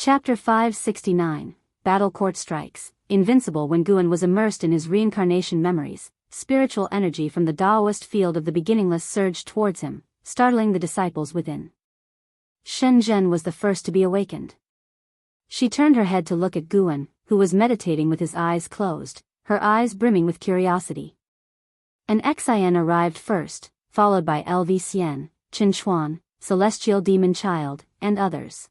Chapter 569, Battle Court Strikes. Invincible. When Guan was immersed in his reincarnation memories, spiritual energy from the Taoist field of the beginningless surged towards him, startling the disciples within. Shenzhen was the first to be awakened. She turned her head to look at Guan, who was meditating with his eyes closed, her eyes brimming with curiosity. An Xin arrived first, followed by Lv Xian, Chen Chuan, Celestial Demon Child, and others.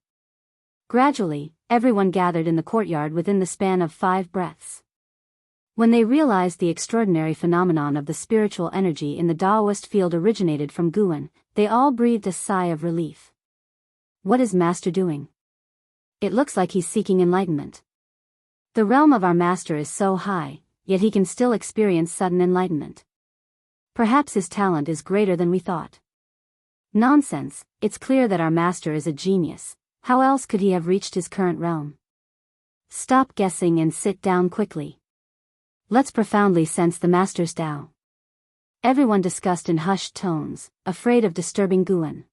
Gradually, everyone gathered in the courtyard within the span of 5 breaths. When they realized the extraordinary phenomenon of the spiritual energy in the Taoist field originated from Guan, they all breathed a sigh of relief. What is Master doing? It looks like he's seeking enlightenment. The realm of our Master is so high, yet he can still experience sudden enlightenment. Perhaps his talent is greater than we thought. Nonsense, it's clear that our Master is a genius. How else could he have reached his current realm? Stop guessing and sit down quickly. Let's profoundly sense the Master's Tao. Everyone discussed in hushed tones, afraid of disturbing Guan.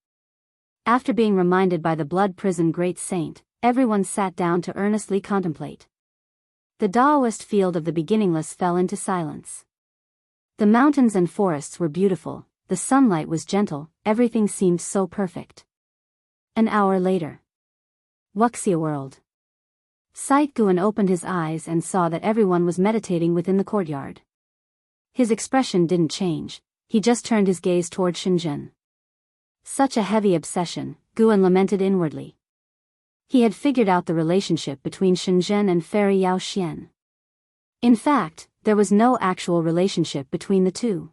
After being reminded by the blood prison great saint, everyone sat down to earnestly contemplate. The Taoist field of the beginningless fell into silence. The mountains and forests were beautiful, the sunlight was gentle, everything seemed so perfect. An hour later. Wuxia world. Sight. Guan opened his eyes and saw that everyone was meditating within the courtyard. His expression didn't change, he just turned his gaze toward Shenzhen. Such a heavy obsession, Guan lamented inwardly. He had figured out the relationship between Shenzhen and Fairy Yao Xian. In fact, there was no actual relationship between the two.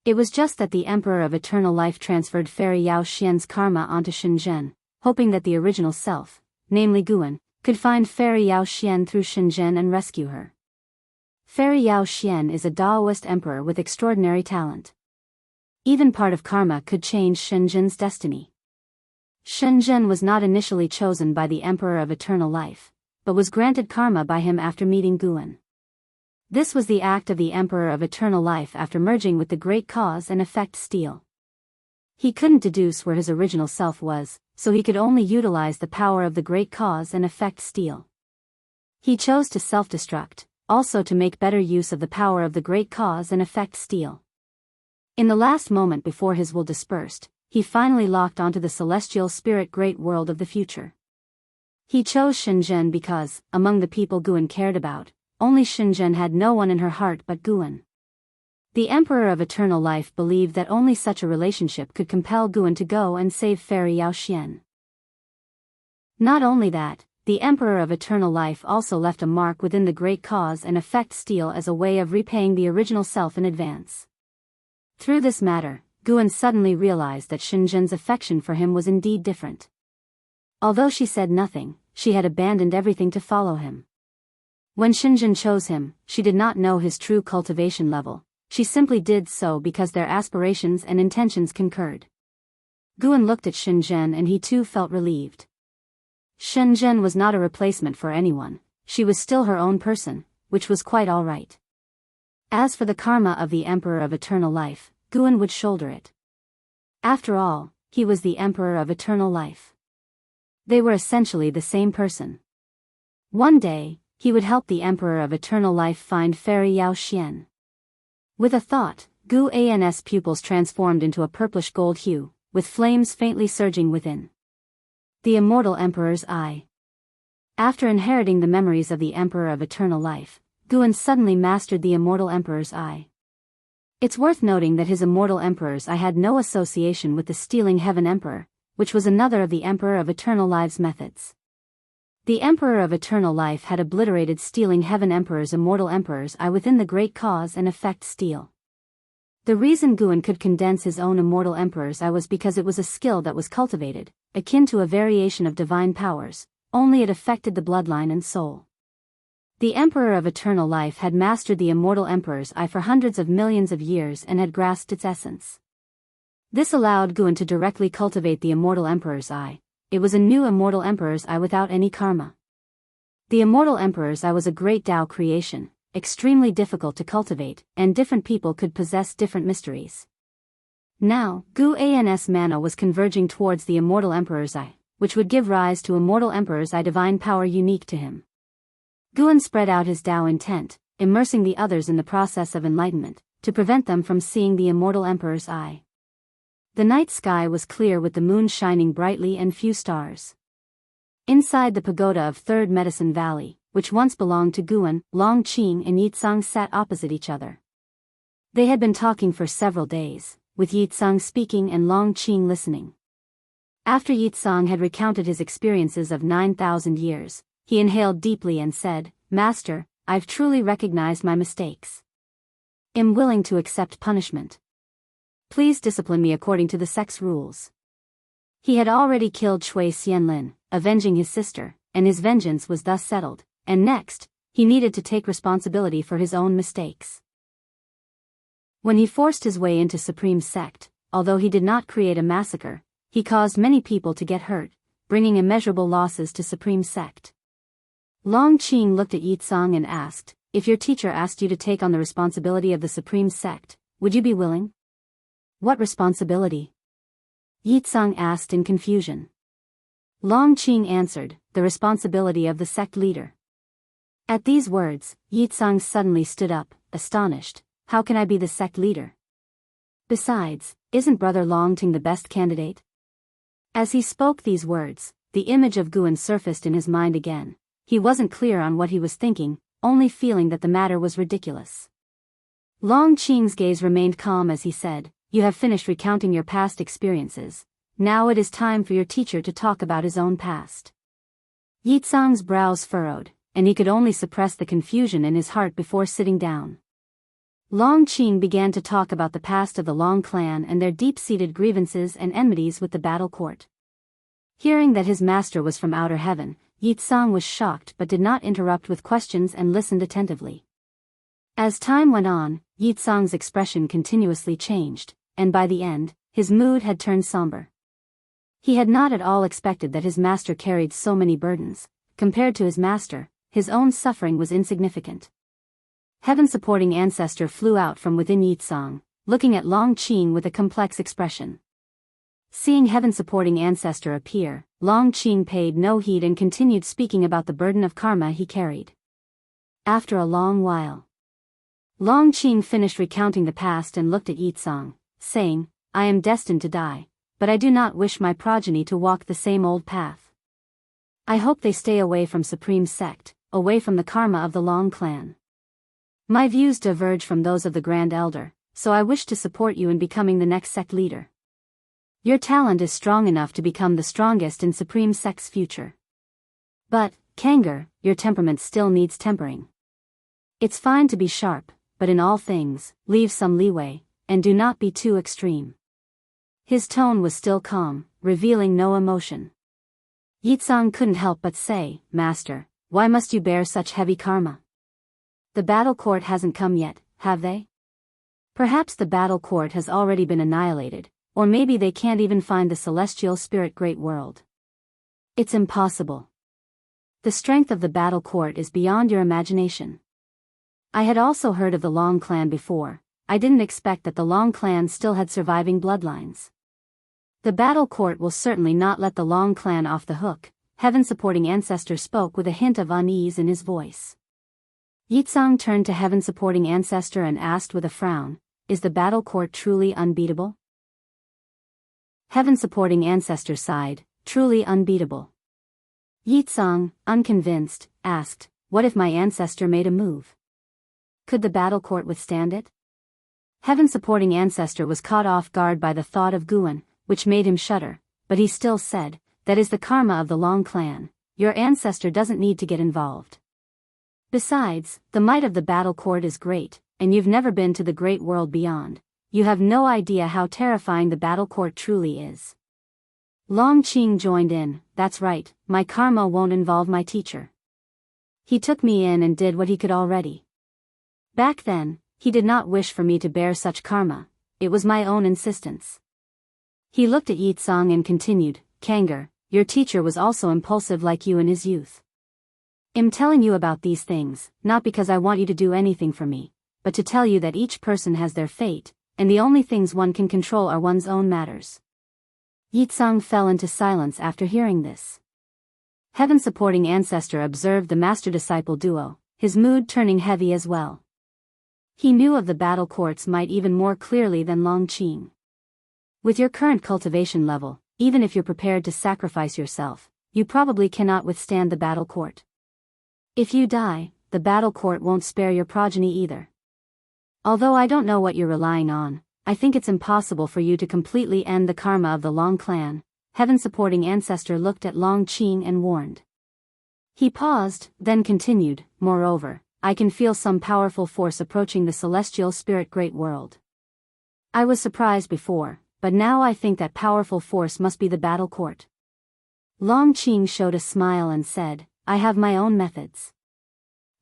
It was just that the Emperor of Eternal Life transferred Fairy Yao Xian's karma onto Shenzhen, hoping that the original self, namely Guan, could find Fairy Yao Xian through Shenzhen and rescue her. Fairy Yao Xian is a Taoist emperor with extraordinary talent. Even part of karma could change Shenzhen's destiny. Shenzhen was not initially chosen by the Emperor of Eternal Life, but was granted karma by him after meeting Guan. This was the act of the Emperor of Eternal Life after merging with the Great Cause and Effect Steel. He couldn't deduce where his original self was, so he could only utilize the power of the Great Cause and Effect Steel. He chose to self-destruct, also to make better use of the power of the Great Cause and Effect Steel. In the last moment before his will dispersed, he finally locked onto the celestial spirit great world of the future. He chose Shenzhen because, among the people Guan cared about, only Shenzhen had no one in her heart but Guan. The Emperor of Eternal Life believed that only such a relationship could compel Guan to go and save Fairy Yao Xian. Not only that, the Emperor of Eternal Life also left a mark within the Great Cause and Effect Steel as a way of repaying the original self in advance. Through this matter, Guan suddenly realized that Shenzhen's affection for him was indeed different. Although she said nothing, she had abandoned everything to follow him. When Shenzhen chose him, she did not know his true cultivation level. She simply did so because their aspirations and intentions concurred. Guan looked at Shenzhen and he too felt relieved. Shenzhen was not a replacement for anyone, she was still her own person, which was quite all right. As for the karma of the Emperor of Eternal Life, Guan would shoulder it. After all, he was the Emperor of Eternal Life. They were essentially the same person. One day, he would help the Emperor of Eternal Life find Fairy Yao Xian. With a thought, Guan's pupils transformed into a purplish gold hue, with flames faintly surging within. The Immortal Emperor's Eye. After inheriting the memories of the Emperor of Eternal Life, Guan suddenly mastered the Immortal Emperor's Eye. It's worth noting that his Immortal Emperor's Eye had no association with the Stealing Heaven Emperor, which was another of the Emperor of Eternal Life's methods. The Emperor of Eternal Life had obliterated Stealing Heaven Emperor's Immortal Emperor's Eye within the Great Cause and Effect Steel. The reason Guan could condense his own Immortal Emperor's Eye was because it was a skill that was cultivated, akin to a variation of divine powers, only it affected the bloodline and soul. The Emperor of Eternal Life had mastered the Immortal Emperor's Eye for hundreds of millions of years and had grasped its essence. This allowed Guan to directly cultivate the Immortal Emperor's Eye. It was a new Immortal Emperor's Eye without any karma. The Immortal Emperor's Eye was a great Tao creation, extremely difficult to cultivate, and different people could possess different mysteries. Now, Guan's mana was converging towards the Immortal Emperor's Eye, which would give rise to immortal emperors a divine power unique to him. Guan spread out his Tao intent, immersing the others in the process of enlightenment, to prevent them from seeing the immortal emperor's eye. The night sky was clear with the moon shining brightly and few stars. Inside the pagoda of Third Medicine Valley, which once belonged to Guan, Long Qing and Yitsang sat opposite each other. They had been talking for several days, with Yitsang speaking and Long Qing listening. After Yitsang had recounted his experiences of 9,000 years, he inhaled deeply and said, "Master, I've truly recognized my mistakes. Am willing to accept punishment. Please discipline me according to the sect's rules." He had already killed Shui Xianlin, avenging his sister, and his vengeance was thus settled, and next, he needed to take responsibility for his own mistakes. When he forced his way into Supreme Sect, although he did not create a massacre, he caused many people to get hurt, bringing immeasurable losses to Supreme Sect. Long Qing looked at Yitsang and asked, "If your teacher asked you to take on the responsibility of the Supreme Sect, would you be willing?" "What responsibility?" Yitsang asked in confusion. Long Qing answered, "The responsibility of the sect leader." At these words, Yitsang suddenly stood up, astonished. "How can I be the sect leader? Besides, isn't Brother Longting the best candidate?" As he spoke these words, the image of Guan surfaced in his mind again. He wasn't clear on what he was thinking, only feeling that the matter was ridiculous. Long Qing's gaze remained calm as he said, "You have finished recounting your past experiences. Now it is time for your teacher to talk about his own past." Yitsang's brows furrowed, and he could only suppress the confusion in his heart before sitting down. Long Qing began to talk about the past of the Long clan and their deep-seated grievances and enmities with the battle court. Hearing that his master was from outer heaven, Yitsang was shocked but did not interrupt with questions and listened attentively. As time went on, Yitsang's expression continuously changed, and by the end, his mood had turned somber. He had not at all expected that his master carried so many burdens. Compared to his master, his own suffering was insignificant. Heaven-supporting ancestor flew out from within Yitsang, looking at Long Qing with a complex expression. Seeing heaven-supporting ancestor appear, Long Qing paid no heed and continued speaking about the burden of karma he carried. After a long while, Long Qing finished recounting the past and looked at Yitsang, saying, "I am destined to die, but I do not wish my progeny to walk the same old path. I hope they stay away from Supreme Sect, away from the karma of the Long clan. My views diverge from those of the Grand Elder, so I wish to support you in becoming the next sect leader. Your talent is strong enough to become the strongest in Supreme Sect's future. But, Kangar, your temperament still needs tempering. It's fine to be sharp, but in all things, leave some leeway, and do not be too extreme." His tone was still calm, revealing no emotion. Yitsang couldn't help but say, "Master, why must you bear such heavy karma? The battle court hasn't come yet, have they? Perhaps the battle court has already been annihilated, or maybe they can't even find the celestial spirit great world. It's impossible. The strength of the battle court is beyond your imagination. I had also heard of the Long clan before. I didn't expect that the Long clan still had surviving bloodlines. The battle court will certainly not let the Long clan off the hook." Heaven-supporting ancestor spoke with a hint of unease in his voice. Yitsang turned to heaven-supporting ancestor and asked with a frown, "Is the battle court truly unbeatable?" Heaven-supporting ancestor sighed, "Truly unbeatable." Yitsang, unconvinced, asked, "What if my ancestor made a move? Could the battle court withstand it?" Heaven-supporting ancestor was caught off guard by the thought of Guan, which made him shudder, but he still said, "That is the karma of the Long clan. Your ancestor doesn't need to get involved. Besides, the might of the battle court is great, and you've never been to the great world beyond. You have no idea how terrifying the battle court truly is." Long Qing joined in, "That's right, my karma won't involve my teacher. He took me in and did what he could already. Back then, he did not wish for me to bear such karma, it was my own insistence." He looked at Yitsang and continued, "Kangar, your teacher was also impulsive like you in his youth. I'm telling you about these things, not because I want you to do anything for me, but to tell you that each person has their fate, and the only things one can control are one's own matters. Yitsang fell into silence after hearing this. Heaven-supporting ancestor observed the master-disciple duo, his mood turning heavy as well. He knew of the battle courts might even more clearly than Long Qing. With your current cultivation level, even if you're prepared to sacrifice yourself, you probably cannot withstand the battle court. If you die, the battle court won't spare your progeny either. Although I don't know what you're relying on, I think it's impossible for you to completely end the karma of the Long clan. Heaven-supporting ancestor looked at Long Qing and warned. He paused, then continued, moreover, I can feel some powerful force approaching the celestial spirit great world. I was surprised before, but now I think that powerful force must be the battle court. Long Qing showed a smile and said, I have my own methods.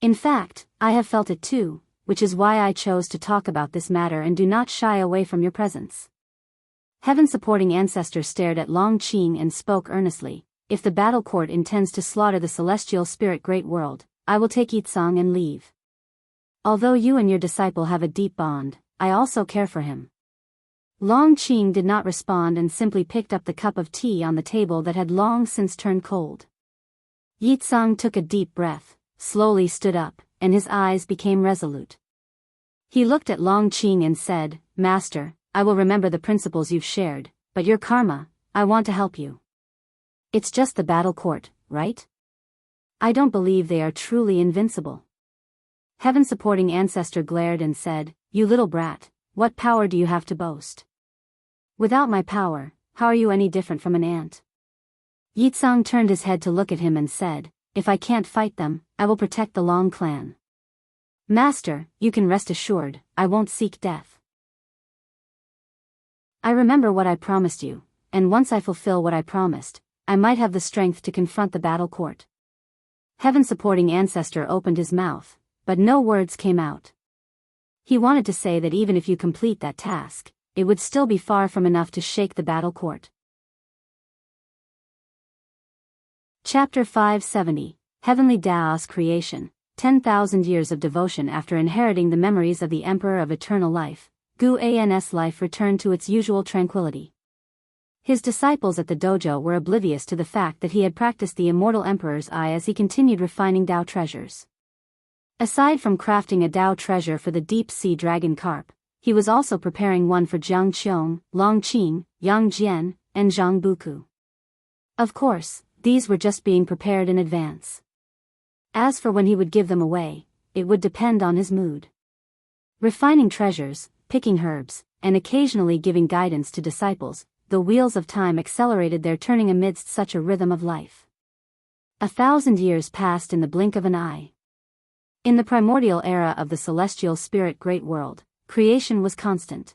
In fact, I have felt it too, which is why I chose to talk about this matter and do not shy away from your presence. Heaven-supporting ancestor stared at Long Qing and spoke earnestly, if the battle court intends to slaughter the celestial spirit great world, I will take Yitsang and leave. Although you and your disciple have a deep bond, I also care for him. Long Qing did not respond and simply picked up the cup of tea on the table that had long since turned cold. Yitsang took a deep breath, slowly stood up, and his eyes became resolute. He looked at Long Qing and said, Master, I will remember the principles you've shared, but your karma, I want to help you. It's just the battle court, right? I don't believe they are truly invincible. Heaven-supporting ancestor glared and said, You little brat, what power do you have to boast? Without my power, how are you any different from an ant? Yitsang turned his head to look at him and said, If I can't fight them, I will protect the Long clan. Master, you can rest assured, I won't seek death. I remember what I promised you, and once I fulfill what I promised, I might have the strength to confront the battle court. Heaven-supporting ancestor opened his mouth, but no words came out. He wanted to say that even if you complete that task, it would still be far from enough to shake the battle court. Chapter 570, Heavenly Tao's Creation, 10,000 Years of Devotion. After inheriting the memories of the Emperor of Eternal Life, Guan's life returned to its usual tranquility. His disciples at the dojo were oblivious to the fact that he had practiced the immortal Emperor's eye as he continued refining Tao treasures. Aside from crafting a Tao treasure for the deep-sea dragon carp, he was also preparing one for Jiang Qiong, Long Qing, Yang Jian, and Zhang Buku. Of course, these were just being prepared in advance. As for when he would give them away, it would depend on his mood. Refining treasures, picking herbs, and occasionally giving guidance to disciples, the wheels of time accelerated their turning amidst such a rhythm of life. 1,000 years passed in the blink of an eye. In the primordial era of the celestial spirit great world, creation was constant.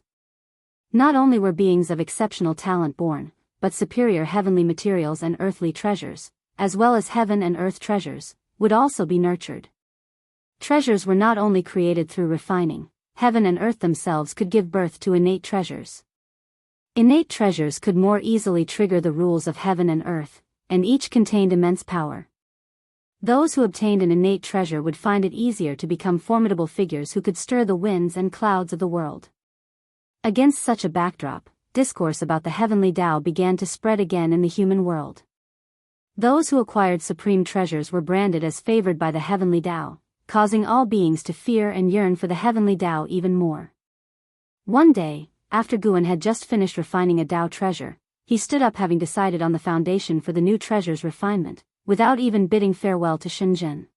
Not only were beings of exceptional talent born, but superior heavenly materials and earthly treasures, as well as heaven and earth treasures, would also be nurtured. Treasures were not only created through refining, heaven and earth themselves could give birth to innate treasures. Innate treasures could more easily trigger the rules of heaven and earth, and each contained immense power. Those who obtained an innate treasure would find it easier to become formidable figures who could stir the winds and clouds of the world. Against such a backdrop, discourse about the heavenly Tao began to spread again in the human world. Those who acquired supreme treasures were branded as favored by the heavenly Tao, causing all beings to fear and yearn for the heavenly Tao even more. One day, after Guan had just finished refining a Tao treasure, he stood up having decided on the foundation for the new treasure's refinement, without even bidding farewell to Shenzhen.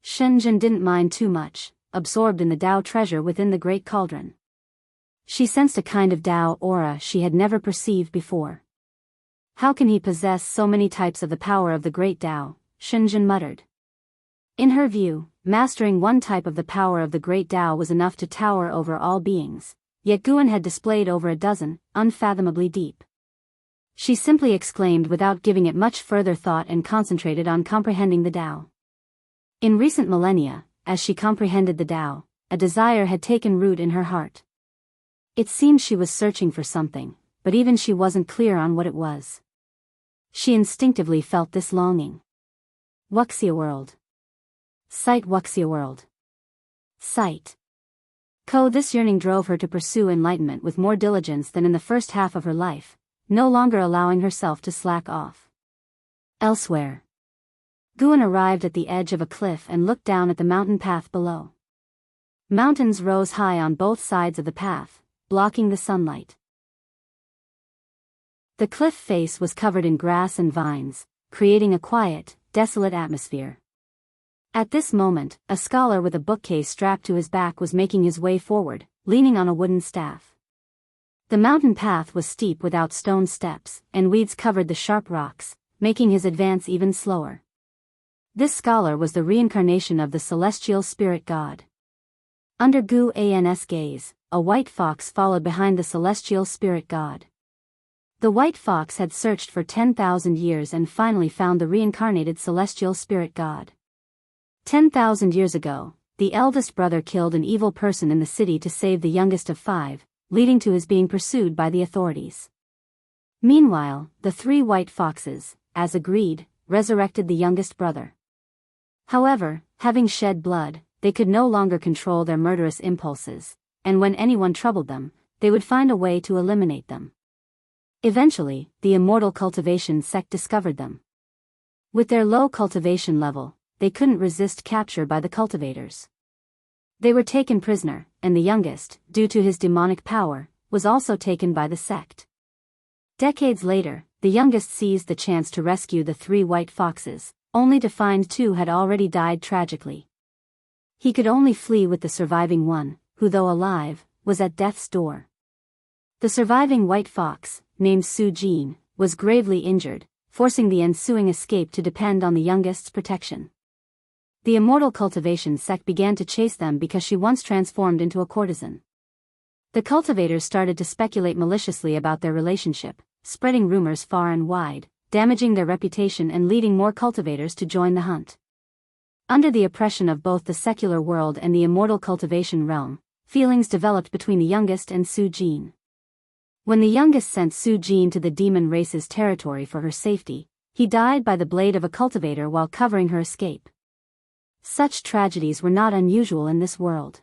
Shenzhen didn't mind too much, absorbed in the Tao treasure within the great cauldron. She sensed a kind of Tao aura she had never perceived before. How can he possess so many types of the power of the great Tao? Shenzhen muttered. In her view, mastering one type of the power of the great Tao was enough to tower over all beings, yet Guan had displayed over a dozen, unfathomably deep. She simply exclaimed without giving it much further thought and concentrated on comprehending the Tao. In recent millennia, as she comprehended the Tao, a desire had taken root in her heart. It seemed she was searching for something, but even she wasn't clear on what it was. She instinctively felt this longing. Wuxia world. Sight Wuxia world. Sight. This yearning drove her to pursue enlightenment with more diligence than in the first half of her life, no longer allowing herself to slack off. Elsewhere, Guan arrived at the edge of a cliff and looked down at the mountain path below. Mountains rose high on both sides of the path, blocking the sunlight. The cliff face was covered in grass and vines, creating a quiet, desolate atmosphere. At this moment, a scholar with a bookcase strapped to his back was making his way forward, leaning on a wooden staff. The mountain path was steep without stone steps, and weeds covered the sharp rocks, making his advance even slower. This scholar was the reincarnation of the celestial spirit god. Under Guan's gaze, a white fox followed behind the celestial spirit god. The white fox had searched for 10,000 years and finally found the reincarnated celestial spirit god. 10,000 years ago, the eldest brother killed an evil person in the city to save the youngest of 5, leading to his being pursued by the authorities. Meanwhile, the 3 white foxes, as agreed, resurrected the youngest brother. However, having shed blood, they could no longer control their murderous impulses, and when anyone troubled them, they would find a way to eliminate them. Eventually, the immortal cultivation sect discovered them. With their low cultivation level, they couldn't resist capture by the cultivators. They were taken prisoner, and the youngest, due to his demonic power, was also taken by the sect. Decades later, the youngest seized the chance to rescue the 3 white foxes, only to find 2 had already died tragically. He could only flee with the surviving one, who though alive, was at death's door. The surviving white fox, named Su Jin, was gravely injured, forcing the ensuing escape to depend on the youngest's protection. The immortal cultivation sect began to chase them because she once transformed into a courtesan. The cultivators started to speculate maliciously about their relationship, spreading rumors far and wide, damaging their reputation and leading more cultivators to join the hunt. Under the oppression of both the secular world and the immortal cultivation realm, feelings developed between the youngest and Su Jin. When the youngest sent Su Jin to the demon race's territory for her safety, he died by the blade of a cultivator while covering her escape. Such tragedies were not unusual in this world.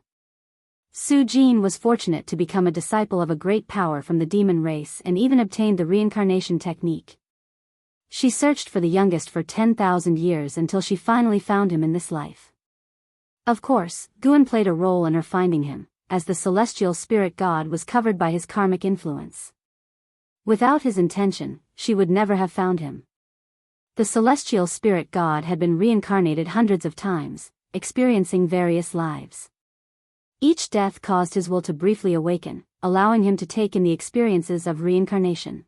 Su Jin was fortunate to become a disciple of a great power from the demon race and even obtained the reincarnation technique. She searched for the youngest for 10,000 years until she finally found him in this life. Of course, Guan played a role in her finding him, as the celestial spirit god was covered by his karmic influence. Without his intention, she would never have found him. The celestial spirit god had been reincarnated hundreds of times, experiencing various lives. Each death caused his will to briefly awaken, allowing him to take in the experiences of reincarnation.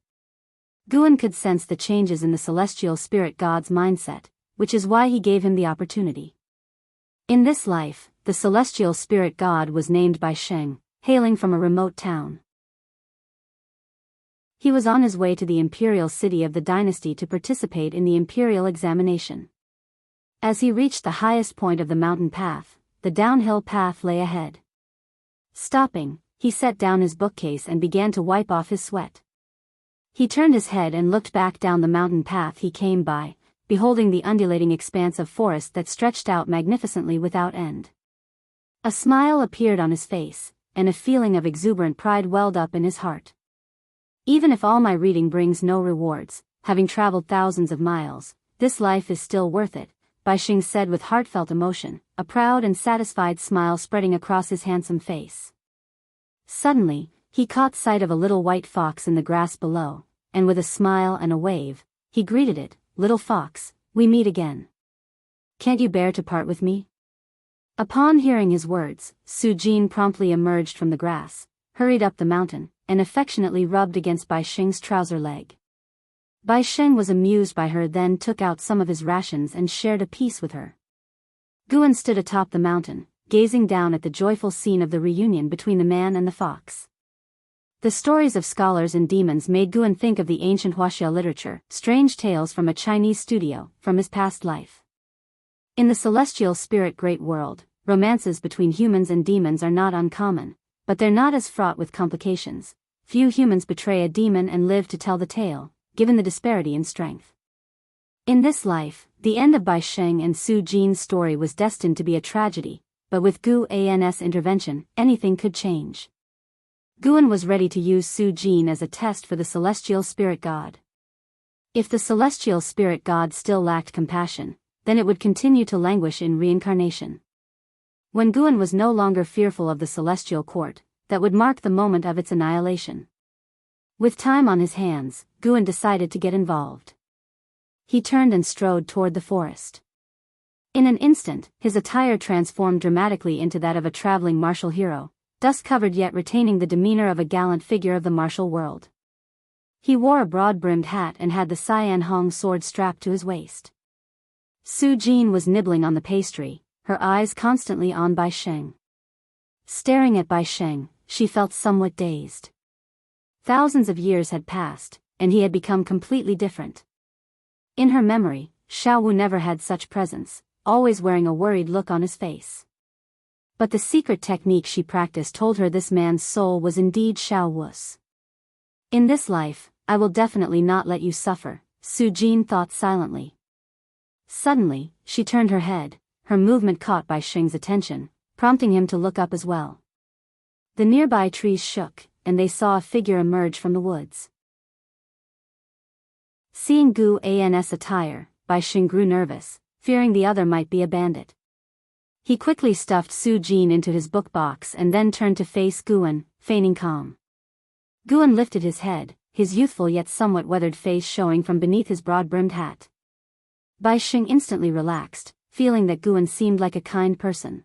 Guan could sense the changes in the celestial spirit god's mindset, which is why he gave him the opportunity. In this life, the celestial spirit god was named Bai Sheng, hailing from a remote town. He was on his way to the imperial city of the dynasty to participate in the imperial examination. As he reached the highest point of the mountain path, the downhill path lay ahead. Stopping, he set down his bookcase and began to wipe off his sweat. He turned his head and looked back down the mountain path he came by, beholding the undulating expanse of forest that stretched out magnificently without end. A smile appeared on his face, and a feeling of exuberant pride welled up in his heart. Even if all my reading brings no rewards, having traveled thousands of miles, this life is still worth it, Bai Sheng said with heartfelt emotion, a proud and satisfied smile spreading across his handsome face. Suddenly, he caught sight of a little white fox in the grass below, and with a smile and a wave, he greeted it, "Little fox, we meet again. Can't you bear to part with me?" Upon hearing his words, Su Jin promptly emerged from the grass, hurried up the mountain, and affectionately rubbed against Bai Sheng's trouser leg. Bai Sheng was amused by her, then took out some of his rations and shared a piece with her. Guan stood atop the mountain, gazing down at the joyful scene of the reunion between the man and the fox. The stories of scholars and demons made Guan think of the ancient Huaxia literature, strange tales from a Chinese studio, from his past life. In the celestial spirit great world, romances between humans and demons are not uncommon, but they're not as fraught with complications. Few humans betray a demon and live to tell the tale, given the disparity in strength. In this life, the end of Bai Sheng and Su Jin's story was destined to be a tragedy, but with Guan's intervention, anything could change. Guan was ready to use Su Jin as a test for the celestial spirit god. If the celestial spirit god still lacked compassion, then it would continue to languish in reincarnation. When Guan was no longer fearful of the celestial court, that would mark the moment of its annihilation. With time on his hands, Guan decided to get involved. He turned and strode toward the forest. In an instant, his attire transformed dramatically into that of a traveling martial hero, dust-covered yet retaining the demeanor of a gallant figure of the martial world. He wore a broad-brimmed hat and had the Cyan Hong sword strapped to his waist. Su Jin was nibbling on the pastry, her eyes constantly on Bai Sheng. Staring at Bai Sheng, she felt somewhat dazed. Thousands of years had passed, and he had become completely different. In her memory, Xiao Wu never had such presence, always wearing a worried look on his face. But the secret technique she practiced told her this man's soul was indeed Xiao Wu's. In this life, I will definitely not let you suffer, Su Jin thought silently. Suddenly, she turned her head, her movement caught Bai Sheng's attention, prompting him to look up as well. The nearby trees shook, and they saw a figure emerge from the woods. Seeing Gu An's attire, Bai Sheng grew nervous, fearing the other might be a bandit. He quickly stuffed Su Jin into his book box and then turned to face Guan, feigning calm. Guan lifted his head, his youthful yet somewhat weathered face showing from beneath his broad-brimmed hat. Bai Sheng instantly relaxed, feeling that Guan seemed like a kind person.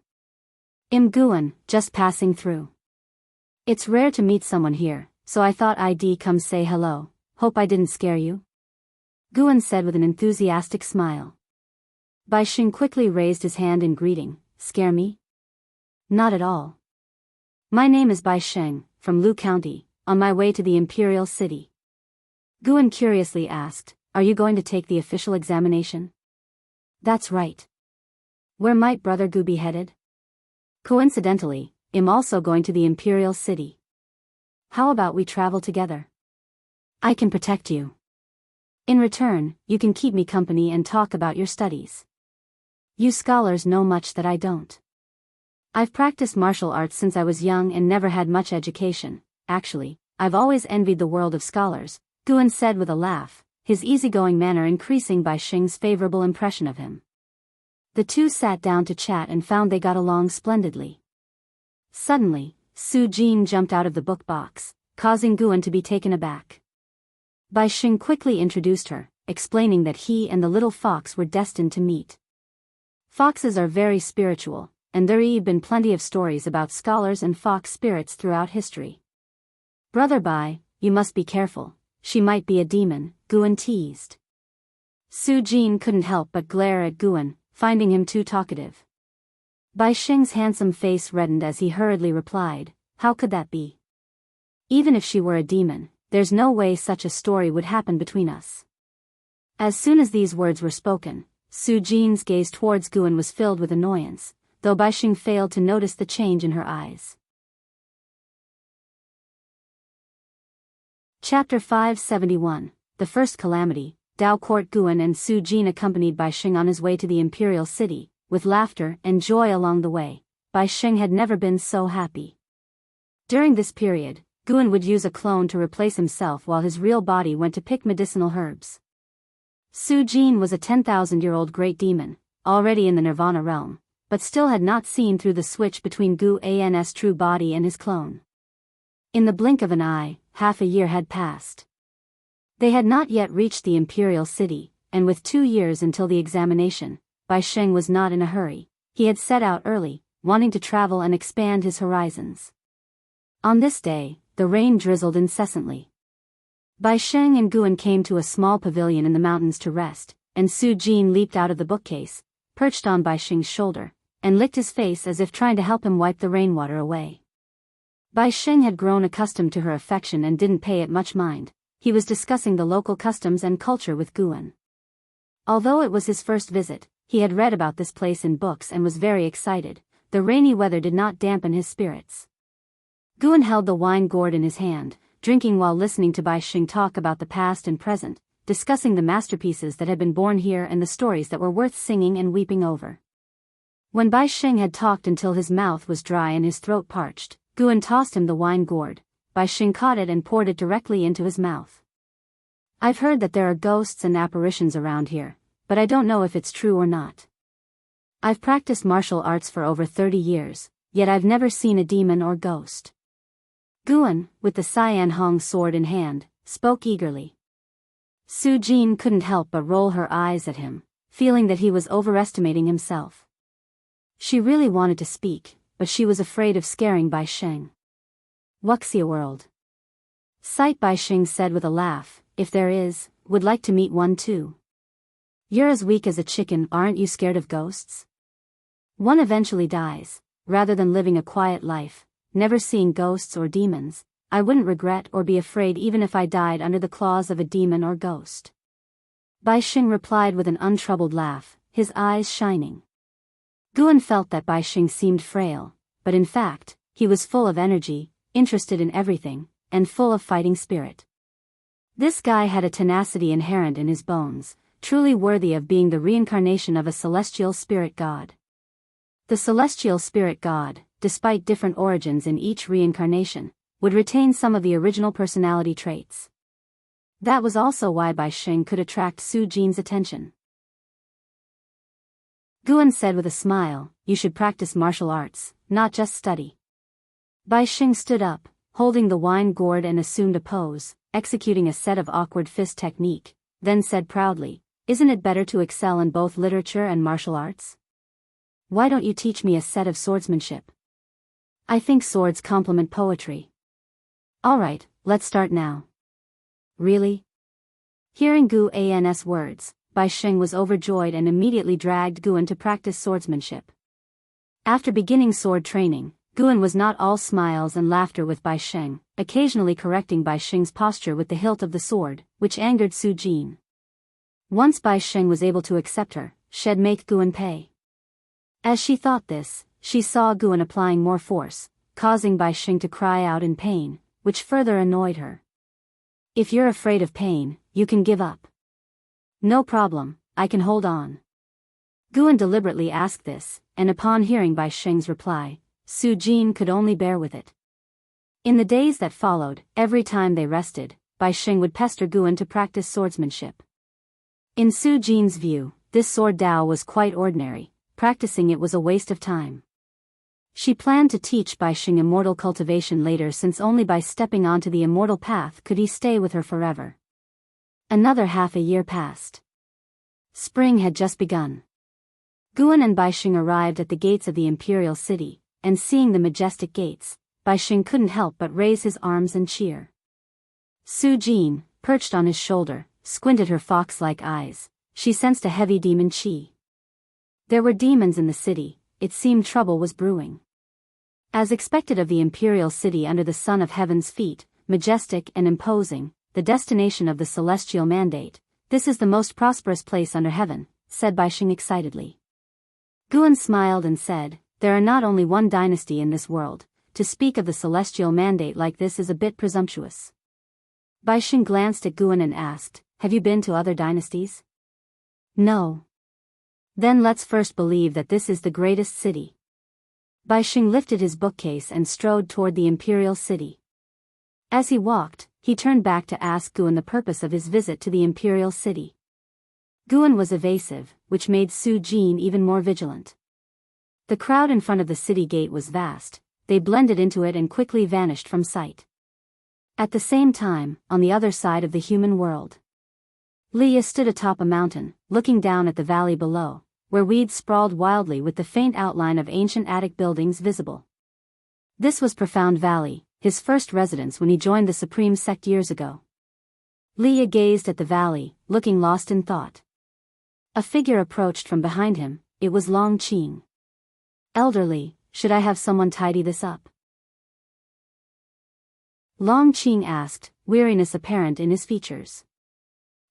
Guan, just passing through. It's rare to meet someone here, so I thought I'd come say hello, hope I didn't scare you? Guan said with an enthusiastic smile. Bai Sheng quickly raised his hand in greeting. Scare me? Not at all. My name is Bai Sheng, from Lu County, on my way to the Imperial City. Guan curiously asked, are you going to take the official examination? That's right. Where might Brother Gu be headed? Coincidentally, I'm also going to the Imperial City. How about we travel together? I can protect you. In return, you can keep me company and talk about your studies. You scholars know much that I don't. I've practiced martial arts since I was young and never had much education. Actually, I've always envied the world of scholars, Guan said with a laugh, his easygoing manner increasing Bai Sheng's favorable impression of him. The two sat down to chat and found they got along splendidly. Suddenly, Su Jin jumped out of the book box, causing Guan to be taken aback. Bai Sheng quickly introduced her, explaining that he and the little fox were destined to meet. Foxes are very spiritual, and there have been plenty of stories about scholars and fox spirits throughout history. Brother Bai, you must be careful, she might be a demon, Guan teased. Su Jin couldn't help but glare at Guan, finding him too talkative. Bai Sheng's handsome face reddened as he hurriedly replied, how could that be? Even if she were a demon, there's no way such a story would happen between us. As soon as these words were spoken, Su Jin's gaze towards Guan was filled with annoyance, though Bai Sheng failed to notice the change in her eyes. Chapter 571, The First Calamity. Dao Court. Guan and Su Jin accompanied Bai Sheng on his way to the Imperial City, with laughter and joy along the way. Bai Sheng had never been so happy. During this period, Guan would use a clone to replace himself while his real body went to pick medicinal herbs. Su Jin was a 10,000-year-old great demon, already in the Nirvana realm, but still had not seen through the switch between Gu An's true body and his clone. In the blink of an eye, half a year had passed. They had not yet reached the Imperial City, and with 2 years until the examination, Bai Sheng was not in a hurry. He had set out early, wanting to travel and expand his horizons. On this day, the rain drizzled incessantly. Bai Sheng and Guan came to a small pavilion in the mountains to rest, and Su Jin leaped out of the bookcase, perched on Bai Sheng's shoulder, and licked his face as if trying to help him wipe the rainwater away. Bai Sheng had grown accustomed to her affection and didn't pay it much mind. He was discussing the local customs and culture with Guan. Although it was his first visit, he had read about this place in books and was very excited. The rainy weather did not dampen his spirits. Guan held the wine gourd in his hand, drinking while listening to Bai Sheng talk about the past and present, discussing the masterpieces that had been born here and the stories that were worth singing and weeping over. When Bai Sheng had talked until his mouth was dry and his throat parched, Guan tossed him the wine gourd, Bai Xing caught it and poured it directly into his mouth. I've heard that there are ghosts and apparitions around here, but I don't know if it's true or not. I've practiced martial arts for over 30 years, yet I've never seen a demon or ghost. Guan, with the Cyan Hong sword in hand, spoke eagerly. Su Jin couldn't help but roll her eyes at him, feeling that he was overestimating himself. She really wanted to speak, but she was afraid of scaring Bai Xing. Wuxia world. Sight, Bai Xing said with a laugh, if there is, would like to meet one too. You're as weak as a chicken, aren't you scared of ghosts? One eventually dies, rather than living a quiet life, never seeing ghosts or demons. I wouldn't regret or be afraid even if I died under the claws of a demon or ghost. Bai Xing replied with an untroubled laugh, his eyes shining. Guan felt that Bai Xing seemed frail, but in fact, he was full of energy, interested in everything, and full of fighting spirit. This guy had a tenacity inherent in his bones, truly worthy of being the reincarnation of a celestial spirit god. The celestial spirit god, despite different origins in each reincarnation, would retain some of the original personality traits. That was also why Bai Xing could attract Su Jin's attention. Guan said with a smile, you should practice martial arts, not just study. Bai Xing stood up, holding the wine gourd and assumed a pose, executing a set of awkward fist technique, then said proudly, isn't it better to excel in both literature and martial arts? Why don't you teach me a set of swordsmanship? I think swords complement poetry. Alright, let's start now. Really? Hearing Gu An's words, Bai Xing was overjoyed and immediately dragged Guan to practice swordsmanship. After beginning sword training, Guan was not all smiles and laughter with Bai Xing, occasionally correcting Bai Xing's posture with the hilt of the sword, which angered Su Jin. Once Bai Xing was able to accept her, she'd make Guan pay. As she thought this, she saw Guan applying more force, causing Bai Xing to cry out in pain, which further annoyed her. If you're afraid of pain, you can give up. No problem, I can hold on. Guan deliberately asked this, and upon hearing Bai Xing's reply, Su Jin could only bear with it. In the days that followed, every time they rested, Bai Xing would pester Guan to practice swordsmanship. In Su Jin's view, this sword Dao was quite ordinary, practicing it was a waste of time. She planned to teach Bai Xing immortal cultivation later, since only by stepping onto the immortal path could he stay with her forever. Another half a year passed. Spring had just begun. Guan and Bai Xing arrived at the gates of the imperial city, and seeing the majestic gates, Bai Xing couldn't help but raise his arms and cheer. Su Jin, perched on his shoulder, squinted her fox-like eyes. She sensed a heavy demon chi. There were demons in the city, it seemed trouble was brewing. As expected of the imperial city under the sun of heaven's feet, majestic and imposing, the destination of the celestial mandate, this is the most prosperous place under heaven, said Bai Xing excitedly. Guan smiled and said, there are not only one dynasty in this world, to speak of the celestial mandate like this is a bit presumptuous. Bai Xing glanced at Guan and asked, have you been to other dynasties? No. Then let's first believe that this is the greatest city. Bai Xing lifted his bookcase and strode toward the imperial city. As he walked, he turned back to ask Guan the purpose of his visit to the imperial city. Guan was evasive, which made Su Jin even more vigilant. The crowd in front of the city gate was vast, they blended into it and quickly vanished from sight. At the same time, on the other side of the human world, Leah stood atop a mountain, looking down at the valley below, where weeds sprawled wildly with the faint outline of ancient attic buildings visible. This was Profound Valley, his first residence when he joined the Supreme Sect years ago. Leah gazed at the valley, looking lost in thought. A figure approached from behind him, it was Long Qing. Elderly, should I have someone tidy this up? Long Qing asked, weariness apparent in his features.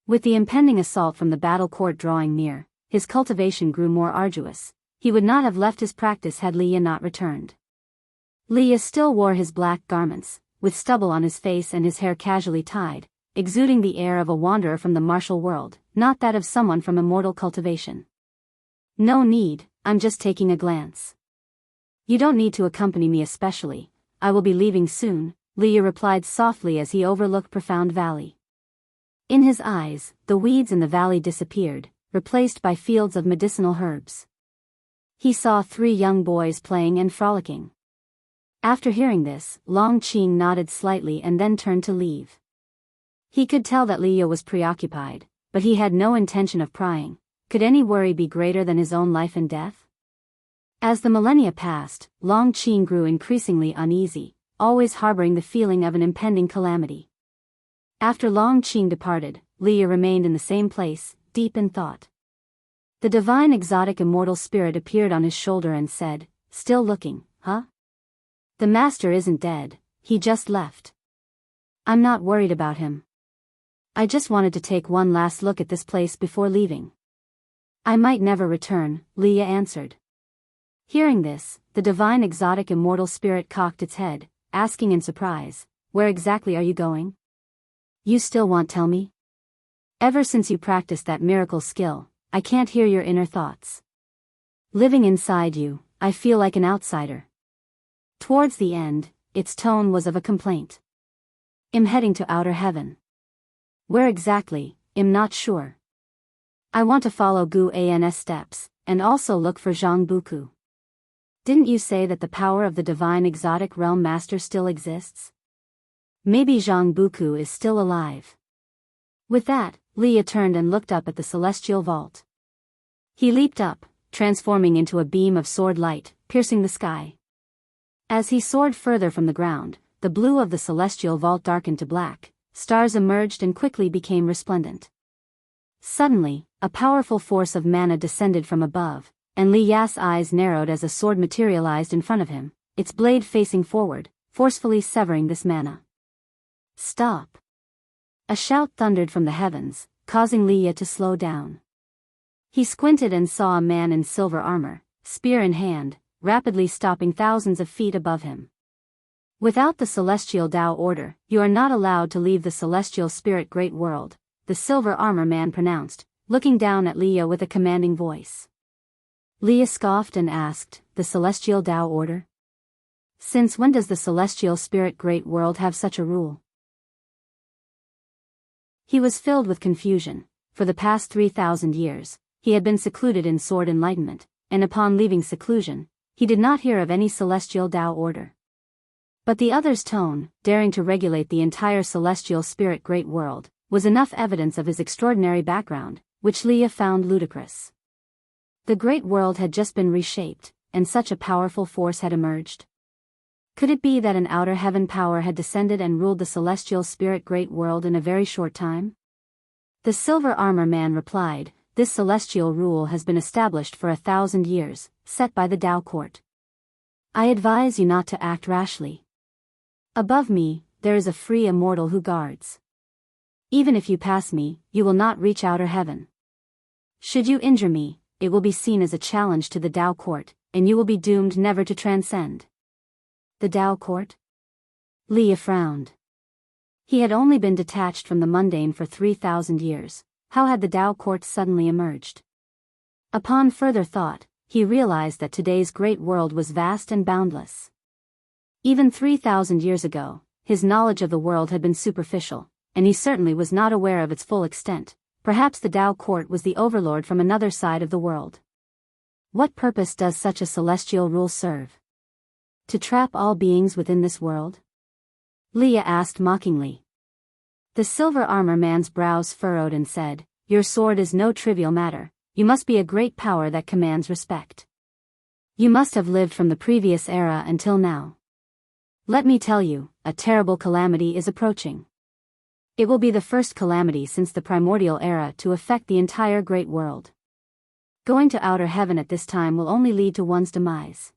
With the impending assault from the battle court drawing near, his cultivation grew more arduous. He would not have left his practice had Leah not returned. Leah still wore his black garments, with stubble on his face and his hair casually tied, exuding the air of a wanderer from the martial world, not that of someone from immortal cultivation. No need, I'm just taking a glance. You don't need to accompany me especially, I will be leaving soon, Leah replied softly as he overlooked Profound Valley. In his eyes, the weeds in the valley disappeared, replaced by fields of medicinal herbs. He saw 3 young boys playing and frolicking. After hearing this, Long Qing nodded slightly and then turned to leave. He could tell that Leah was preoccupied, but he had no intention of prying. Could any worry be greater than his own life and death? As the millennia passed, Long Qing grew increasingly uneasy, always harboring the feeling of an impending calamity. After Long Qing departed, Leah remained in the same place, deep in thought. The divine exotic immortal spirit appeared on his shoulder and said, "Still looking, huh? The master isn't dead, he just left. I'm not worried about him. I just wanted to take one last look at this place before leaving." "I might never return," Leah answered. Hearing this, the divine exotic immortal spirit cocked its head, asking in surprise, "Where exactly are you going? You still won't tell me? Ever since you practiced that miracle skill, I can't hear your inner thoughts. Living inside you, I feel like an outsider." Towards the end, its tone was of a complaint. "I'm heading to outer heaven." "Where exactly? I'm not sure. I want to follow Gu An's steps, and also look for Zhang Buku." "Didn't you say that the power of the divine exotic realm master still exists? Maybe Zhang Buku is still alive." With that, Leah turned and looked up at the celestial vault. He leaped up, transforming into a beam of sword light, piercing the sky. As he soared further from the ground, the blue of the celestial vault darkened to black, stars emerged and quickly became resplendent. Suddenly, a powerful force of mana descended from above, and Li Ya's eyes narrowed as a sword materialized in front of him, its blade facing forward, forcefully severing this mana. "Stop!" A shout thundered from the heavens, causing Leah to slow down. He squinted and saw a man in silver armor, spear in hand, rapidly stopping thousands of feet above him. "Without the celestial Tao order, you are not allowed to leave the celestial spirit great world," the silver armor man pronounced, looking down at Leah with a commanding voice. Leah scoffed and asked, "The celestial Tao order? Since when does the celestial spirit great world have such a rule?" He was filled with confusion. For the past 3,000 years, he had been secluded in sword enlightenment, and upon leaving seclusion, he did not hear of any celestial Tao order. But the other's tone, daring to regulate the entire celestial spirit great world, was enough evidence of his extraordinary background, which Leah found ludicrous. The great world had just been reshaped, and such a powerful force had emerged. Could it be that an outer heaven power had descended and ruled the celestial spirit great world in a very short time? The silver armor man replied, "This celestial rule has been established for 1,000 years, set by the Tao court. I advise you not to act rashly. Above me, there is a free immortal who guards. Even if you pass me, you will not reach outer heaven. Should you injure me, it will be seen as a challenge to the Tao court, and you will be doomed never to transcend." The Tao court? Leah frowned. He had only been detached from the mundane for 3,000 years. How had the Tao court suddenly emerged? Upon further thought, he realized that today's great world was vast and boundless. Even 3,000 years ago, his knowledge of the world had been superficial, and he certainly was not aware of its full extent. Perhaps the Tao court was the overlord from another side of the world. What purpose does such a celestial rule serve? To trap all beings within this world? Leah asked mockingly. The silver armor man's brows furrowed and said, "Your sword is no trivial matter. You must be a great power that commands respect. You must have lived from the previous era until now. Let me tell you, a terrible calamity is approaching. It will be the first calamity since the primordial era to affect the entire great world. Going to outer heaven at this time will only lead to one's demise.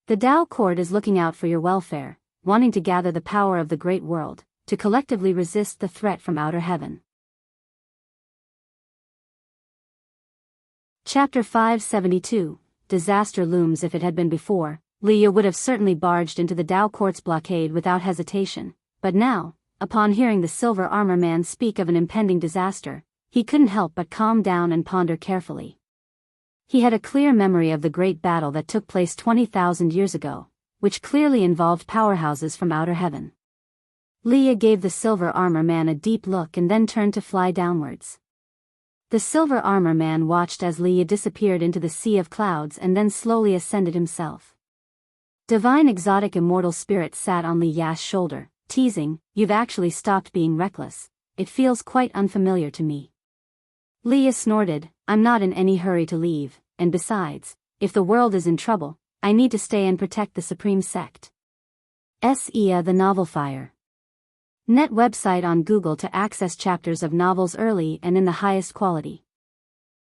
The Tao court is looking out for your welfare, wanting to gather the power of the great world, to collectively resist the threat from outer heaven." Chapter 572, Disaster Looms. If it had been before, Leah would have certainly barged into the Tao court's blockade without hesitation, but now, upon hearing the silver armor man speak of an impending disaster, he couldn't help but calm down and ponder carefully. He had a clear memory of the great battle that took place 20,000 years ago, which clearly involved powerhouses from outer heaven. Leah gave the silver armor man a deep look and then turned to fly downwards. The silver armor man watched as Leah disappeared into the sea of clouds and then slowly ascended himself. Divine exotic immortal spirit sat on Leah's shoulder, teasing, "You've actually stopped being reckless. It feels quite unfamiliar to me." Leah snorted, "I'm not in any hurry to leave, and besides, if the world is in trouble, I need to stay and protect the Supreme Sect." Sia the Novel Fire. Net website on Google to access chapters of novels early and in the highest quality.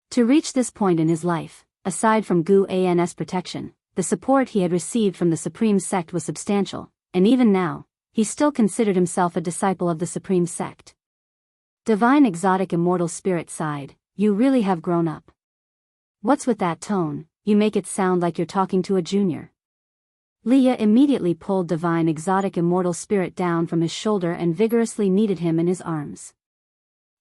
To reach this point in his life, aside from Guan's protection, the support he had received from the Supreme Sect was substantial, and even now, he still considered himself a disciple of the Supreme Sect. Divine exotic immortal spirit sighed, "You really have grown up. What's with that tone? You make it sound like you're talking to a junior." Leah immediately pulled Divine exotic immortal spirit down from his shoulder and vigorously kneaded him in his arms.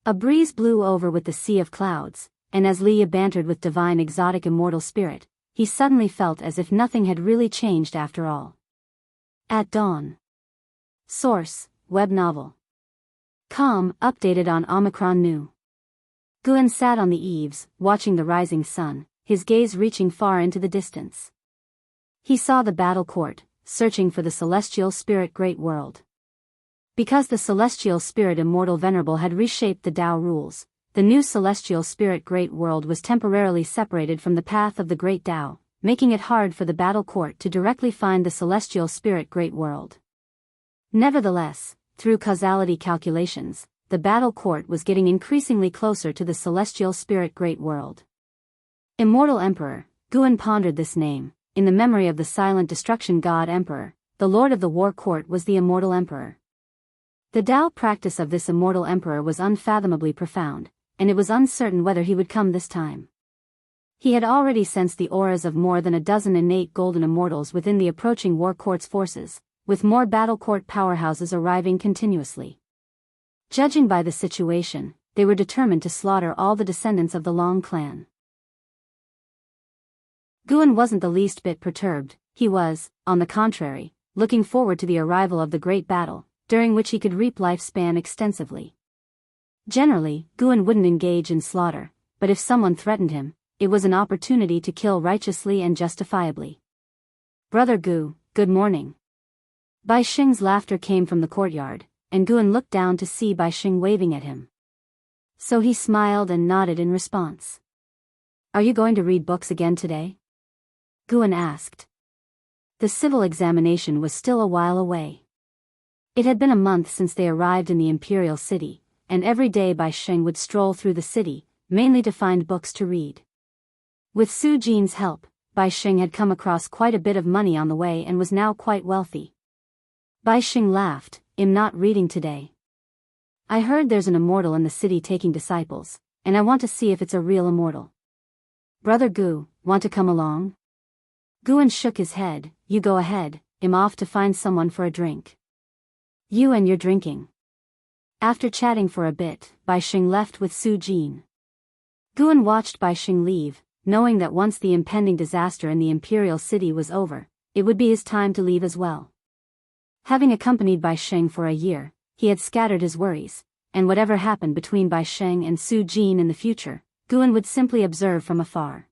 A breeze blew over with the sea of clouds, and as Leah bantered with Divine exotic immortal spirit, he suddenly felt as if nothing had really changed after all. At Dawn. Source, web novel. Com, updated on Omicron New. Guan sat on the eaves, watching the rising sun, his gaze reaching far into the distance. He saw the battle court, searching for the celestial spirit great world. Because the celestial spirit immortal venerable had reshaped the Tao rules, the new celestial spirit great world was temporarily separated from the path of the great Tao, making it hard for the battle court to directly find the celestial spirit great world. Nevertheless, through causality calculations, the battle court was getting increasingly closer to the celestial spirit great world. Immortal Emperor, Guan pondered this name. In the memory of the silent destruction god emperor, the lord of the war court was the immortal emperor. The Tao practice of this immortal emperor was unfathomably profound, and it was uncertain whether he would come this time. He had already sensed the auras of more than a dozen innate golden immortals within the approaching war court's forces, with more battle court powerhouses arriving continuously. Judging by the situation, they were determined to slaughter all the descendants of the Long clan. Guan wasn't the least bit perturbed. He was, on the contrary, looking forward to the arrival of the great battle, during which he could reap lifespan extensively. Generally, Guan wouldn't engage in slaughter, but if someone threatened him, it was an opportunity to kill righteously and justifiably. "Brother Gu, good morning." Bai Xing's laughter came from the courtyard, and Guan looked down to see Bai Xing waving at him. So he smiled and nodded in response. "Are you going to read books again today?" Guan asked. The civil examination was still a while away. It had been a month since they arrived in the imperial city, and every day Bai Xing would stroll through the city, mainly to find books to read. With Su Jin's help, Bai Xing had come across quite a bit of money on the way and was now quite wealthy. Bai Xing laughed, "I'm not reading today. I heard there's an immortal in the city taking disciples, and I want to see if it's a real immortal. Brother Gu, want to come along?" Guan shook his head, "You go ahead, I'm off to find someone for a drink." "You and your drinking." After chatting for a bit, Bai Xing left with Su Jin. Guan watched Bai Xing leave, knowing that once the impending disaster in the imperial city was over, it would be his time to leave as well. Having accompanied Bai Xing for a year, he had scattered his worries, and whatever happened between Bai Xing and Su Jin in the future, Guan would simply observe from afar.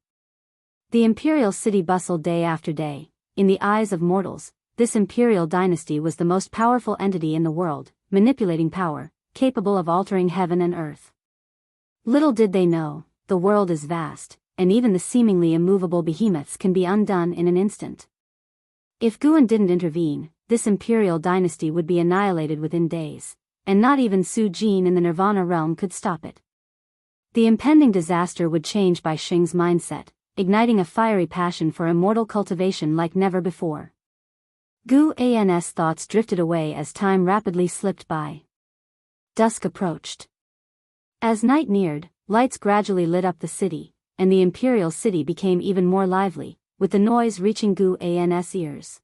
The imperial city bustled day after day. In the eyes of mortals, this imperial dynasty was the most powerful entity in the world, manipulating power, capable of altering heaven and earth. Little did they know, the world is vast, and even the seemingly immovable behemoths can be undone in an instant. If Guan didn't intervene, this imperial dynasty would be annihilated within days, and not even Su Jin in the Nirvana realm could stop it. The impending disaster would change Bai Xing's mindset, igniting a fiery passion for immortal cultivation like never before. Guan's thoughts drifted away as time rapidly slipped by. Dusk approached. As night neared, lights gradually lit up the city, and the imperial city became even more lively, with the noise reaching Guan's ears.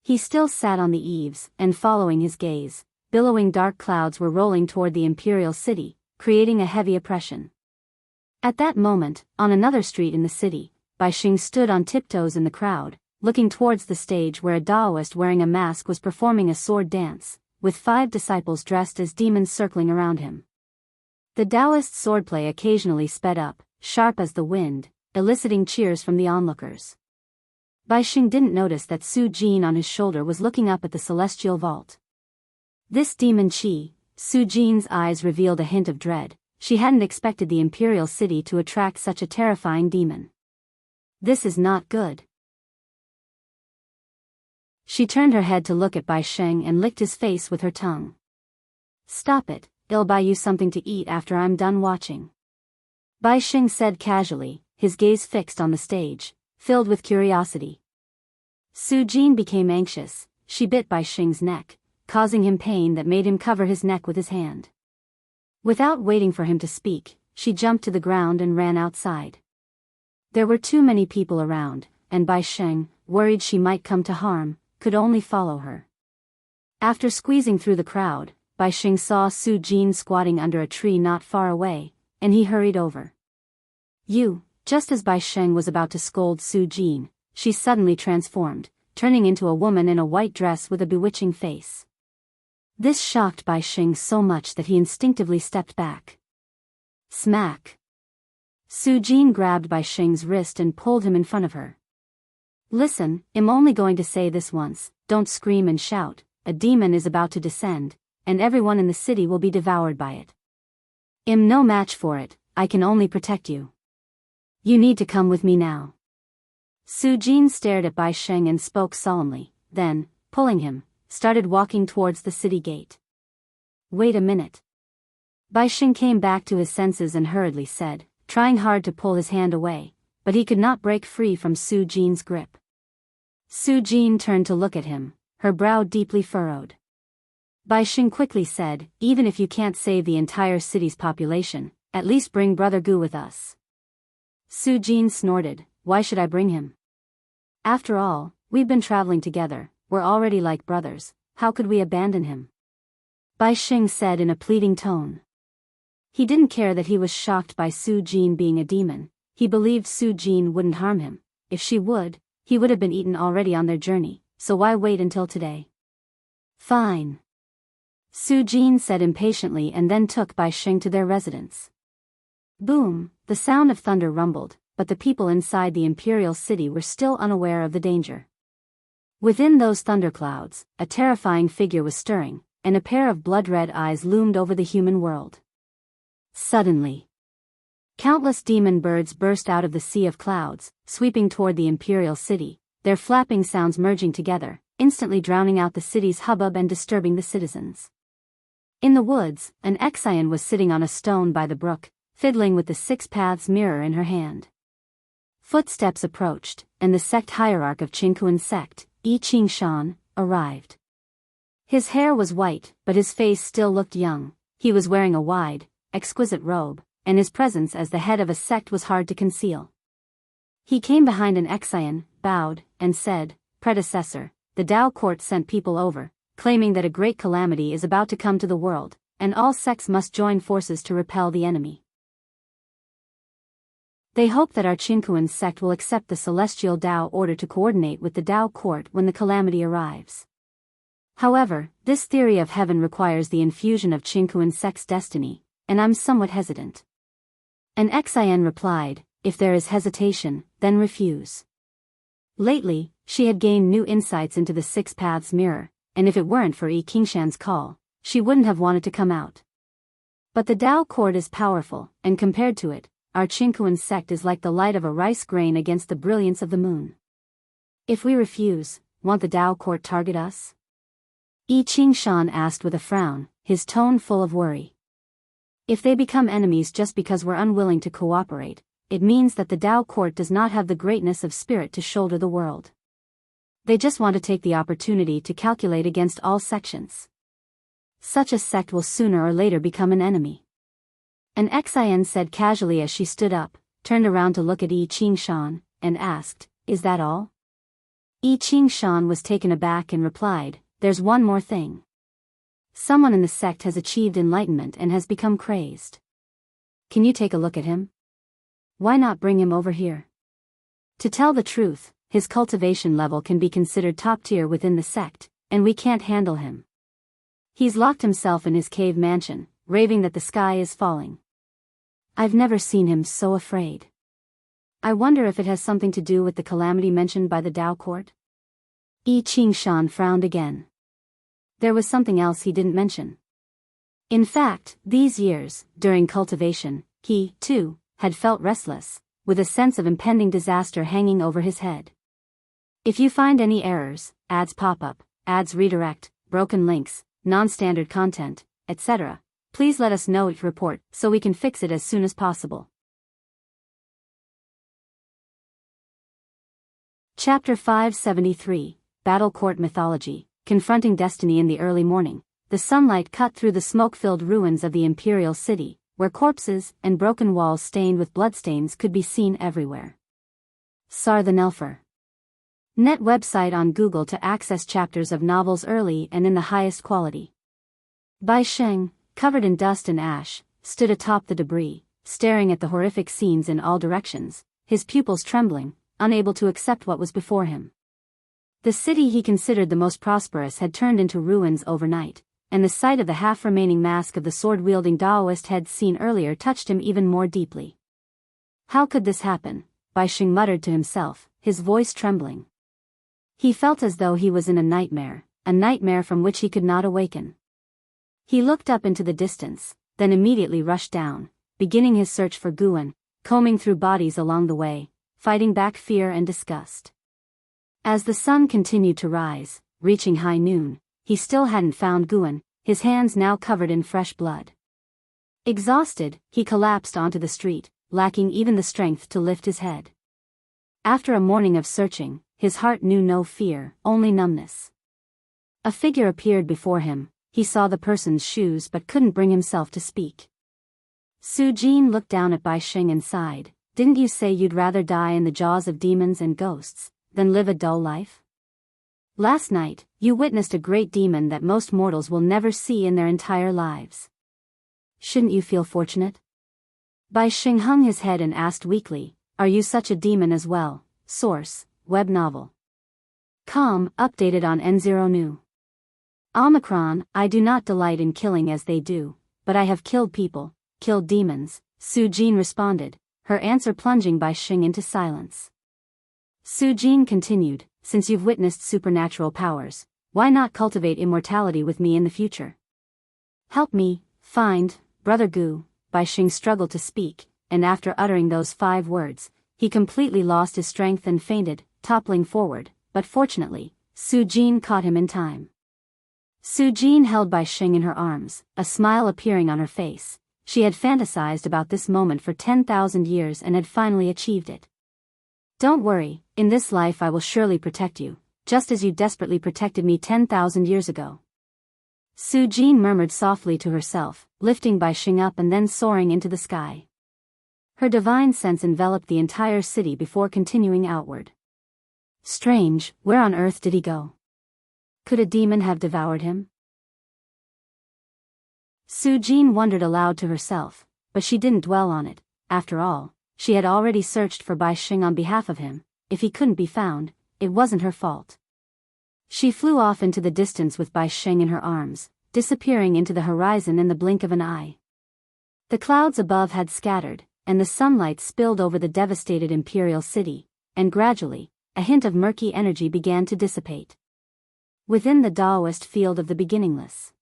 He still sat on the eaves, and following his gaze, billowing dark clouds were rolling toward the imperial city, creating a heavy oppression. At that moment, on another street in the city, Bai Xing stood on tiptoes in the crowd, looking towards the stage where a Taoist wearing a mask was performing a sword dance, with 5 disciples dressed as demons circling around him. The Taoist swordplay occasionally sped up, sharp as the wind, eliciting cheers from the onlookers. Bai Xing didn't notice that Su Jin on his shoulder was looking up at the celestial vault. This demon Qi, Su Jin's eyes revealed a hint of dread. She hadn't expected the imperial city to attract such a terrifying demon. This is not good. She turned her head to look at Bai Xing and licked his face with her tongue. Stop it, I'll buy you something to eat after I'm done watching. Bai Xing said casually, his gaze fixed on the stage, filled with curiosity. Su Jin became anxious. She bit Bai Xing's neck, causing him pain that made him cover his neck with his hand. Without waiting for him to speak, she jumped to the ground and ran outside. There were too many people around, and Bai Xing, worried she might come to harm, could only follow her. After squeezing through the crowd, Bai Xing saw Su Jin squatting under a tree not far away, and he hurried over. Just as Bai Xing was about to scold Su Jin, she suddenly transformed, turning into a woman in a white dress with a bewitching face. This shocked Bai Xing so much that he instinctively stepped back. Smack! Su Jin grabbed Bai Xing's wrist and pulled him in front of her. Listen, I'm only going to say this once, don't scream and shout, a demon is about to descend, and everyone in the city will be devoured by it. I'm no match for it, I can only protect you. You need to come with me now. Su Jin stared at Bai Xing and spoke solemnly, then, pulling him, started walking towards the city gate. Wait a minute. Bai Xing came back to his senses and hurriedly said, trying hard to pull his hand away, but he could not break free from Su Jin's grip. Su Jin turned to look at him, her brow deeply furrowed. Bai Xing quickly said, even if you can't save the entire city's population, at least bring Brother Gu with us. Su Jin snorted, why should I bring him? After all, we've been traveling together, we're already like brothers, how could we abandon him? Bai Xing said in a pleading tone. He didn't care that he was shocked by Su Jin being a demon. He believed Su Jin wouldn't harm him. If she would, he would have been eaten already on their journey, so why wait until today? Fine. Su Jin said impatiently and then took Bai Xing to their residence. Boom, the sound of thunder rumbled, but the people inside the imperial city were still unaware of the danger. Within those thunderclouds, a terrifying figure was stirring, and a pair of blood-red eyes loomed over the human world. Suddenly, countless demon birds burst out of the sea of clouds, sweeping toward the imperial city, their flapping sounds merging together, instantly drowning out the city's hubbub and disturbing the citizens. In the woods, an Exian was sitting on a stone by the brook, fiddling with the 6 paths mirror in her hand. Footsteps approached, and the sect hierarch of Qingkuan sect, Yi Qingshan, arrived. His hair was white, but his face still looked young. He was wearing a wide, exquisite robe, and his presence as the head of a sect was hard to conceal. He came behind an Exian, bowed, and said, Predecessor, the Tao court sent people over, claiming that a great calamity is about to come to the world, and all sects must join forces to repel the enemy. They hope that our Qingkuan sect will accept the celestial Tao order to coordinate with the Tao court when the calamity arrives. However, this theory of heaven requires the infusion of Qingkuan sect's destiny, and I'm somewhat hesitant. An Exian replied, if there is hesitation, then refuse. Lately, she had gained new insights into the 6 paths mirror, and if it weren't for Yi Qingshan's call, she wouldn't have wanted to come out. But the Tao court is powerful, and compared to it, our Qingkuan sect is like the light of a rice grain against the brilliance of the moon. If we refuse, won't the Tao court target us? Yi Qingshan asked with a frown, his tone full of worry. If they become enemies just because we're unwilling to cooperate, it means that the Tao court does not have the greatness of spirit to shoulder the world. They just want to take the opportunity to calculate against all sections. Such a sect will sooner or later become an enemy. An Exian said casually as she stood up, turned around to look at Yi Qingshan, and asked, is that all? Yi Qingshan was taken aback and replied, there's one more thing. Someone in the sect has achieved enlightenment and has become crazed. Can you take a look at him? Why not bring him over here? To tell the truth, his cultivation level can be considered top tier within the sect, and we can't handle him. He's locked himself in his cave mansion, raving that the sky is falling. I've never seen him so afraid. I wonder if it has something to do with the calamity mentioned by the Tao court? Yi Qingshan frowned again. There was something else he didn't mention. In fact, these years, during cultivation, he, too, had felt restless, with a sense of impending disaster hanging over his head. If you find any errors, ads pop up, ads redirect, broken links, non-standard content, etc., please let us know each report so we can fix it as soon as possible. Chapter 573, Battle Court Mythology. Confronting destiny. In the early morning, the sunlight cut through the smoke-filled ruins of the imperial city, where corpses and broken walls stained with bloodstains could be seen everywhere. Sar the Nelfer. Net website on Google to access chapters of novels early and in the highest quality. Bai Sheng, covered in dust and ash, stood atop the debris, staring at the horrific scenes in all directions, his pupils trembling, unable to accept what was before him. The city he considered the most prosperous had turned into ruins overnight, and the sight of the half-remaining mask of the sword-wielding Taoist head seen earlier touched him even more deeply. How could this happen? Bai Sheng muttered to himself, his voice trembling. He felt as though he was in a nightmare from which he could not awaken. He looked up into the distance, then immediately rushed down, beginning his search for Guan, combing through bodies along the way, fighting back fear and disgust. As the sun continued to rise, reaching high noon, he still hadn't found Guan, his hands now covered in fresh blood. Exhausted, he collapsed onto the street, lacking even the strength to lift his head. After a morning of searching, his heart knew no fear, only numbness. A figure appeared before him. He saw the person's shoes but couldn't bring himself to speak. Su Jin looked down at Bai Sheng and sighed. Didn't you say you'd rather die in the jaws of demons and ghosts than live a dull life? Last night, you witnessed a great demon that most mortals will never see in their entire lives. Shouldn't you feel fortunate? Bai Sheng hung his head and asked weakly, are you such a demon as well? Source, web novel. Com, updated on N0 New. Omicron, I do not delight in killing as they do, but I have killed people, killed demons, Su Jin responded, her answer plunging Bai Sheng into silence. Su Jin continued, since you've witnessed supernatural powers, why not cultivate immortality with me in the future? Help me, find, Brother Gu. Bai Sheng struggled to speak, and after uttering those 5 words, he completely lost his strength and fainted, toppling forward, but fortunately, Su Jin caught him in time. Su Jin held Bai Sheng in her arms, a smile appearing on her face. She had fantasized about this moment for 10,000 years and had finally achieved it. Don't worry, in this life I will surely protect you, just as you desperately protected me 10,000 years ago. Su Jin murmured softly to herself, lifting Bai Sheng up and then soaring into the sky. Her divine sense enveloped the entire city before continuing outward. Strange, where on earth did he go? Could a demon have devoured him? Su Jin wondered aloud to herself, but she didn't dwell on it. After all, she had already searched for Bai Sheng on behalf of him. If he couldn't be found, it wasn't her fault. She flew off into the distance with Bai Sheng in her arms, disappearing into the horizon in the blink of an eye. The clouds above had scattered, and the sunlight spilled over the devastated imperial city, and gradually, a hint of murky energy began to dissipate. Within the Taoist field of the beginningless.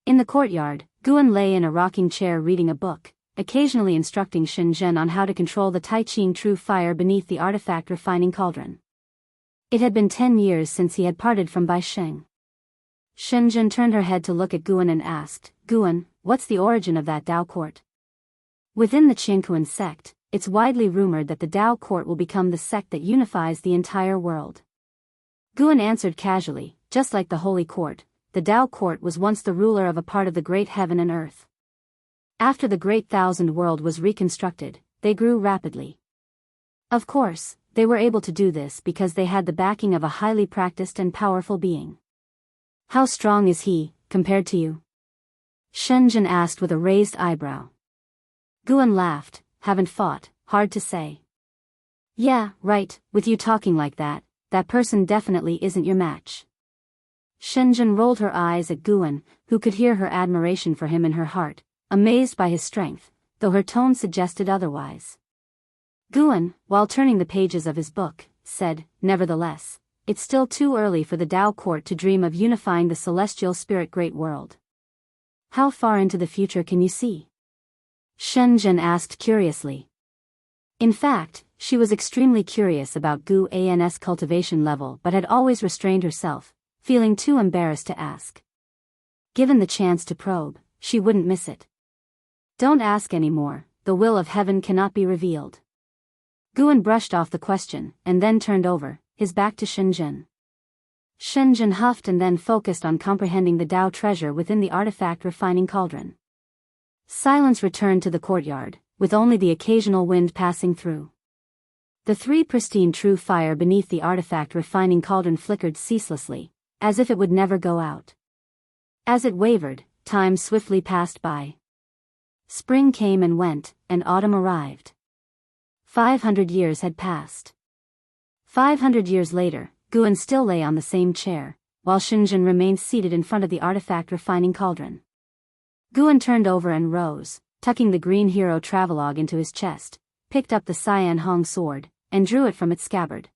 In the courtyard, Guan lay in a rocking chair reading a book, occasionally instructing Shenzhen on how to control the Taiqing true fire beneath the artifact refining cauldron. It had been 10 years since he had parted from Bai Sheng. Shenzhen turned her head to look at Guan and asked, Guan, what's the origin of that Tao court? Within the Qingkuan sect, it's widely rumored that the Tao court will become the sect that unifies the entire world. Guan answered casually, just like the Holy Court, the Tao court was once the ruler of a part of the great heaven and earth. After the great thousand world was reconstructed, they grew rapidly. Of course, they were able to do this because they had the backing of a highly practiced and powerful being. How strong is he, compared to you? Shenzhen asked with a raised eyebrow. Guan laughed, haven't fought, hard to say. Yeah, right, with you talking like that, that person definitely isn't your match. Shenzhen rolled her eyes at Guan, who could hear her admiration for him in her heart, amazed by his strength, though her tone suggested otherwise. Guan, while turning the pages of his book, said, "Nevertheless, it's still too early for the Tao court to dream of unifying the celestial spirit great world. How far into the future can you see?" Shenzhen asked curiously. In fact, she was extremely curious about Guan's cultivation level but had always restrained herself, feeling too embarrassed to ask. Given the chance to probe, she wouldn't miss it. "Don't ask anymore, the will of heaven cannot be revealed." Guan brushed off the question, and then turned over, his back to Shenzhen. Shenzhen huffed and then focused on comprehending the Tao treasure within the artifact refining cauldron. Silence returned to the courtyard, with only the occasional wind passing through. The three pristine true fire beneath the artifact refining cauldron flickered ceaselessly, as if it would never go out. As it wavered, time swiftly passed by. Spring came and went, and autumn arrived. 500 years had passed. 500 years later, Guan still lay on the same chair, while Shenzhen remained seated in front of the artifact refining cauldron. Guan turned over and rose, tucking the green hero travelogue into his chest, picked up the Cyan Hong sword, and drew it from its scabbard.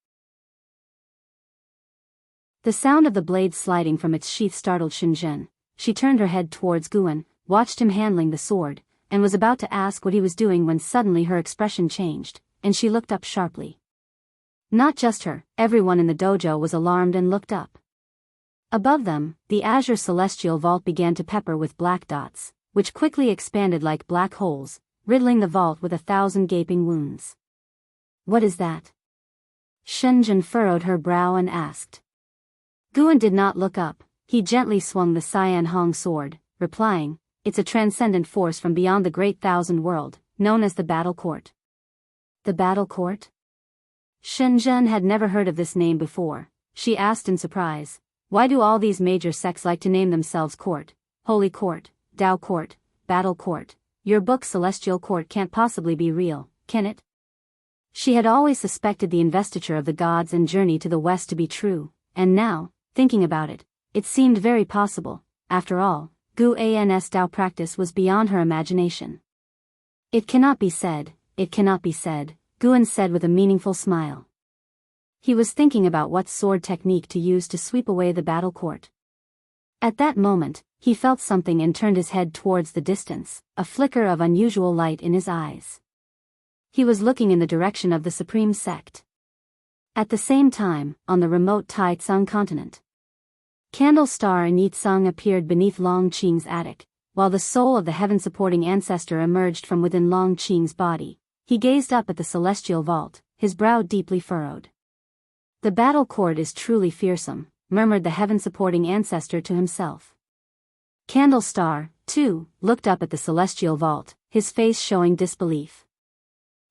The sound of the blade sliding from its sheath startled Shenzhen. She turned her head towards Guan, watched him handling the sword, and was about to ask what he was doing when suddenly her expression changed, and she looked up sharply. Not just her, everyone in the dojo was alarmed and looked up. Above them, the azure celestial vault began to pepper with black dots, which quickly expanded like black holes, riddling the vault with 1,000 gaping wounds. "What is that?" Shenzhen furrowed her brow and asked. Guan did not look up. He gently swung the Cyan Hong sword, replying, "It's a transcendent force from beyond the great thousand world, known as the Battle Court." The Battle Court? Shenzhen had never heard of this name before. She asked in surprise, "Why do all these major sects like to name themselves Court, Holy Court, Tao Court, Battle Court? Your book Celestial Court can't possibly be real, can it?" She had always suspected the investiture of the gods and journey to the west to be true, and now, thinking about it, it seemed very possible. After all, Guan's Tao practice was beyond her imagination. "It cannot be said, it cannot be said," Guan said with a meaningful smile. He was thinking about what sword technique to use to sweep away the battle court. At that moment, he felt something and turned his head towards the distance, a flicker of unusual light in his eyes. He was looking in the direction of the Supreme Sect. At the same time, on the remote Tai Tsung continent, Candle Star and Yi Tsung appeared beneath Long Qing's attic, while the soul of the heaven-supporting ancestor emerged from within Long Qing's body. He gazed up at the celestial vault, his brow deeply furrowed. "The battle court is truly fearsome," murmured the heaven-supporting ancestor to himself. Candle Star, too, looked up at the celestial vault, his face showing disbelief.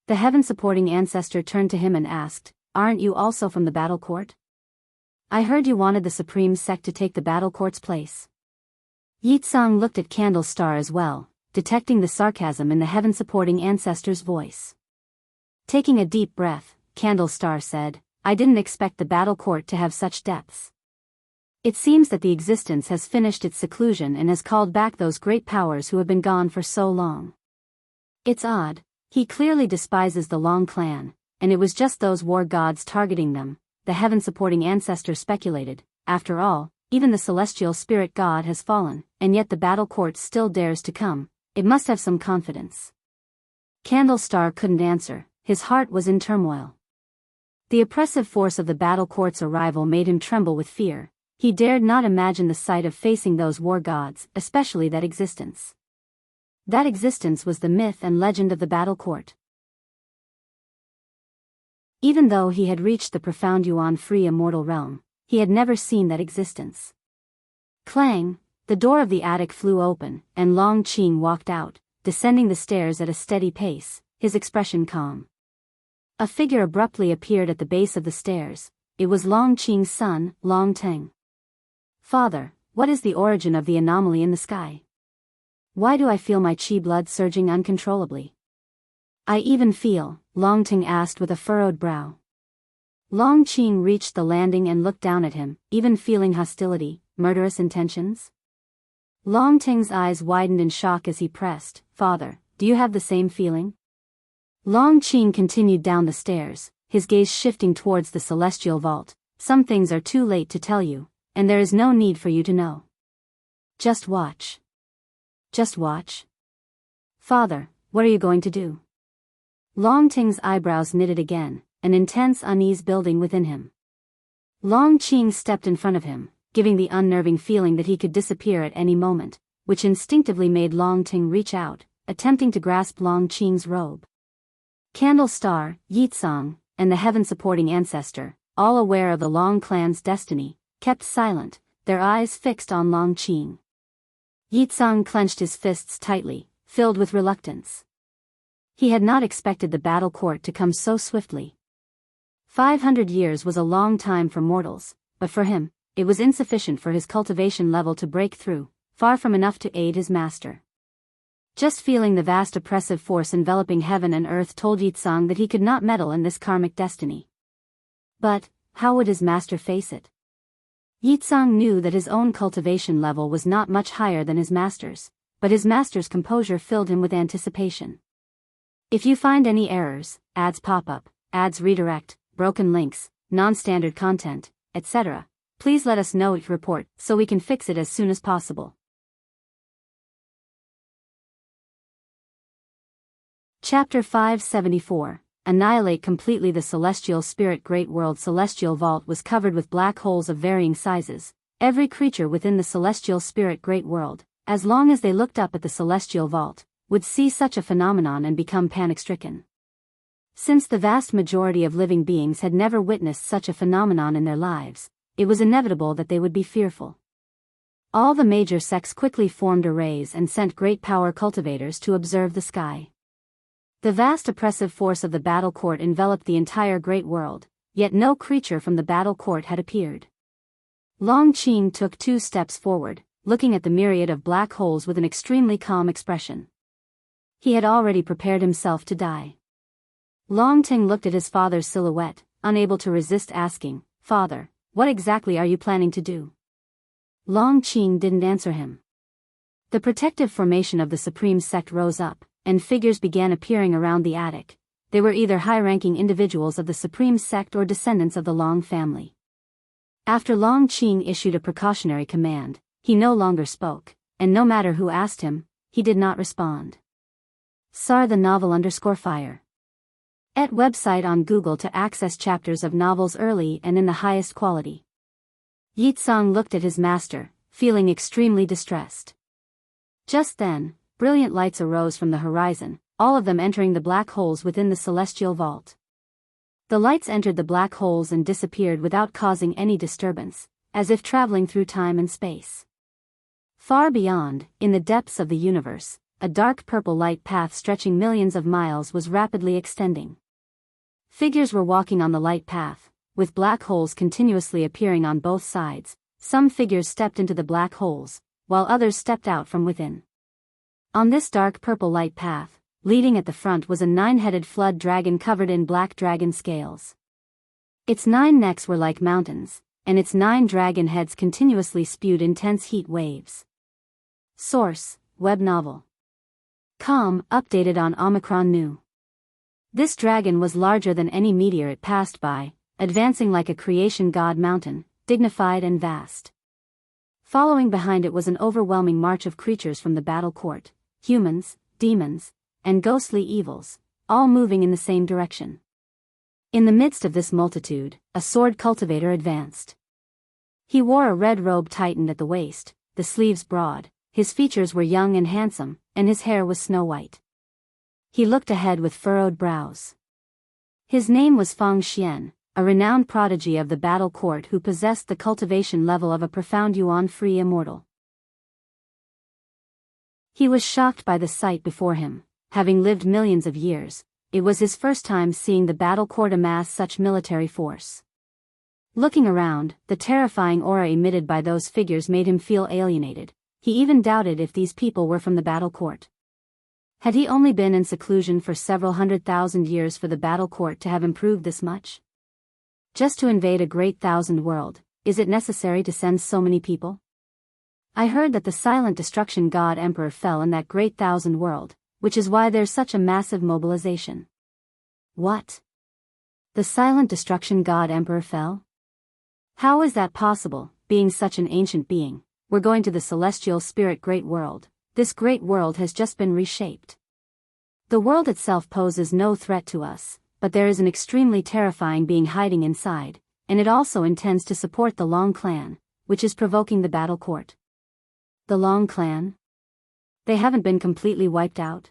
The heaven-supporting ancestor turned to him and asked, "Aren't you also from the battle court? I heard you wanted the Supreme Sect to take the battle court's place." Yi Tsung looked at Candle Star as well, detecting the sarcasm in the heaven-supporting ancestor's voice. Taking a deep breath, Candle Star said, "I didn't expect the battle court to have such depths. It seems that the existence has finished its seclusion and has called back those great powers who have been gone for so long. It's odd, he clearly despises the Long clan, and it was just those war gods targeting them," the heaven-supporting ancestor speculated. "After all, even the celestial spirit god has fallen, and yet the battle court still dares to come. It must have some confidence." Candle Star couldn't answer, his heart was in turmoil. The oppressive force of the battle court's arrival made him tremble with fear. He dared not imagine the sight of facing those war gods, especially that existence. That existence was the myth and legend of the battle court. Even though he had reached the profound Yuan-free immortal realm, he had never seen that existence. Clang! The door of the attic flew open, and Long Qing walked out, descending the stairs at a steady pace, his expression calm. A figure abruptly appeared at the base of the stairs. It was Long Qing's son, Long Teng. "Father, what is the origin of the anomaly in the sky? Why do I feel my qi blood surging uncontrollably? I even feel," Long Teng asked with a furrowed brow. Long Qing reached the landing and looked down at him, even feeling hostility. murderous intentions? Long Ting's eyes widened in shock as he pressed, "Father, do you have the same feeling?" Long Qing continued down the stairs, his gaze shifting towards the celestial vault. "Some things are too late to tell you, and there is no need for you to know. Just watch. Just watch." "Father, what are you going to do?" Long Ting's eyebrows knitted again, an intense unease building within him. Long Qing stepped in front of him, giving the unnerving feeling that he could disappear at any moment, which instinctively made Long Ting reach out, attempting to grasp Long Qing's robe. Candle Star, Yitsong, and the heaven-supporting ancestor, all aware of the Long clan's destiny, kept silent, their eyes fixed on Long Qing. Yitsong clenched his fists tightly, filled with reluctance. He had not expected the battle court to come so swiftly. 500 years was a long time for mortals, but for him, it was insufficient for his cultivation level to break through, far from enough to aid his master. Just feeling the vast oppressive force enveloping heaven and earth told Yitsong that he could not meddle in this karmic destiny. But, how would his master face it? Yitsong knew that his own cultivation level was not much higher than his master's, but his master's composure filled him with anticipation. "If you find any errors, ads pop up, ads redirect, broken links, non-standard content, etc., please let us know each report so we can fix it as soon as possible." Chapter 574. Annihilate completely the celestial spirit. Great World Celestial Vault was covered with black holes of varying sizes. Every creature within the celestial spirit great world, as long as they looked up at the celestial vault, would see such a phenomenon and become panic-stricken. Since the vast majority of living beings had never witnessed such a phenomenon in their lives, it was inevitable that they would be fearful. All the major sects quickly formed arrays and sent great power cultivators to observe the sky. The vast oppressive force of the battle court enveloped the entire great world, yet no creature from the battle court had appeared. Long Qing took 2 steps forward, looking at the myriad of black holes with an extremely calm expression. He had already prepared himself to die. Long Ting looked at his father's silhouette, unable to resist asking, "Father, what exactly are you planning to do?" Long Qing didn't answer him. The protective formation of the supreme sect rose up, and figures began appearing around the attic. They were either high-ranking individuals of the supreme sect or descendants of the Long family. After Long Qing issued a precautionary command, he no longer spoke, and no matter who asked him, he did not respond. Sar the novel _fire. @ website on Google to access chapters of novels early and in the highest quality. Yitsong looked at his master, feeling extremely distressed. Just then, brilliant lights arose from the horizon, all of them entering the black holes within the celestial vault. The lights entered the black holes and disappeared without causing any disturbance, as if traveling through time and space. Far beyond, in the depths of the universe, a dark purple light path stretching millions of miles was rapidly extending. Figures were walking on the light path, with black holes continuously appearing on both sides. Some figures stepped into the black holes, while others stepped out from within. On this dark purple light path, leading at the front was a 9-headed flood dragon covered in black dragon scales. Its 9 necks were like mountains, and its 9 dragon heads continuously spewed intense heat waves. Source: web novel. Com, updated on Omicron New. This dragon was larger than any meteor it passed by, advancing like a creation god mountain, dignified and vast. Following behind it was an overwhelming march of creatures from the battle court, humans, demons, and ghostly evils, all moving in the same direction. In the midst of this multitude, a sword cultivator advanced. He wore a red robe tightened at the waist, the sleeves broad, his features were young and handsome, and his hair was snow-white. He looked ahead with furrowed brows. His name was Feng Xian, a renowned prodigy of the battle court who possessed the cultivation level of a profound yuan-free immortal. He was shocked by the sight before him. Having lived millions of years, it was his first time seeing the battle court amass such military force. Looking around, the terrifying aura emitted by those figures made him feel alienated. He even doubted if these people were from the battle court. Had he only been in seclusion for several 100,000 years for the battle court to have improved this much? Just to invade a great thousand world, is it necessary to send so many people? I heard that the silent destruction god emperor fell in that great thousand world, which is why there's such a massive mobilization. What? The silent destruction god emperor fell? How is that possible, being such an ancient being? We're going to the celestial spirit great world. This great world has just been reshaped. The world itself poses no threat to us, but there is an extremely terrifying being hiding inside, and it also intends to support the Long clan, which is provoking the battle court. The Long clan? They haven't been completely wiped out?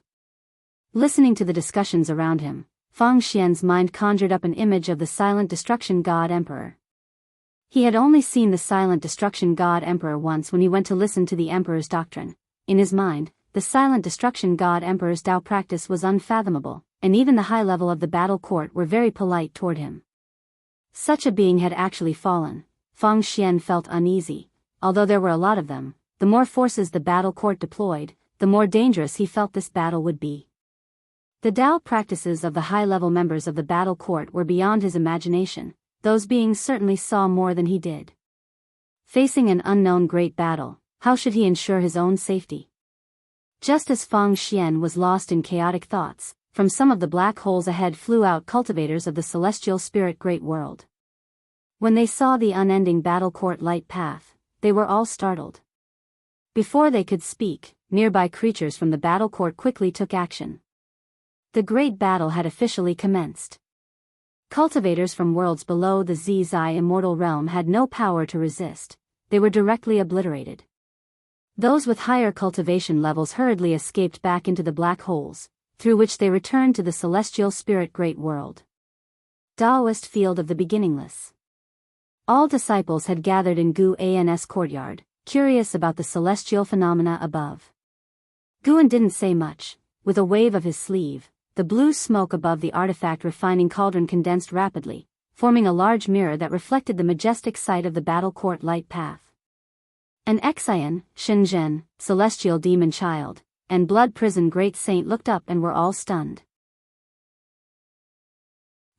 Listening to the discussions around him, Fang Xian's mind conjured up an image of the silent destruction god emperor. He had only seen the silent destruction god emperor once when he went to listen to the emperor's doctrine. In his mind, the silent destruction god emperor's Tao practice was unfathomable, and even the high level of the battle court were very polite toward him. Such a being had actually fallen. Fang Xian felt uneasy. Although there were a lot of them, the more forces the battle court deployed, the more dangerous he felt this battle would be. The Tao practices of the high-level members of the battle court were beyond his imagination. Those beings certainly saw more than he did. Facing an unknown great battle, how should he ensure his own safety? Just as Fang Xian was lost in chaotic thoughts, from some of the black holes ahead flew out cultivators of the celestial spirit great world. When they saw the unending battle court light path, they were all startled. Before they could speak, nearby creatures from the battle court quickly took action. The great battle had officially commenced. Cultivators from worlds below the Zizai immortal realm had no power to resist. They were directly obliterated. Those with higher cultivation levels hurriedly escaped back into the black holes, through which they returned to the celestial spirit great world. Taoist field of the beginningless. All disciples had gathered in Guan's courtyard, curious about the celestial phenomena above. Guan didn't say much. With a wave of his sleeve, the blue smoke above the artifact refining cauldron condensed rapidly, forming a large mirror that reflected the majestic sight of the battle court light path. An Xian, Shenzhen, celestial demon child, and blood prison great saint looked up and were all stunned.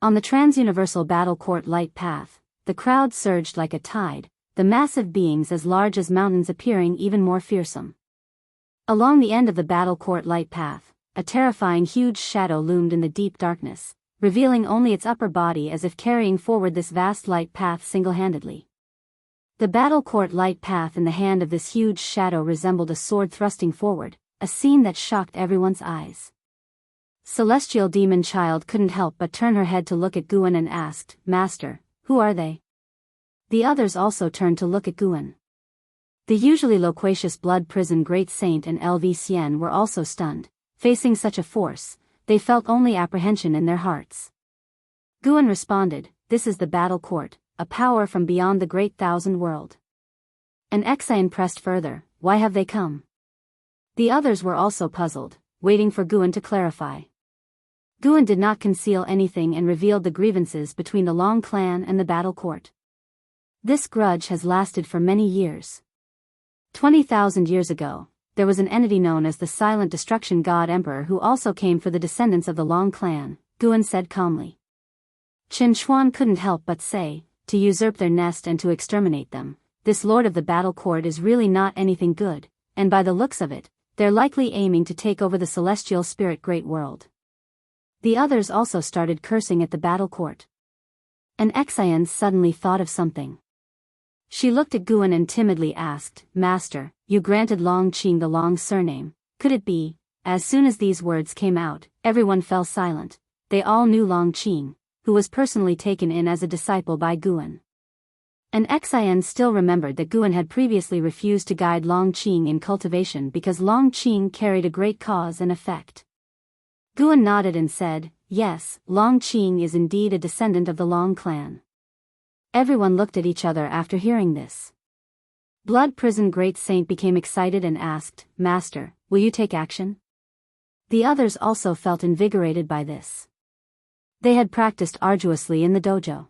On the trans-universal battle court light path, the crowd surged like a tide, the massive beings as large as mountains appearing even more fearsome. Along the end of the battle court light path, a terrifying huge shadow loomed in the deep darkness, revealing only its upper body as if carrying forward this vast light path single-handedly. The battle court light path in the hand of this huge shadow resembled a sword thrusting forward, a scene that shocked everyone's eyes. Celestial demon child couldn't help but turn her head to look at Guan and asked, "Master, who are they?" The others also turned to look at Guan. The usually loquacious blood prison great saint and LV Xian were also stunned. Facing such a force, they felt only apprehension in their hearts. Guan responded, "This is the battle court, a power from beyond the great thousand world." An Xian pressed further, "Why have they come?" The others were also puzzled, waiting for Guan to clarify. Guan did not conceal anything and revealed the grievances between the Long clan and the battle court. This grudge has lasted for many years. 20,000 years ago, there was an entity known as the Silent Destruction God Emperor who also came for the descendants of the Long clan, Guan said calmly. Qin Chuan couldn't help but say, to usurp their nest and to exterminate them, this lord of the battle court is really not anything good, and by the looks of it, they're likely aiming to take over the celestial spirit great world. The others also started cursing at the battle court. An Xian suddenly thought of something. She looked at Guan and timidly asked, "Master, you granted Long Qing the Long surname. Could it be?" As soon as these words came out, everyone fell silent. They all knew Long Qing, who was personally taken in as a disciple by Guan. An Xian still remembered that Guan had previously refused to guide Long Qing in cultivation because Long Qing carried a great cause and effect. Guan nodded and said, "Yes, Long Qing is indeed a descendant of the Long clan." Everyone looked at each other after hearing this. Blood Prison Great Saint became excited and asked, "Master, will you take action?" The others also felt invigorated by this. They had practiced arduously in the dojo.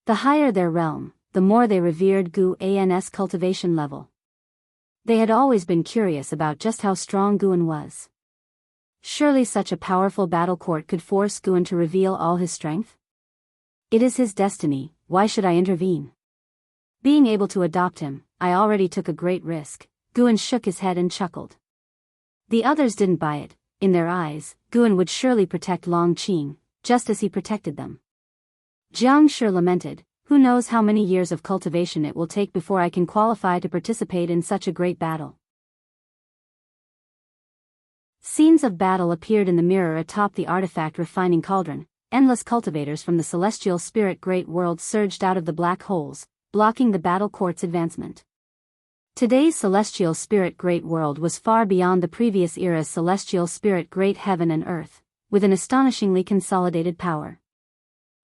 The higher their realm, the more they revered Guan's cultivation level. They had always been curious about just how strong Guan was. Surely such a powerful battle court could force Guan to reveal all his strength? It is his destiny, why should I intervene? Being able to adopt him, I already took a great risk. Guan shook his head and chuckled. The others didn't buy it. In their eyes, Guan would surely protect Long Qing, just as he protected them. Jiang Shi lamented, who knows how many years of cultivation it will take before I can qualify to participate in such a great battle. Scenes of battle appeared in the mirror atop the artifact refining cauldron. Endless cultivators from the celestial spirit great world surged out of the black holes, blocking the battle court's advancement. Today's celestial spirit great world was far beyond the previous era's celestial spirit great heaven and earth, with an astonishingly consolidated power.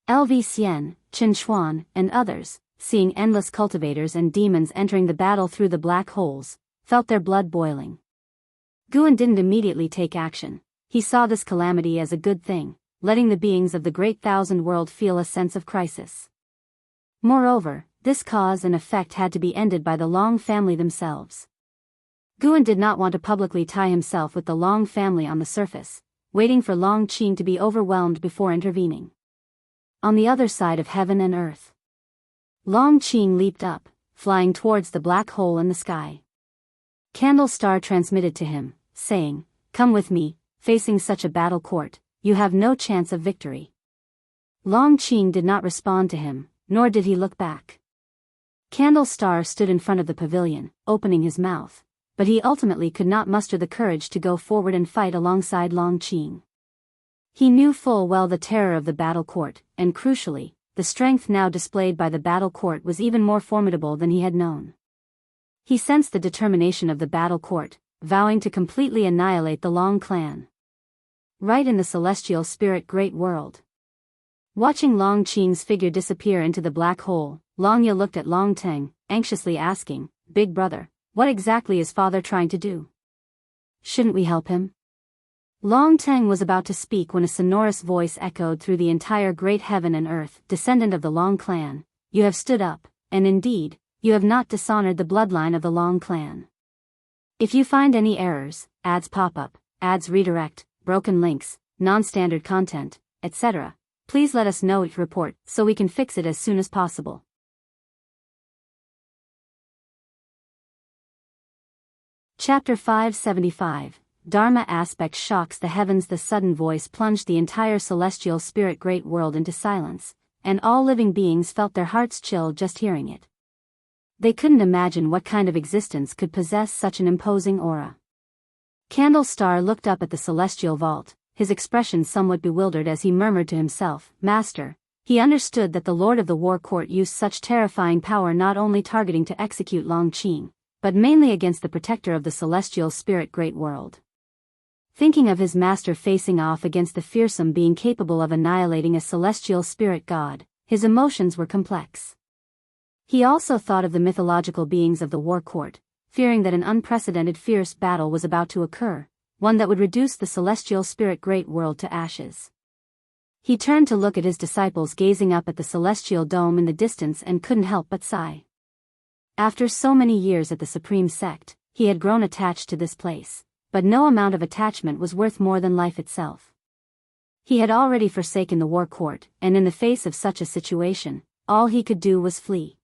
LV Xian, Qin Chuan, and others, seeing endless cultivators and demons entering the battle through the black holes, felt their blood boiling. Guan didn't immediately take action. He saw this calamity as a good thing, letting the beings of the Great Thousand World feel a sense of crisis. Moreover, this cause and effect had to be ended by the Long family themselves. Guan did not want to publicly tie himself with the Long family on the surface, waiting for Long Qing to be overwhelmed before intervening. On the other side of heaven and earth, Long Qing leaped up, flying towards the black hole in the sky. Candle Star transmitted to him, saying, "Come with me, facing such a battle court, you have no chance of victory." Long Qing did not respond to him, nor did he look back. Candle Star stood in front of the pavilion, opening his mouth, but he ultimately could not muster the courage to go forward and fight alongside Long Qing. He knew full well the terror of the battle court, and crucially, the strength now displayed by the battle court was even more formidable than he had known. He sensed the determination of the battle court, vowing to completely annihilate the Long clan. Right in the celestial spirit great world. Watching Long Qing's figure disappear into the black hole, Long Ye looked at Long Teng, anxiously asking, "Big brother, what exactly is father trying to do? Shouldn't we help him?" Long Teng was about to speak when a sonorous voice echoed through the entire great heaven and earth. "Descendant of the Long clan, you have stood up, and indeed, you have not dishonored the bloodline of the Long clan. If you find any errors, ads pop up, ads redirect, broken links, non-standard content, etc., please let us know each report so we can fix it as soon as possible." Chapter 575, Dharma Aspect Shocks the Heavens. The sudden voice plunged the entire celestial spirit great world into silence, and all living beings felt their hearts chill just hearing it. They couldn't imagine what kind of existence could possess such an imposing aura. Candle Star looked up at the celestial vault, his expression somewhat bewildered as he murmured to himself, "Master." He understood that the Lord of the War Court used such terrifying power not only targeting to execute Long Qing, but mainly against the protector of the celestial spirit great world. Thinking of his master facing off against the fearsome being capable of annihilating a celestial spirit god, his emotions were complex. He also thought of the mythological beings of the War Court, fearing that an unprecedented fierce battle was about to occur, one that would reduce the celestial spirit great world to ashes. He turned to look at his disciples gazing up at the celestial dome in the distance and couldn't help but sigh. After so many years at the Supreme Sect, he had grown attached to this place, but no amount of attachment was worth more than life itself. He had already forsaken the War Court, and in the face of such a situation, all he could do was flee.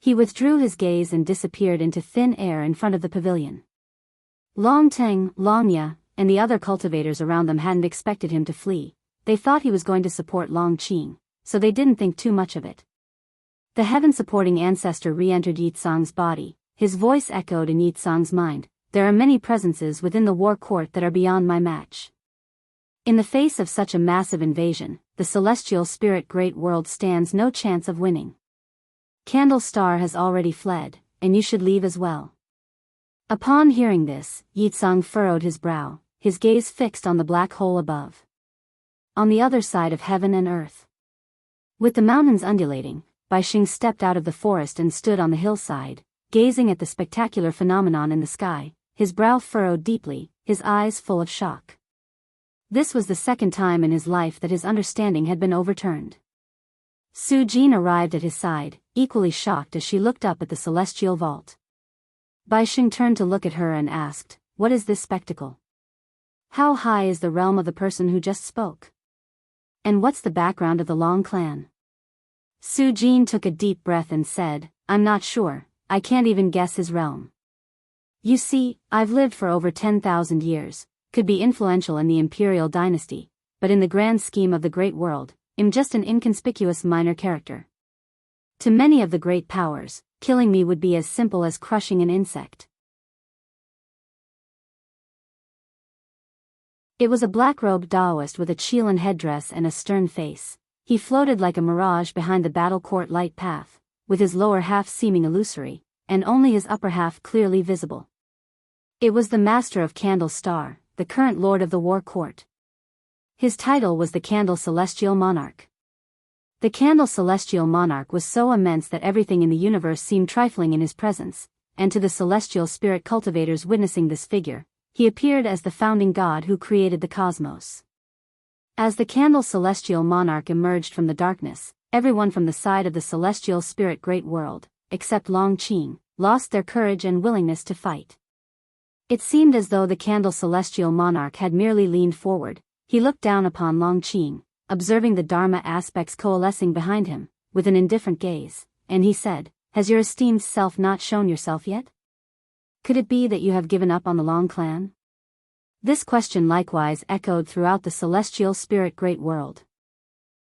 He withdrew his gaze and disappeared into thin air in front of the pavilion. Long Teng, Long Ye, and the other cultivators around them hadn't expected him to flee. They thought he was going to support Long Qing, so they didn't think too much of it. The heaven-supporting ancestor re-entered Yitsang's body. His voice echoed in Yitsang's mind, "There are many presences within the War Court that are beyond my match." In the face of such a massive invasion, the celestial spirit great world stands no chance of winning. Candle Star has already fled, and you should leave as well. Upon hearing this, Yitsang furrowed his brow, his gaze fixed on the black hole above. On the other side of heaven and earth, with the mountains undulating, Baixing stepped out of the forest and stood on the hillside, gazing at the spectacular phenomenon in the sky, his brow furrowed deeply, his eyes full of shock. This was the second time in his life that his understanding had been overturned. Su Jin arrived at his side, equally shocked as she looked up at the celestial vault. Baixing turned to look at her and asked, "What is this spectacle? How high is the realm of the person who just spoke? And what's the background of the Long clan?" Su Jin took a deep breath and said, "I'm not sure, I can't even guess his realm. You see, I've lived for over 10,000 years, could be influential in the imperial dynasty, but in the grand scheme of the great world, I'm just an inconspicuous minor character. To many of the great powers, killing me would be as simple as crushing an insect. It was a black-robed Taoist with a Chilean headdress and a stern face. He floated like a mirage behind the battle court light path, with his lower half seeming illusory, and only his upper half clearly visible. It was the Master of Candle Star, the current Lord of the War Court. His title was the Candle Celestial Monarch. The Candle Celestial Monarch was so immense that everything in the universe seemed trifling in his presence, and to the celestial spirit cultivators witnessing this figure, he appeared as the founding god who created the cosmos. As the Candle Celestial Monarch emerged from the darkness, everyone from the side of the celestial spirit great world, except Long Qing, lost their courage and willingness to fight. It seemed as though the Candle Celestial Monarch had merely leaned forward. He looked down upon Long Qing, observing the Dharma aspects coalescing behind him, with an indifferent gaze, and he said, "Has your esteemed self not shown yourself yet? Could it be that you have given up on the Long clan?" This question likewise echoed throughout the celestial spirit great world.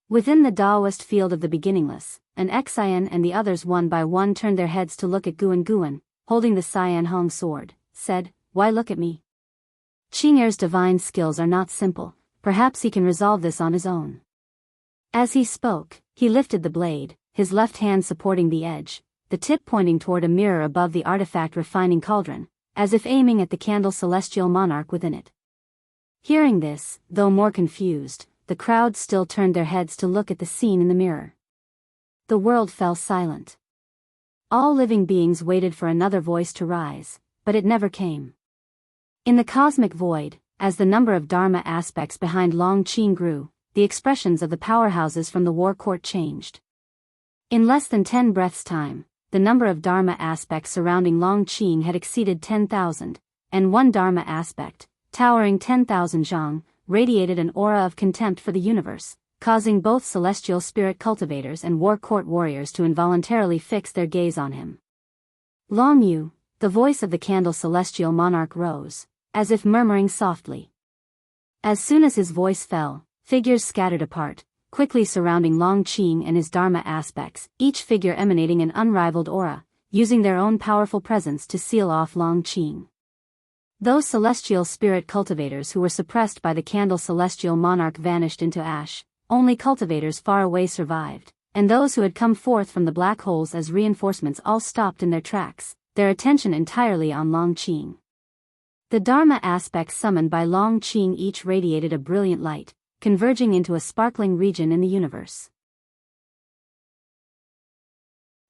Within the Taoist field of the beginningless, an Xian and the others one by one turned their heads to look at Guan, holding the Cyan Hong sword, said, "Why look at me? Qing'er's divine skills are not simple, perhaps he can resolve this on his own." As he spoke, he lifted the blade, his left hand supporting the edge, the tip pointing toward a mirror above the artifact refining cauldron, as if aiming at the Candle Celestial Monarch within it. Hearing this, though more confused, the crowd still turned their heads to look at the scene in the mirror. The world fell silent. All living beings waited for another voice to rise, but it never came. In the cosmic void, as the number of Dharma aspects behind Long Qing grew, the expressions of the powerhouses from the war court changed. In less than 10 breaths' time, the number of Dharma aspects surrounding Long Qing had exceeded 10,000, and one Dharma aspect, towering 10,000 zhang, radiated an aura of contempt for the universe, causing both celestial spirit cultivators and war court warriors to involuntarily fix their gaze on him. Long Yu, the voice of the Candle Celestial Monarch rose, as if murmuring softly. As soon as his voice fell, figures scattered apart, quickly surrounding Long Qing and his Dharma aspects, each figure emanating an unrivaled aura, using their own powerful presence to seal off Long Qing. Those celestial spirit cultivators who were suppressed by the Candle Celestial Monarch vanished into ash, only cultivators far away survived, and those who had come forth from the black holes as reinforcements all stopped in their tracks, their attention entirely on Long Qing. The Dharma aspects summoned by Long Qing each radiated a brilliant light, converging into a sparkling region in the universe.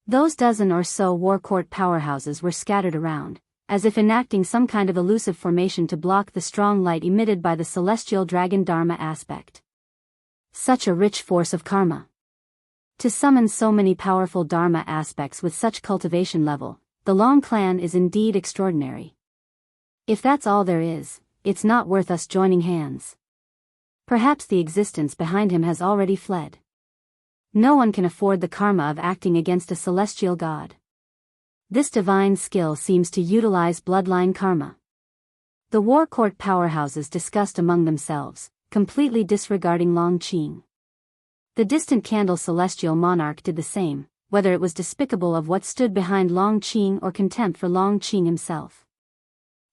Those dozen or so war court powerhouses were scattered around, as if enacting some kind of elusive formation to block the strong light emitted by the celestial dragon Dharma aspect. Such a rich force of karma. To summon so many powerful Dharma aspects with such cultivation level, the Long clan is indeed extraordinary. If that's all there is, it's not worth us joining hands. Perhaps the existence behind him has already fled. No one can afford the karma of acting against a celestial god. This divine skill seems to utilize bloodline karma. The war court powerhouses discussed among themselves, completely disregarding Long Qing. The distant Candle Celestial Monarch did the same, whether it was despicable of what stood behind Long Qing or contempt for Long Qing himself.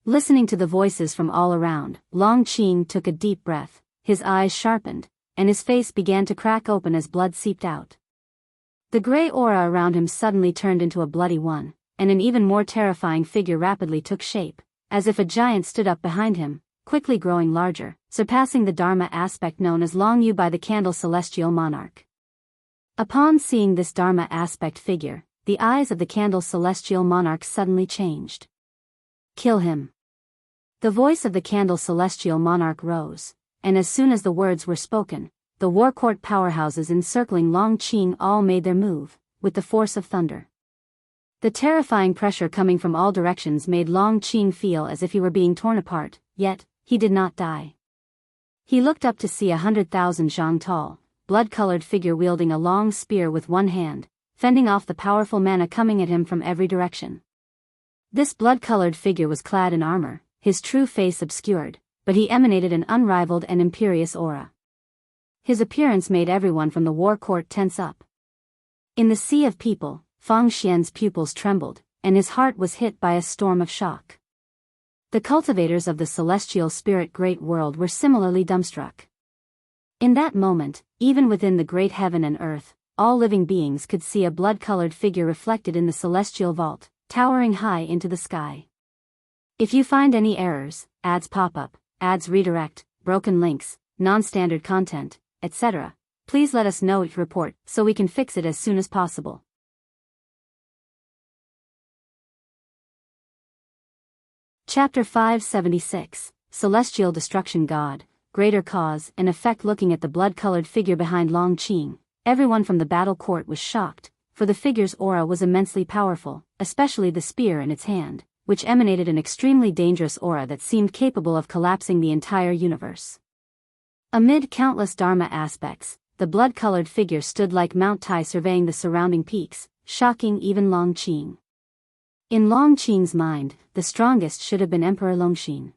Listening to the voices from all around, Long Qing took a deep breath, his eyes sharpened, and his face began to crack open as blood seeped out. The gray aura around him suddenly turned into a bloody one, and an even more terrifying figure rapidly took shape, as if a giant stood up behind him, quickly growing larger, surpassing the Dharma aspect known as Long Yu by the Candle Celestial Monarch. Upon seeing this Dharma aspect figure, the eyes of the Candle Celestial Monarch suddenly changed. "Kill him." The voice of the Candle Celestial Monarch rose, and as soon as the words were spoken, the war court powerhouses encircling Long Qing all made their move, with the force of thunder. The terrifying pressure coming from all directions made Long Qing feel as if he were being torn apart, yet, he did not die. He looked up to see 100,000 zhang tall, blood-colored figure wielding a long spear with one hand, fending off the powerful mana coming at him from every direction. This blood-colored figure was clad in armor, his true face obscured, but he emanated an unrivaled and imperious aura. His appearance made everyone from the war court tense up. In the sea of people, Fang Xian's pupils trembled, and his heart was hit by a storm of shock. The cultivators of the celestial spirit great world were similarly dumbstruck. In that moment, even within the great heaven and earth, all living beings could see a blood-colored figure reflected in the celestial vault, towering high into the sky. If you find any errors, ads pop up, ads redirect, broken links, non-standard content, etc., please let us know. Report so we can fix it as soon as possible. Chapter 576, Celestial Destruction. God, Greater Cause and Effect. Looking at the blood-colored figure behind Long Qing, everyone from the battle court was shocked, for the figure's aura was immensely powerful, especially the spear in its hand, which emanated an extremely dangerous aura that seemed capable of collapsing the entire universe. Amid countless Dharma aspects, the blood-colored figure stood like Mount Tai surveying the surrounding peaks, shocking even Long Qing. In Long Qing's mind, the strongest should have been Emperor Longxin.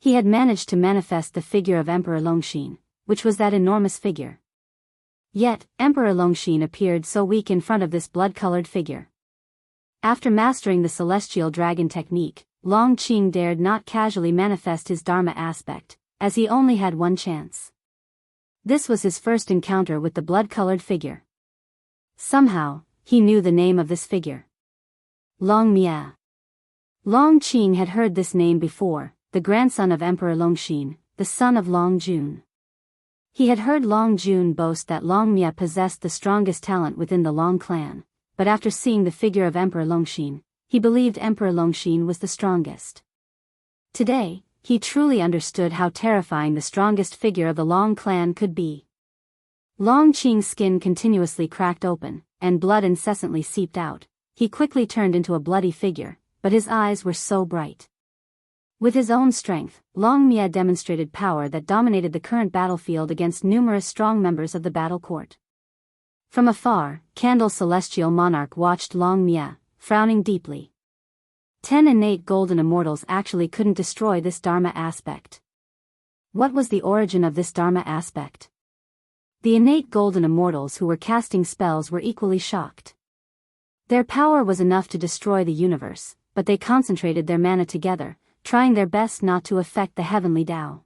He had managed to manifest the figure of Emperor Longxin, which was that enormous figure. Yet, Emperor Longxin appeared so weak in front of this blood-colored figure. After mastering the celestial dragon technique, Long Qing dared not casually manifest his Dharma aspect, as he only had one chance. This was his first encounter with the blood-colored figure. Somehow, he knew the name of this figure. Long Mia. Long Qing had heard this name before, the grandson of Emperor Longxin, the son of Long Jun. He had heard Long Jun boast that Long Mia possessed the strongest talent within the Long clan, but after seeing the figure of Emperor Longxin, he believed Emperor Longxin was the strongest. Today, he truly understood how terrifying the strongest figure of the Long clan could be. Long Qing's skin continuously cracked open, and blood incessantly seeped out. He quickly turned into a bloody figure, but his eyes were so bright. With his own strength, Long Mia demonstrated power that dominated the current battlefield against numerous strong members of the battle court. From afar, Candle Celestial Monarch watched Long Mia, frowning deeply. 10 innate golden immortals actually couldn't destroy this Dharma aspect. What was the origin of this Dharma aspect? The innate golden immortals who were casting spells were equally shocked. Their power was enough to destroy the universe, but they concentrated their mana together, trying their best not to affect the heavenly Tao.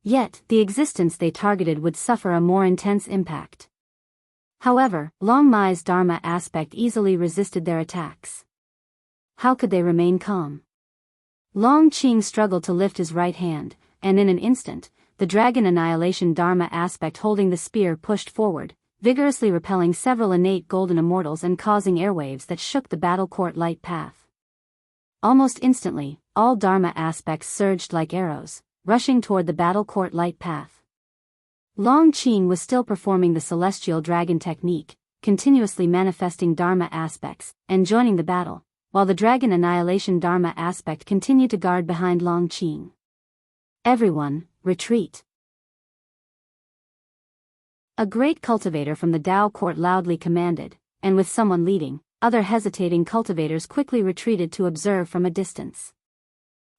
Yet, the existence they targeted would suffer a more intense impact. However, Long Mai's Dharma aspect easily resisted their attacks. How could they remain calm? Long Qing struggled to lift his right hand, and in an instant, the Dragon Annihilation Dharma aspect holding the spear pushed forward, vigorously repelling several innate golden immortals and causing airwaves that shook the battle court light path. Almost instantly, all Dharma aspects surged like arrows, rushing toward the battle court light path. Long Qing was still performing the celestial dragon technique, continuously manifesting Dharma aspects, and joining the battle, while the Dragon Annihilation Dharma aspect continued to guard behind Long Qing. Everyone, retreat. A great cultivator from the Tao court loudly commanded, and with someone leading, other hesitating cultivators quickly retreated to observe from a distance.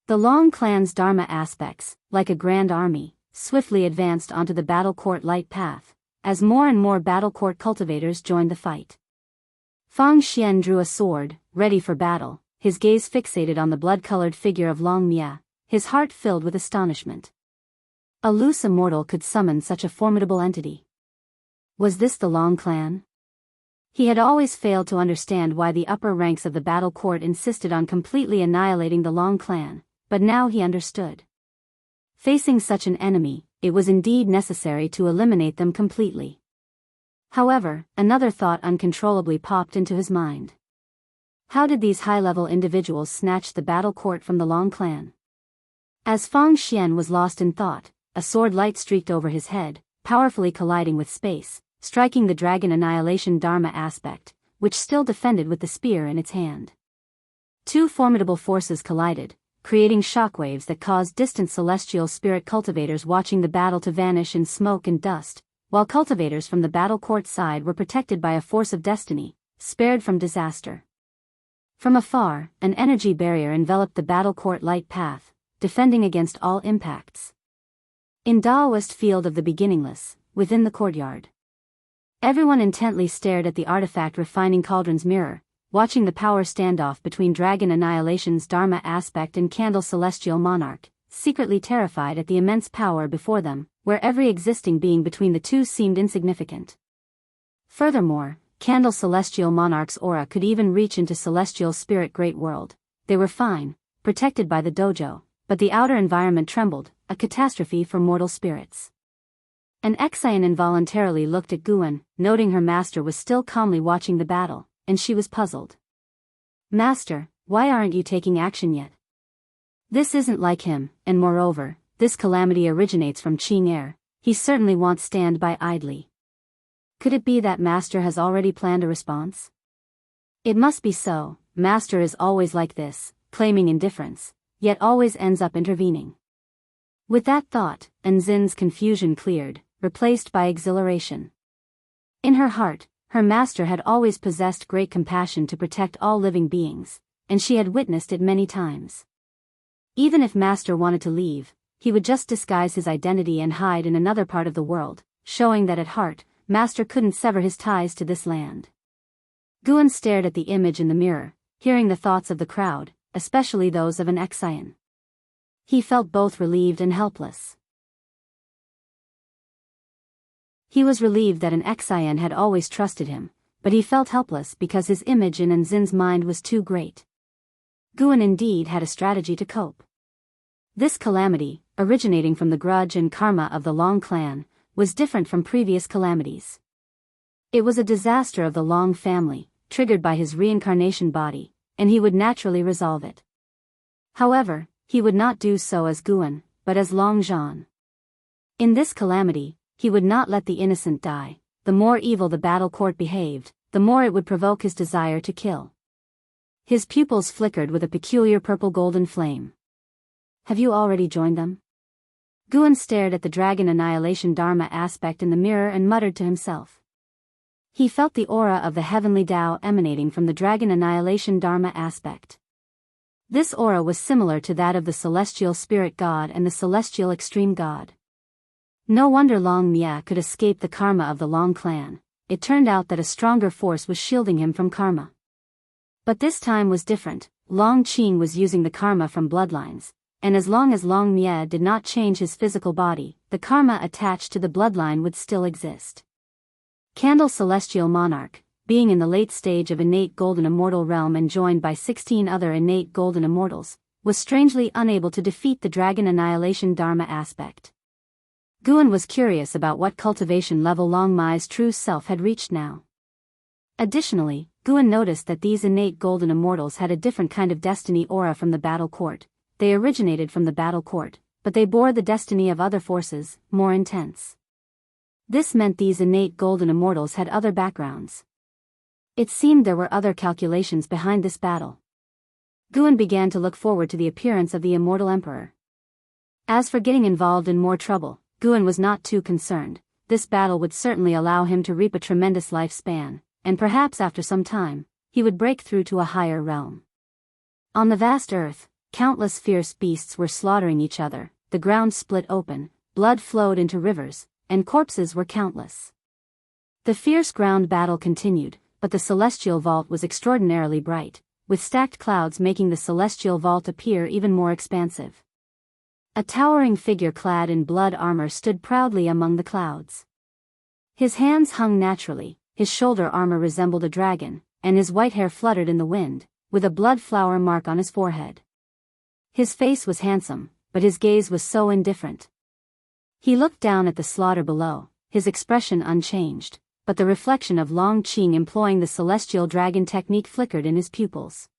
The Long clan's Dharma aspects, like a grand army, swiftly advanced onto the battle court light path, as more and more battle court cultivators joined the fight. Fang Xian drew a sword, ready for battle, his gaze fixated on the blood-colored figure of Long Mia, his heart filled with astonishment. A loose immortal could summon such a formidable entity. Was this the Long clan? He had always failed to understand why the upper ranks of the battle court insisted on completely annihilating the Long clan, but now he understood. Facing such an enemy, it was indeed necessary to eliminate them completely. However, another thought uncontrollably popped into his mind. How did these high-level individuals snatch the battle court from the Long clan? As Fang Xian was lost in thought, a sword light streaked over his head, powerfully colliding with space, striking the Dragon Annihilation Dharma aspect, which still defended with the spear in its hand. Two formidable forces collided, creating shockwaves that caused distant celestial spirit cultivators watching the battle to vanish in smoke and dust, while cultivators from the battle court side were protected by a force of destiny, spared from disaster. From afar, an energy barrier enveloped the battle court light path, defending against all impacts. In Daoist field of the beginningless, within the courtyard, everyone intently stared at the artifact refining cauldron's mirror, watching the power standoff between Dragon Annihilation's Dharma aspect and Candle Celestial Monarch, secretly terrified at the immense power before them, where every existing being between the two seemed insignificant. Furthermore, Candle Celestial Monarch's aura could even reach into Celestial Spirit Great World. They were fine, protected by the dojo, but the outer environment trembled, a catastrophe for mortal spirits. An Exian involuntarily looked at Guan, noting her master was still calmly watching the battle, and she was puzzled. "Master, why aren't you taking action yet? This isn't like him, and moreover, this calamity originates from Qing Air. He certainly won't stand by idly." Could it be that Master has already planned a response? It must be so. Master is always like this, claiming indifference, yet always ends up intervening. With that thought, Enzin's confusion cleared, replaced by exhilaration. In her heart, her master had always possessed great compassion to protect all living beings, and she had witnessed it many times. Even if Master wanted to leave, he would just disguise his identity and hide in another part of the world, showing that at heart, Master couldn't sever his ties to this land. Guan stared at the image in the mirror, hearing the thoughts of the crowd, especially those of an Exian. He felt both relieved and helpless. He was relieved that an Exian had always trusted him, but he felt helpless because his image in Enzin's mind was too great. Guan indeed had a strategy to cope. This calamity, originating from the grudge and karma of the Long clan, was different from previous calamities. It was a disaster of the Long family, triggered by his reincarnation body, and he would naturally resolve it. However, he would not do so as Guan, but as Long Zhan. In this calamity, he would not let the innocent die. The more evil the battle court behaved, the more it would provoke his desire to kill. His pupils flickered with a peculiar purple-golden flame. "Have you already joined them?" Guan stared at the Dragon Annihilation Dharma aspect in the mirror and muttered to himself. He felt the aura of the heavenly Tao emanating from the Dragon Annihilation Dharma aspect. This aura was similar to that of the Celestial Spirit God and the Celestial Extreme God. No wonder Long Mia could escape the karma of the Long clan. It turned out that a stronger force was shielding him from karma. But this time was different. Long Qing was using the karma from bloodlines, and as long as Long Mia did not change his physical body, the karma attached to the bloodline would still exist. Candle Celestial Monarch, being in the late stage of innate golden immortal realm and joined by 16 other innate golden immortals, was strangely unable to defeat the Dragon Annihilation Dharma aspect. Guan was curious about what cultivation level Long Mai's true self had reached now. Additionally, Guan noticed that these innate golden immortals had a different kind of destiny aura from the battle court. They originated from the battle court, but they bore the destiny of other forces, more intense. This meant these innate golden immortals had other backgrounds. It seemed there were other calculations behind this battle. Guan began to look forward to the appearance of the immortal emperor. As for getting involved in more trouble, Guan was not too concerned. This battle would certainly allow him to reap a tremendous lifespan, and perhaps after some time, he would break through to a higher realm. On the vast earth, countless fierce beasts were slaughtering each other, the ground split open, blood flowed into rivers, and corpses were countless. The fierce ground battle continued, but the celestial vault was extraordinarily bright, with stacked clouds making the celestial vault appear even more expansive. A towering figure clad in blood armor stood proudly among the clouds. His hands hung naturally, his shoulder armor resembled a dragon, and his white hair fluttered in the wind, with a blood flower mark on his forehead. His face was handsome, but his gaze was so indifferent. He looked down at the slaughter below, his expression unchanged, but the reflection of Long Qing employing the celestial dragon technique flickered in his pupils.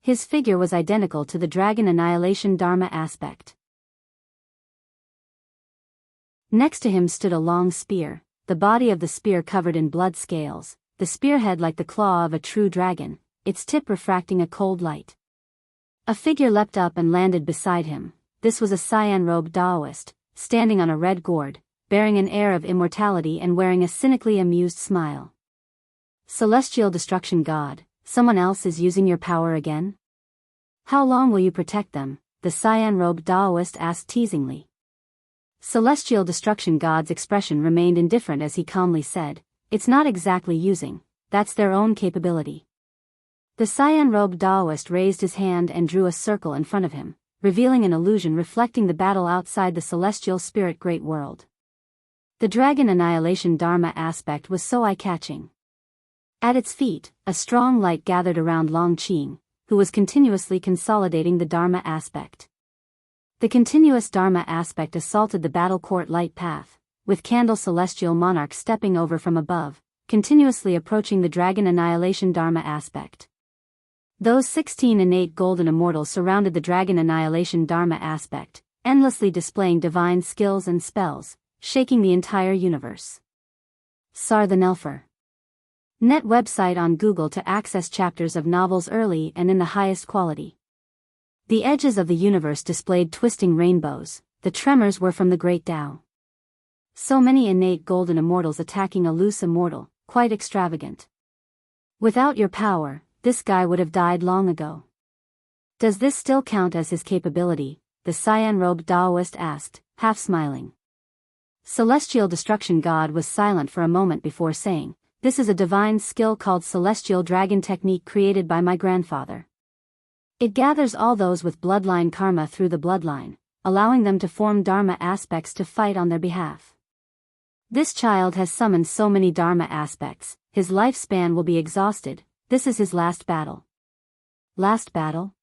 His figure was identical to the Dragon Annihilation Dharma aspect. Next to him stood a long spear, the body of the spear covered in blood scales, the spearhead like the claw of a true dragon, its tip refracting a cold light. A figure leapt up and landed beside him. This was a cyan-robed Daoist, standing on a red gourd, bearing an air of immortality and wearing a cynically amused smile. Celestial Destruction God, someone else is using your power again? How long will you protect them? The cyan-robed Taoist asked teasingly. Celestial Destruction God's expression remained indifferent as he calmly said, "It's not exactly using, that's their own capability." The cyan-robed Taoist raised his hand and drew a circle in front of him, revealing an illusion reflecting the battle outside the celestial spirit great world. The dragon annihilation Dharma aspect was so eye-catching. At its feet, a strong light gathered around Long Qing, who was continuously consolidating the Dharma aspect. The continuous Dharma aspect assaulted the battle court light path, with Candle Celestial Monarch stepping over from above, continuously approaching the dragon annihilation Dharma aspect. Those 16 innate golden immortals surrounded the dragon annihilation Dharma aspect, endlessly displaying divine skills and spells, shaking the entire universe. Sar the Nelfer. Net website on Google to access chapters of novels early and in the highest quality. The edges of the universe displayed twisting rainbows, the tremors were from the great Tao. So many innate golden immortals attacking a loose immortal, quite extravagant. Without your power, this guy would have died long ago. Does this still count as his capability? The cyan-robed Taoist asked, half smiling. Celestial Destruction God was silent for a moment before saying, "This is a divine skill called Celestial Dragon Technique created by my grandfather. It gathers all those with bloodline karma through the bloodline, allowing them to form Dharma aspects to fight on their behalf. This child has summoned so many Dharma aspects, his lifespan will be exhausted, this is his last battle." Last battle?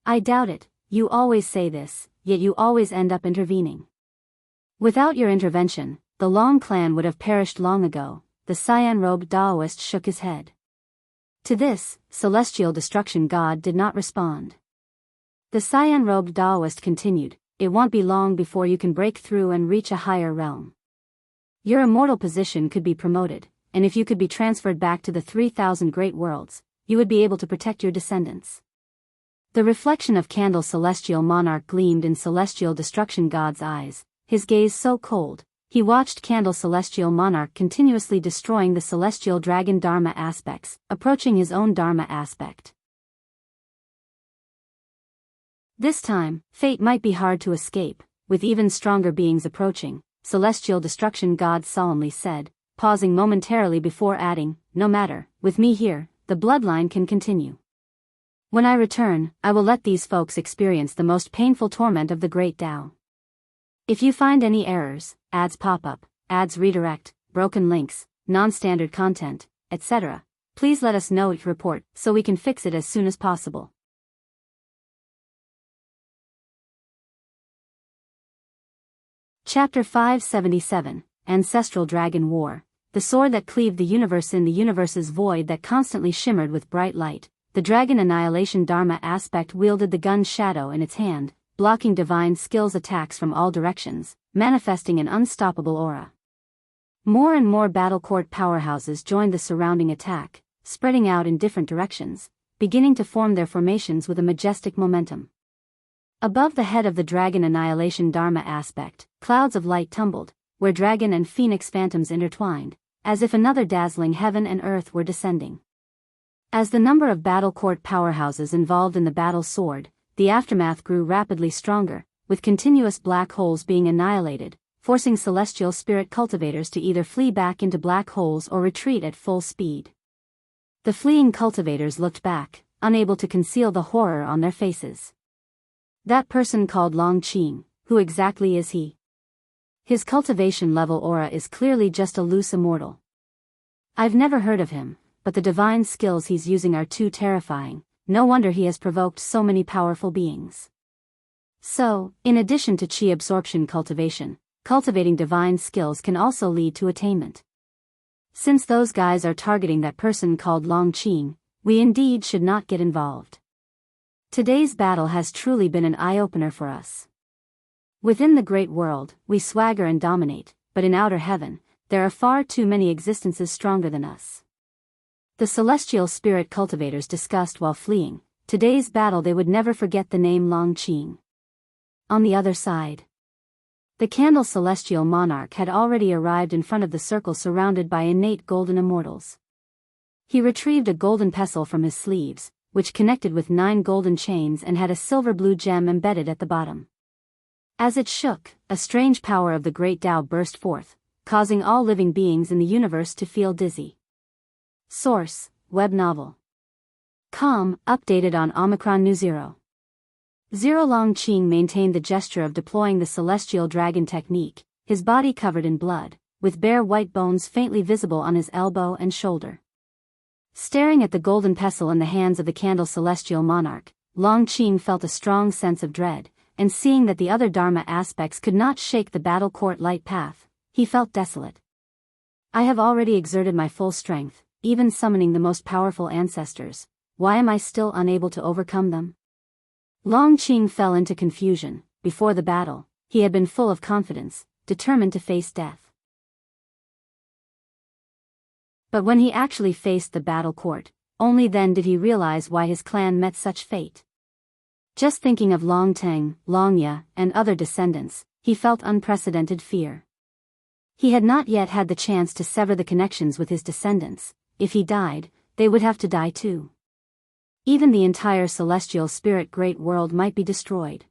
I doubt it, you always say this, yet you always end up intervening. Without your intervention, the Long clan would have perished long ago. The cyan-robed Taoist shook his head. To this, Celestial Destruction God did not respond. The cyan-robed Taoist continued, "It won't be long before you can break through and reach a higher realm. Your immortal position could be promoted, and if you could be transferred back to the 3,000 great worlds, you would be able to protect your descendants." The reflection of Candle Celestial Monarch gleamed in Celestial Destruction God's eyes, his gaze so cold. He watched Candle Celestial Monarch continuously destroying the Celestial Dragon Dharma aspects, approaching his own Dharma aspect. This time, fate might be hard to escape, with even stronger beings approaching, Celestial Destruction God solemnly said, pausing momentarily before adding, "No matter, with me here, the bloodline can continue. When I return, I will let these folks experience the most painful torment of the Great Tao. If you find any errors, ads pop up, ads redirect, broken links, non-standard content, etc., please let us know each report so we can fix it as soon as possible." Chapter 577, Ancestral Dragon War. The sword that cleaved the universe in the universe's void that constantly shimmered with bright light, the Dragon Annihilation Dharma aspect wielded the gun Shadow in its hand, blocking divine skills attacks from all directions, manifesting an unstoppable aura. More and more battle court powerhouses joined the surrounding attack, spreading out in different directions, beginning to form their formations with a majestic momentum. Above the head of the Dragon Annihilation Dharma aspect, clouds of light tumbled, where dragon and phoenix phantoms intertwined, as if another dazzling heaven and earth were descending. As the number of battle court powerhouses involved in the battle soared, the aftermath grew rapidly stronger, with continuous black holes being annihilated, forcing celestial spirit cultivators to either flee back into black holes or retreat at full speed. The fleeing cultivators looked back, unable to conceal the horror on their faces. That person called Long Qing, who exactly is he? His cultivation level aura is clearly just a loose immortal. I've never heard of him, but the divine skills he's using are too terrifying. No wonder he has provoked so many powerful beings. So, in addition to chi absorption cultivation, cultivating divine skills can also lead to attainment. Since those guys are targeting that person called Long Qing, we indeed should not get involved. Today's battle has truly been an eye-opener for us. Within the great world, we swagger and dominate, but in outer heaven, there are far too many existences stronger than us. The celestial spirit cultivators discussed while fleeing, today's battle they would never forget the name Long Qing. On the other side, The Candle Celestial Monarch had already arrived in front of the circle surrounded by innate golden immortals. He retrieved a golden pestle from his sleeves, which connected with 9 golden chains and had a silver blue gem embedded at the bottom. As it shook, a strange power of the great Tao burst forth, causing all living beings in the universe to feel dizzy. Source: Web Novel. Com, updated on Omicron New 0. Long Qing maintained the gesture of deploying the celestial dragon technique, his body covered in blood, with bare white bones faintly visible on his elbow and shoulder. Staring at the golden pestle in the hands of the Candle Celestial Monarch, Long Qing felt a strong sense of dread, and seeing that the other Dharma aspects could not shake the battle court light path, he felt desolate. I have already exerted my full strength, even summoning the most powerful ancestors. Why am I still unable to overcome them? Long Qing fell into confusion. Before the battle, he had been full of confidence, determined to face death. But when he actually faced the battle court, only then did he realize why his clan met such fate. Just thinking of Long Teng, Long Ya, and other descendants, he felt unprecedented fear. He had not yet had the chance to sever the connections with his descendants. If he died, they would have to die too. Even the entire celestial spirit great world might be destroyed.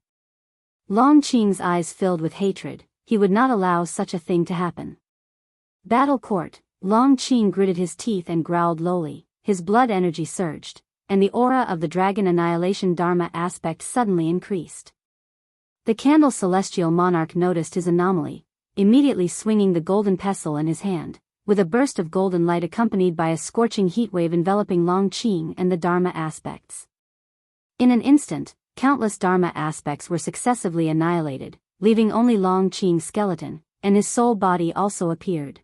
Long Qing's eyes filled with hatred. He would not allow such a thing to happen. Battle court. Long Qing gritted his teeth and growled lowly. His blood energy surged, and the aura of the Dragon Annihilation Dharma aspect suddenly increased. The Candle Celestial Monarch noticed his anomaly, immediately swinging the golden pestle in his hand, with a burst of golden light accompanied by a scorching heatwave enveloping Long Qing and the Dharma aspects. In an instant, countless Dharma aspects were successively annihilated, leaving only Long Qing's skeleton, and his soul body also appeared.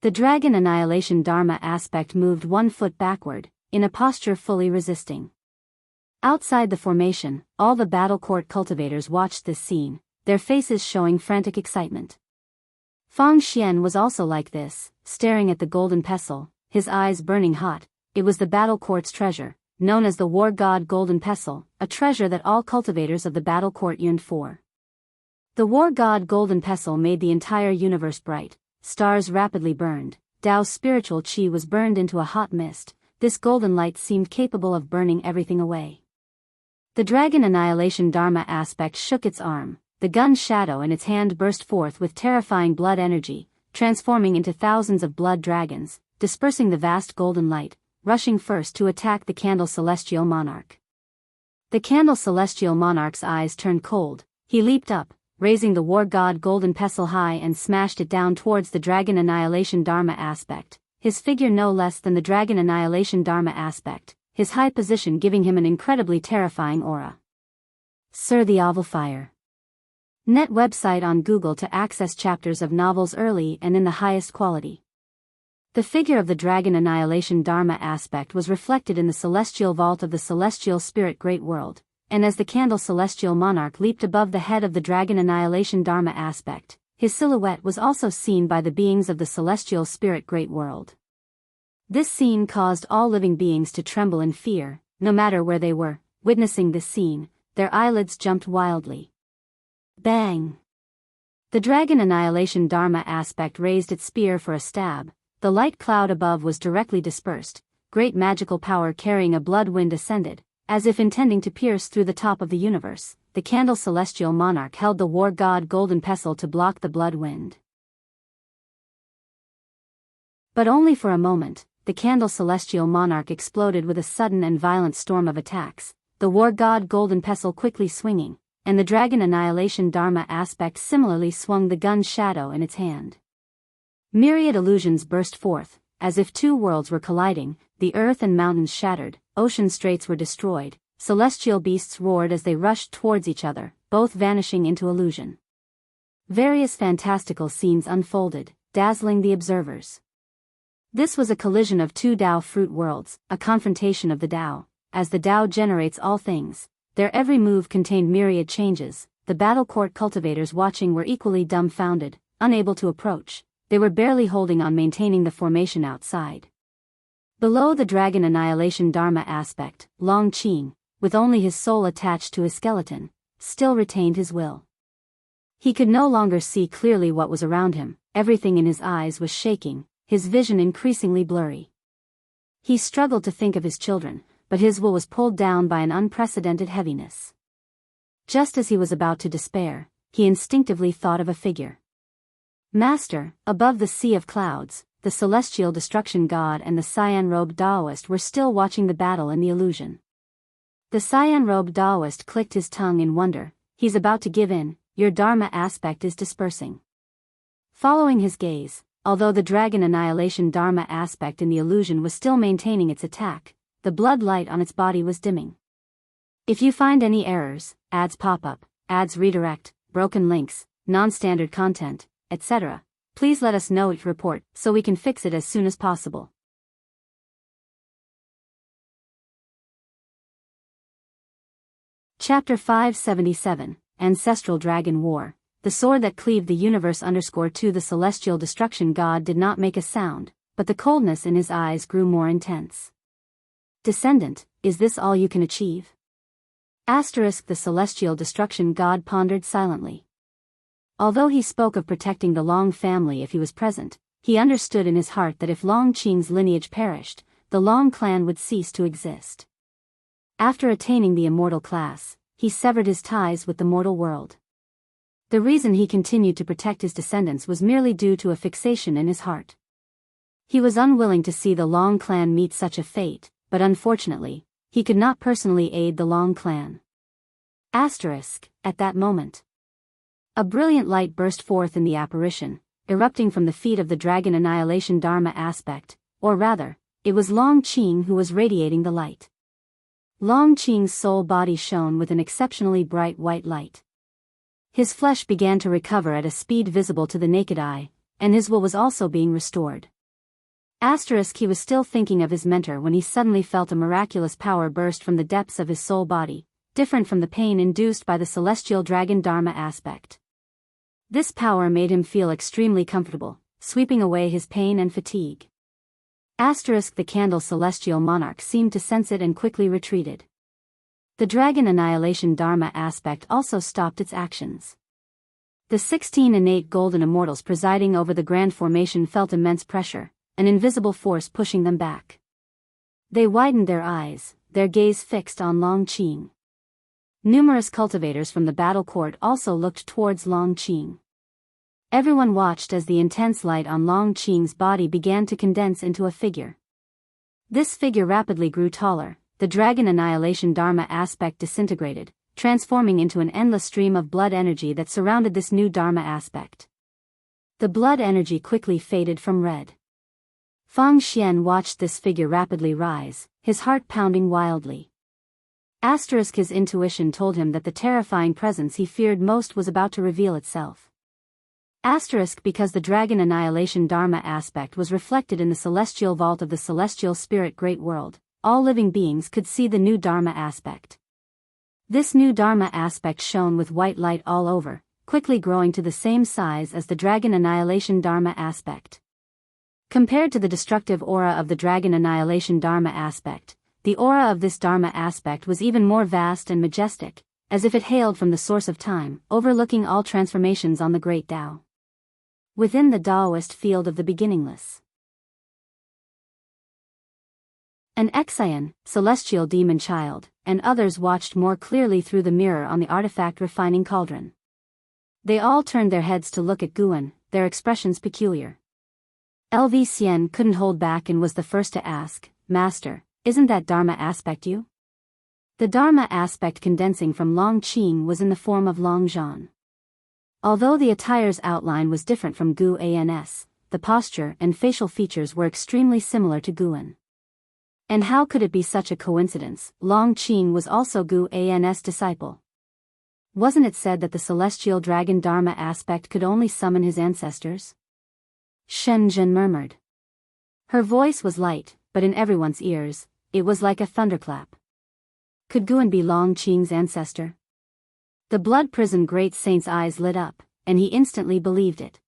The Dragon Annihilation Dharma aspect moved 1 foot backward, in a posture fully resisting. Outside the formation, all the battle court cultivators watched this scene, their faces showing frantic excitement. Fang Xian was also like this, staring at the golden pestle, his eyes burning hot. It was the battle court's treasure, known as the War God Golden Pestle, a treasure that all cultivators of the battle court yearned for. The War God Golden Pestle made the entire universe bright. Stars rapidly burned. Tao's spiritual qi was burned into a hot mist. This golden light seemed capable of burning everything away. The Dragon Annihilation Dharma aspect shook its arm. The gun shadow in its hand burst forth with terrifying blood energy, transforming into thousands of blood dragons, dispersing the vast golden light, rushing first to attack the Candle Celestial Monarch. The Candle Celestial Monarch's eyes turned cold. He leaped up, raising the War God Golden Pestle high and smashed it down towards the Dragon Annihilation Dharma aspect, his figure no less than the Dragon Annihilation Dharma aspect, his high position giving him an incredibly terrifying aura. Sir the Oval Fire. Net website on Google to access chapters of novels early and in the highest quality. The figure of the Dragon Annihilation Dharma aspect was reflected in the celestial vault of the celestial spirit great world, and as the Candle Celestial Monarch leaped above the head of the Dragon Annihilation Dharma aspect, his silhouette was also seen by the beings of the celestial spirit great world. This scene caused all living beings to tremble in fear, no matter where they were. Witnessing this scene, their eyelids jumped wildly. Bang! The Dragon Annihilation Dharma aspect raised its spear for a stab. The light cloud above was directly dispersed. Great magical power carrying a blood wind ascended, as if intending to pierce through the top of the universe. The Candle Celestial Monarch held the War God Golden Pestle to block the blood wind. But only for a moment. The Candle Celestial Monarch exploded with a sudden and violent storm of attacks, the War God Golden Pestle quickly swinging, and the Dragon Annihilation Dharma aspect similarly swung the gun's shadow in its hand. Myriad illusions burst forth, as if 2 worlds were colliding. The earth and mountains shattered, ocean straits were destroyed, celestial beasts roared as they rushed towards each other, both vanishing into illusion. Various fantastical scenes unfolded, dazzling the observers. This was a collision of 2 Tao fruit worlds, a confrontation of the Tao. As the Tao generates all things, their every move contained myriad changes. The battle court cultivators watching were equally dumbfounded, unable to approach. They were barely holding on, maintaining the formation outside. Below the Dragon Annihilation Dharma aspect, Long Qing, with only his soul attached to his skeleton, still retained his will. He could no longer see clearly what was around him, everything in his eyes was shaking, his vision increasingly blurry. He struggled to think of his children, but his will was pulled down by an unprecedented heaviness. Just as he was about to despair, he instinctively thought of a figure. Master, above the sea of clouds, the celestial destruction god and the cyan-robed Taoist were still watching the battle in the illusion. The cyan-robed Taoist clicked his tongue in wonder. He's about to give in, your Dharma aspect is dispersing. Following his gaze, although the dragon annihilation Dharma aspect in the illusion was still maintaining its attack, the blood light on its body was dimming. If you find any errors, ads pop up, ads redirect, broken links, non-standard content, etc., please let us know it report so we can fix it as soon as possible. Chapter 577, Ancestral Dragon War. The sword that cleaved the universe _2 The celestial destruction god did not make a sound, but the coldness in his eyes grew more intense. Descendant, is this all you can achieve? The celestial destruction god pondered silently. Although he spoke of protecting the Long family if he was present, he understood in his heart that if Long Qing's lineage perished, the Long clan would cease to exist. After attaining the immortal class, he severed his ties with the mortal world. The reason he continued to protect his descendants was merely due to a fixation in his heart. He was unwilling to see the Long clan meet such a fate, but unfortunately, he could not personally aid the Long clan. At that moment, a brilliant light burst forth in the apparition, erupting from the feet of the dragon annihilation Dharma aspect, or rather, it was Long Qing who was radiating the light. Long Qing's soul body shone with an exceptionally bright white light. His flesh began to recover at a speed visible to the naked eye, and his will was also being restored. He was still thinking of his mentor when he suddenly felt a miraculous power burst from the depths of his soul body, different from the pain induced by the celestial dragon Dharma aspect. This power made him feel extremely comfortable, sweeping away his pain and fatigue. The candle celestial monarch seemed to sense it and quickly retreated. The dragon annihilation Dharma aspect also stopped its actions. The 16 innate golden immortals presiding over the grand formation felt immense pressure, an invisible force pushing them back. They widened their eyes, their gaze fixed on Long Qing. Numerous cultivators from the battle court also looked towards Long Qing. Everyone watched as the intense light on Long Qing's body began to condense into a figure. This figure rapidly grew taller. The dragon annihilation Dharma aspect disintegrated, transforming into an endless stream of blood energy that surrounded this new Dharma aspect. The blood energy quickly faded from red. Fang Xian watched this figure rapidly rise, his heart pounding wildly. His intuition told him that the terrifying presence he feared most was about to reveal itself. Because the dragon annihilation Dharma aspect was reflected in the celestial vault of the celestial spirit great world. All living beings could see the new Dharma aspect. This new Dharma aspect shone with white light all over, quickly growing to the same size as the dragon annihilation Dharma aspect. Compared to the destructive aura of the dragon annihilation Dharma aspect, the aura of this Dharma aspect was even more vast and majestic, as if it hailed from the source of time, overlooking all transformations on the great Tao. Within the Taoist field of the beginningless, an Exian, celestial demon child, and others watched more clearly through the mirror on the artifact refining cauldron. They all turned their heads to look at Guan, their expressions peculiar. LV Xian couldn't hold back and was the first to ask, Master, isn't that Dharma aspect you? The Dharma aspect condensing from Long Qing was in the form of Long Zhan. Although the attire's outline was different from Gu Ans, the posture and facial features were extremely similar to Guan. And how could it be such a coincidence? Long Qing was also Gu Ans' disciple. Wasn't it said that the celestial dragon Dharma aspect could only summon his ancestors? Shen Zhen murmured. Her voice was light, but in everyone's ears, it was like a thunderclap. Could Guan be Long Qing's ancestor? The blood prison great saint's eyes lit up, and he instantly believed it.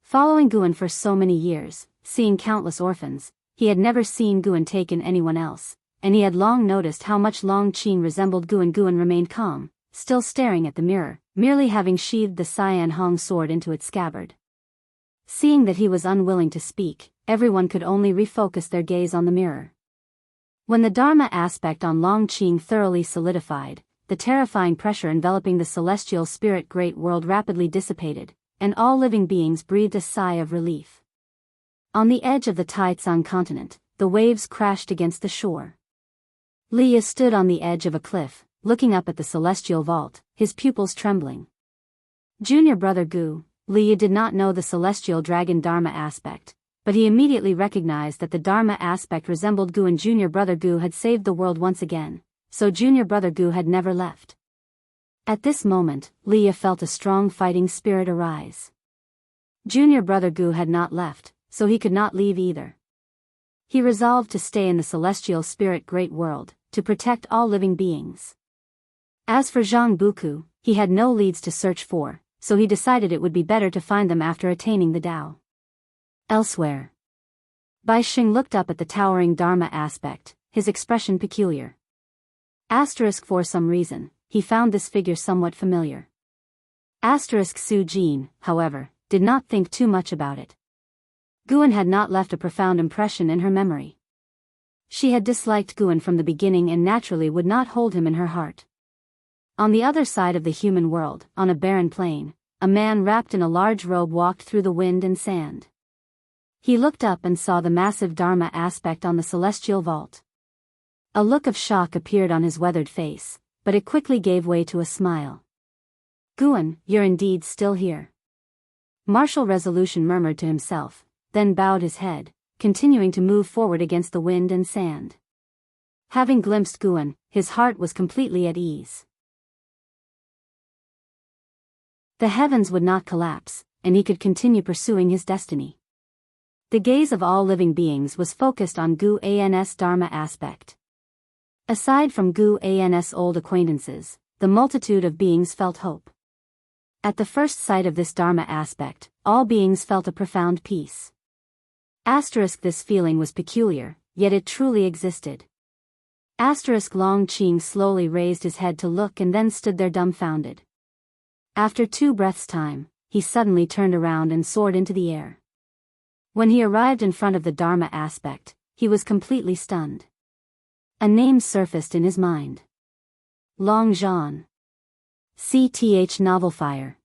Following Guan for so many years, seeing countless orphans, he had never seen Guan take in anyone else, and he had long noticed how much Long Qing resembled Guan. Guan remained calm, still staring at the mirror, merely having sheathed the Cyan Hong sword into its scabbard. Seeing that he was unwilling to speak, everyone could only refocus their gaze on the mirror. When the Dharma aspect on Long Qing thoroughly solidified, the terrifying pressure enveloping the celestial spirit great world rapidly dissipated, and all living beings breathed a sigh of relief. On the edge of the Taicang continent, the waves crashed against the shore. Leah stood on the edge of a cliff, looking up at the celestial vault, his pupils trembling. Junior brother Gu, Leah did not know the celestial dragon Dharma aspect, but he immediately recognized that the Dharma aspect resembled Gu and junior brother Gu had saved the world once again, so junior brother Gu had never left. At this moment, Leah felt a strong fighting spirit arise. Junior brother Gu had not left, so he could not leave either. He resolved to stay in the celestial spirit great world, to protect all living beings. As for Zhang Buku, he had no leads to search for, so he decided it would be better to find them after attaining the Tao. Elsewhere. Bai Xing looked up at the towering Dharma aspect, his expression peculiar. For some reason, he found this figure somewhat familiar. Su Jin, however, did not think too much about it. Guan had not left a profound impression in her memory. She had disliked Guan from the beginning and naturally would not hold him in her heart. On the other side of the human world, on a barren plain, a man wrapped in a large robe walked through the wind and sand. He looked up and saw the massive Dharma aspect on the celestial vault. A look of shock appeared on his weathered face, but it quickly gave way to a smile. Guan, you're indeed still here. Martial resolution murmured to himself, then bowed his head, continuing to move forward against the wind and sand. Having glimpsed Guan, his heart was completely at ease. The heavens would not collapse, and he could continue pursuing his destiny. The gaze of all living beings was focused on Gu An's Dharma aspect. Aside from Gu An's old acquaintances, the multitude of beings felt hope. At the first sight of this Dharma aspect, all beings felt a profound peace. This feeling was peculiar, yet it truly existed. Long Qing slowly raised his head to look and then stood there dumbfounded. After 2 breaths' time, he suddenly turned around and soared into the air. When he arrived in front of the Dharma aspect, he was completely stunned. A name surfaced in his mind. Long Zhan. CTH Novelfire.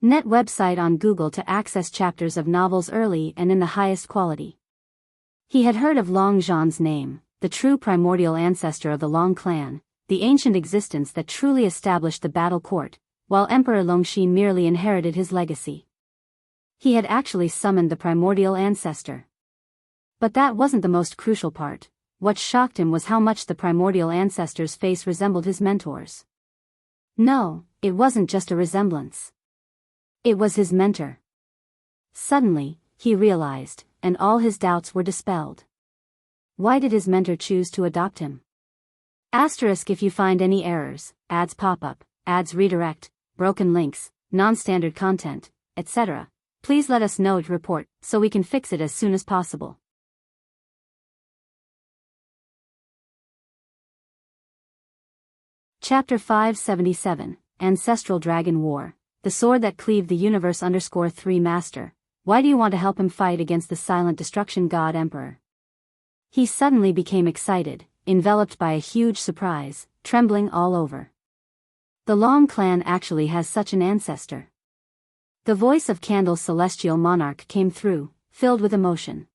Net website on Google to access chapters of novels early and in the highest quality. He had heard of Long Zhan's name, the true primordial ancestor of the Long clan, the ancient existence that truly established the battle court, while Emperor Longxi merely inherited his legacy. He had actually summoned the primordial ancestor. But that wasn't the most crucial part. What shocked him was how much the primordial ancestor's face resembled his mentor's. No, it wasn't just a resemblance. It was his mentor. Suddenly, he realized, and all his doubts were dispelled. Why did his mentor choose to adopt him? If you find any errors, ads pop up, ads redirect, broken links, non-standard content, etc., please let us know to report, so we can fix it as soon as possible. Chapter 577, Ancestral Dragon War, The Sword That Cleaved the Universe _3 Master, why do you want to help him fight against the silent destruction god Emperor? He suddenly became excited, enveloped by a huge surprise, trembling all over. The Long clan actually has such an ancestor. The voice of Candle's celestial monarch came through, filled with emotion.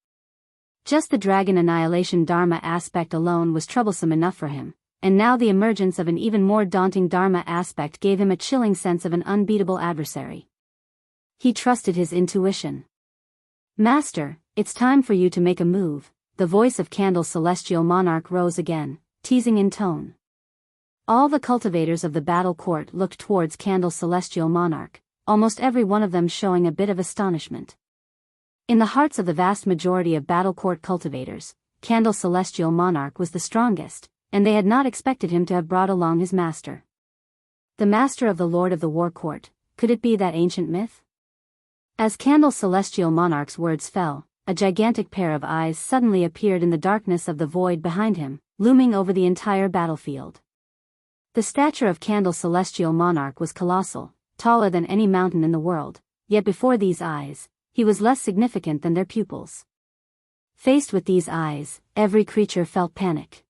Just the dragon annihilation Dharma aspect alone was troublesome enough for him, and now the emergence of an even more daunting Dharma aspect gave him a chilling sense of an unbeatable adversary. He trusted his intuition. Master, it's time for you to make a move. The voice of Candle's celestial monarch rose again, teasing in tone. All the cultivators of the battle court looked towards Candle's celestial monarch, almost every one of them showing a bit of astonishment. In the hearts of the vast majority of battle court cultivators, Candle's celestial monarch was the strongest, and they had not expected him to have brought along his master. The master of the Lord of the War Court, could it be that ancient myth? As Candle's celestial monarch's words fell, a gigantic pair of eyes suddenly appeared in the darkness of the void behind him, looming over the entire battlefield. The stature of Candle's celestial monarch was colossal, taller than any mountain in the world, yet before these eyes, he was less significant than their pupils. Faced with these eyes, every creature felt panic.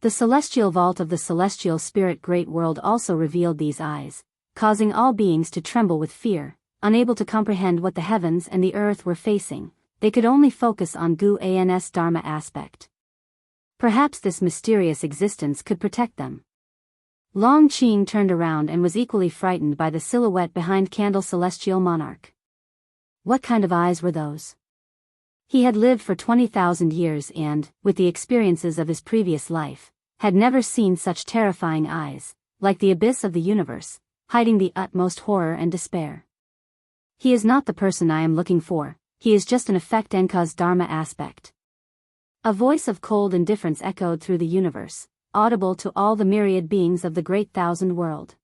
The celestial vault of the celestial spirit great world also revealed these eyes, causing all beings to tremble with fear, unable to comprehend what the heavens and the earth were facing. They could only focus on Guan's Dharma aspect. Perhaps this mysterious existence could protect them. Long Qing turned around and was equally frightened by the silhouette behind Candle's celestial monarch. What kind of eyes were those? He had lived for 20,000 years and, with the experiences of his previous life, had never seen such terrifying eyes, like the abyss of the universe, hiding the utmost horror and despair. He is not the person I am looking for, he is just an effect Enka's Dharma aspect. A voice of cold indifference echoed through the universe, audible to all the myriad beings of the great thousand world.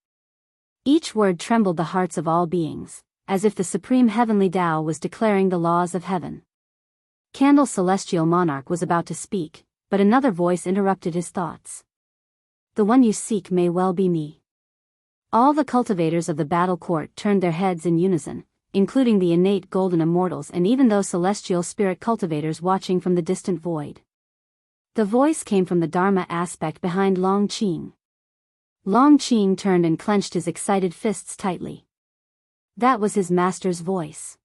Each word trembled the hearts of all beings, as if the supreme heavenly Tao was declaring the laws of heaven. Candle's celestial monarch was about to speak, but another voice interrupted his thoughts. The one you seek may well be me. All the cultivators of the battle court turned their heads in unison, including the innate golden immortals and even those celestial spirit cultivators watching from the distant void. The voice came from the Dharma aspect behind Long Qing. Long Qing turned and clenched his excited fists tightly. That was his master's voice.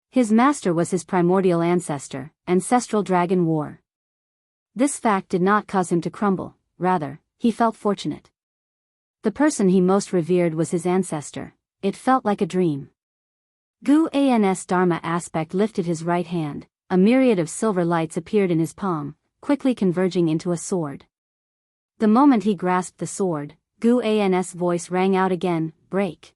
His master was his primordial ancestor, ancestral dragon war. This fact did not cause him to crumble, rather, he felt fortunate. The person he most revered was his ancestor. It felt like a dream. Guan's Dharma aspect lifted his right hand, a myriad of silver lights appeared in his palm, quickly converging into a sword. The moment he grasped the sword, Guan's voice rang out again, break.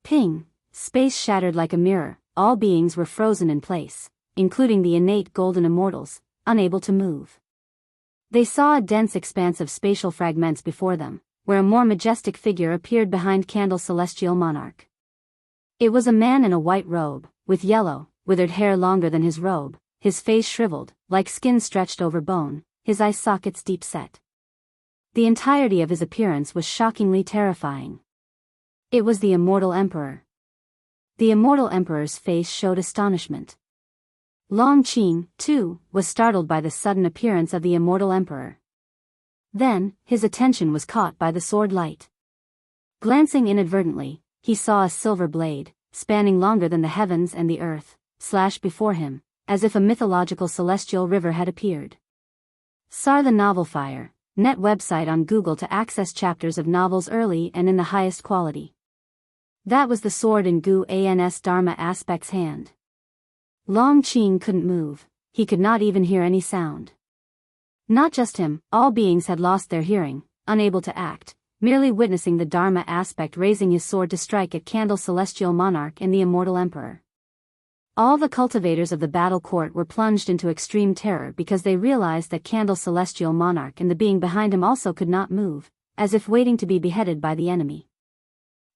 Ping, space shattered like a mirror, all beings were frozen in place, including the innate golden immortals, unable to move. They saw a dense expanse of spatial fragments before them, where a more majestic figure appeared behind Candle's celestial monarch. It was a man in a white robe, with yellow, withered hair longer than his robe, his face shriveled, like skin stretched over bone, his eye sockets deep set. The entirety of his appearance was shockingly terrifying. It was the immortal emperor. The immortal emperor's face showed astonishment. Long Qing, too, was startled by the sudden appearance of the immortal emperor. Then, his attention was caught by the sword light. Glancing inadvertently, he saw a silver blade, spanning longer than the heavens and the earth, slash before him, as if a mythological celestial river had appeared. SAR the Novel Fire, net website on Google to access chapters of novels early and in the highest quality. That was the sword in Guan's Dharma aspect's hand. Long Qing couldn't move, he could not even hear any sound. Not just him, all beings had lost their hearing, unable to act, merely witnessing the Dharma aspect raising his sword to strike at Candle's celestial monarch and the immortal emperor. All the cultivators of the battle court were plunged into extreme terror because they realized that Candle's celestial monarch and the being behind him also could not move, as if waiting to be beheaded by the enemy.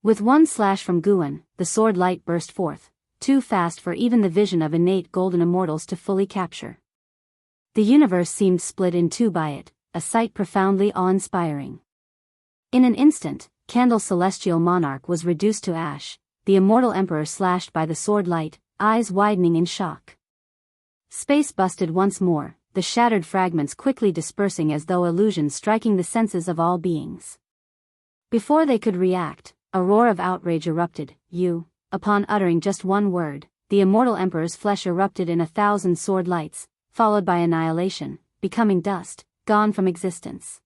With one slash from Guan, the sword light burst forth, too fast for even the vision of innate golden immortals to fully capture. The universe seemed split in two by it, a sight profoundly awe-inspiring. In an instant, Candle's celestial monarch was reduced to ash, the immortal emperor slashed by the sword light, eyes widening in shock. Space busted once more, the shattered fragments quickly dispersing as though illusions striking the senses of all beings. Before they could react, a roar of outrage erupted. Upon uttering just one word, the immortal emperor's flesh erupted in 1,000 sword lights, followed by annihilation, becoming dust, gone from existence.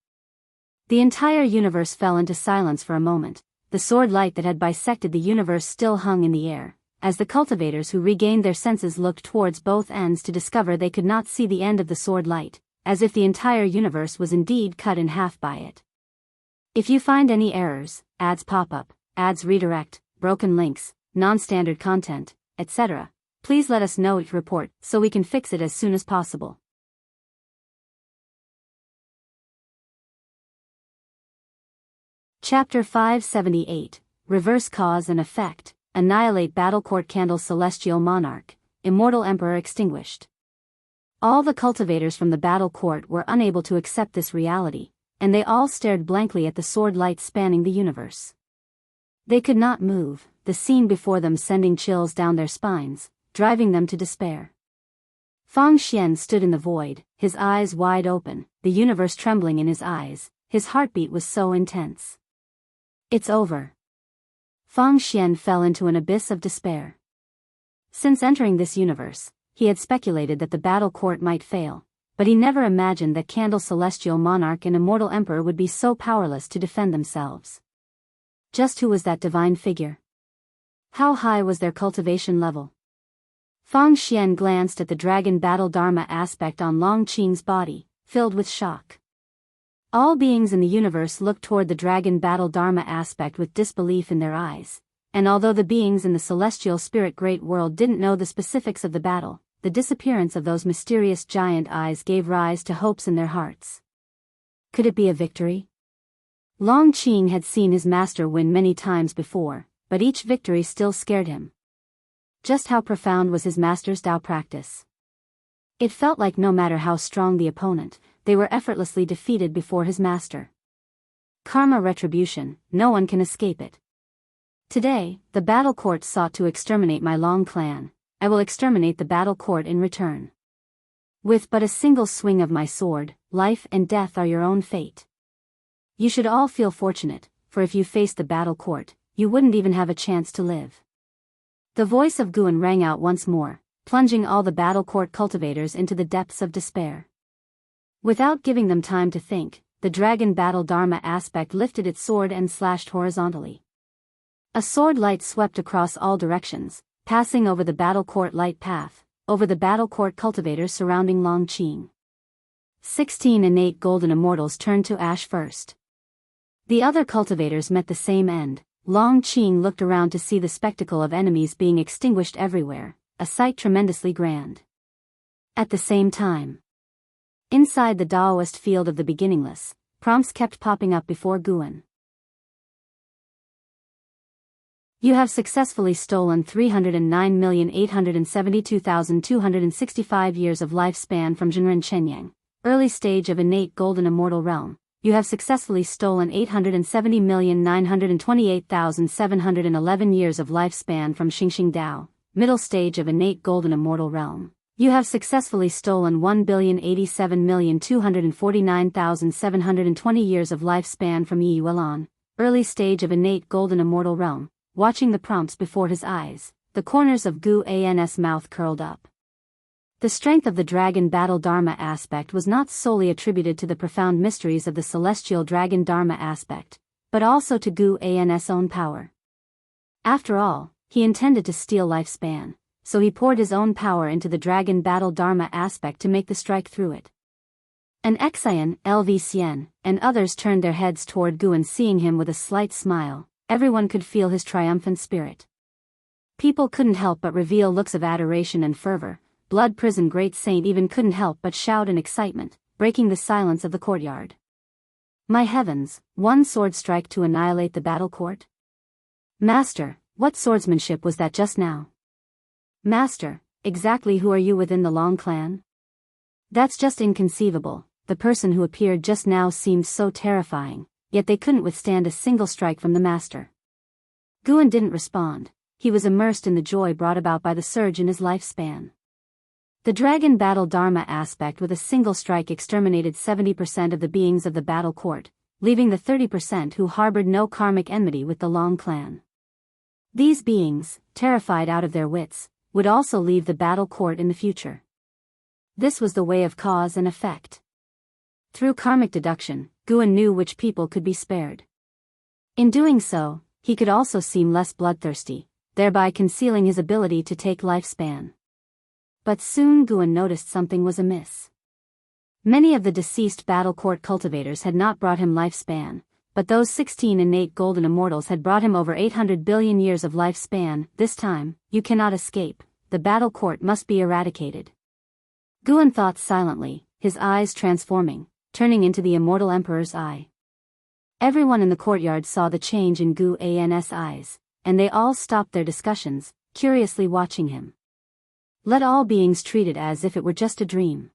The entire universe fell into silence for a moment. The sword light that had bisected the universe still hung in the air, as the cultivators who regained their senses looked towards both ends to discover they could not see the end of the sword light, as if the entire universe was indeed cut in half by it. If you find any errors, ads pop up, ads redirect, broken links, non-standard content, etc., please let us know it report so we can fix it as soon as possible. Chapter 578, Reverse Cause and Effect, Annihilate Battle Court Candle's Celestial Monarch, Immortal Emperor Extinguished. All the cultivators from the battle court were unable to accept this reality, and they all stared blankly at the sword light spanning the universe. They could not move, the scene before them sending chills down their spines, driving them to despair. Fang Xian stood in the void, his eyes wide open, the universe trembling in his eyes. His heartbeat was so intense. It's over. Fang Xian fell into an abyss of despair. Since entering this universe, he had speculated that the battle court might fail, but he never imagined that Candle Celestial Monarch and Immortal Emperor would be so powerless to defend themselves. Just who was that divine figure? How high was their cultivation level? Fang Xian glanced at the dragon battle dharma aspect on Long Qing's body, filled with shock. All beings in the universe looked toward the dragon battle dharma aspect with disbelief in their eyes, and although the beings in the celestial spirit great world didn't know the specifics of the battle, the disappearance of those mysterious giant eyes gave rise to hopes in their hearts. Could it be a victory? Long Qing had seen his master win many times before, but each victory still scared him. Just how profound was his master's Tao practice? It felt like no matter how strong the opponent, they were effortlessly defeated before his master. Karma retribution, no one can escape it. Today, the battle court sought to exterminate my Long clan. I will exterminate the battle court in return. With but a single swing of my sword, life and death are your own fate. You should all feel fortunate, for if you faced the battle court, you wouldn't even have a chance to live. The voice of Guan rang out once more, plunging all the battle court cultivators into the depths of despair. Without giving them time to think, the dragon battle dharma aspect lifted its sword and slashed horizontally. A sword light swept across all directions, passing over the battle court light path, over the battle court cultivators surrounding Long Qing. 16 innate golden immortals turned to ash first. The other cultivators met the same end. Long Qing looked around to see the spectacle of enemies being extinguished everywhere, a sight tremendously grand. At the same time, inside the Taoist field of the beginningless, prompts kept popping up before Guan. You have successfully stolen 309,872,265 years of lifespan from Zhenren Chenyang, early stage of innate golden immortal realm. You have successfully stolen 870,928,711 years of lifespan from Xingxing Dao, middle stage of innate golden immortal realm. You have successfully stolen 1,087,249,720 years of lifespan from Yi Yuelan, early stage of innate golden immortal realm. Watching the prompts before his eyes, the corners of Gu An's mouth curled up. The strength of the dragon battle dharma aspect was not solely attributed to the profound mysteries of the celestial dragon dharma aspect, but also to Gu An's own power. After all, he intended to steal lifespan, so he poured his own power into the dragon battle dharma aspect to make the strike through it. An Xian, LV Xian, and others turned their heads toward Guan, seeing him with a slight smile. Everyone could feel his triumphant spirit. People couldn't help but reveal looks of adoration and fervor. Blood Prison Great Saint even couldn't help but shout in excitement, breaking the silence of the courtyard. My heavens, one sword strike to annihilate the battle court? Master, what swordsmanship was that just now? Master, exactly who are you within the Long clan? That's just inconceivable. The person who appeared just now seemed so terrifying, yet they couldn't withstand a single strike from the master. Guan didn't respond. He was immersed in the joy brought about by the surge in his lifespan. The dragon battle dharma aspect with a single strike exterminated 70% of the beings of the battle court, leaving the 30% who harbored no karmic enmity with the Long clan. These beings, terrified out of their wits, would also leave the battle court in the future. This was the way of cause and effect. Through karmic deduction, Guan knew which people could be spared. In doing so, he could also seem less bloodthirsty, thereby concealing his ability to take lifespan. But soon Guan noticed something was amiss. Many of the deceased battle court cultivators had not brought him lifespan, but those 16 innate golden immortals had brought him over 800 billion years of lifespan. This time, you cannot escape. The battle court must be eradicated. Guan thought silently, his eyes transforming, turning into the immortal emperor's eye. Everyone in the courtyard saw the change in Gu An's eyes, and they all stopped their discussions, curiously watching him. Let all beings treat it as if it were just a dream.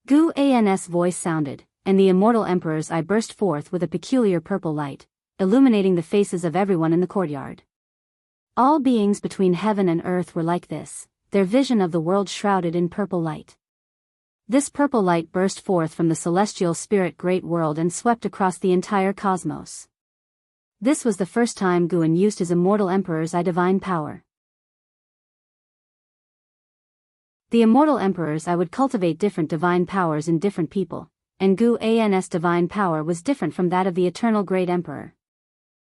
Guan's voice sounded, and the immortal emperor's eye burst forth with a peculiar purple light, illuminating the faces of everyone in the courtyard. All beings between heaven and earth were like this, their vision of the world shrouded in purple light. This purple light burst forth from the celestial spirit great world and swept across the entire cosmos. This was the first time Guan used his immortal emperor's eye divine power. The immortal emperor's eye would cultivate different divine powers in different people, and Guan's divine power was different from that of the eternal great emperor.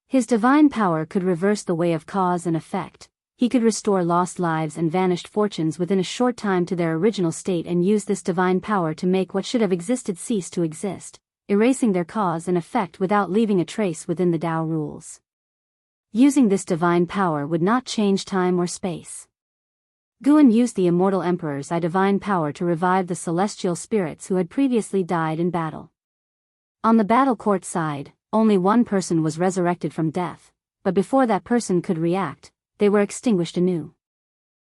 His divine power could reverse the way of cause and effect. He could restore lost lives and vanished fortunes within a short time to their original state and use this divine power to make what should have existed cease to exist, erasing their cause and effect without leaving a trace within the Tao rules. Using this divine power would not change time or space. Guan used the immortal emperor's eye divine power to revive the celestial spirits who had previously died in battle. On the battle court side, only one person was resurrected from death, but before that person could react, they were extinguished anew.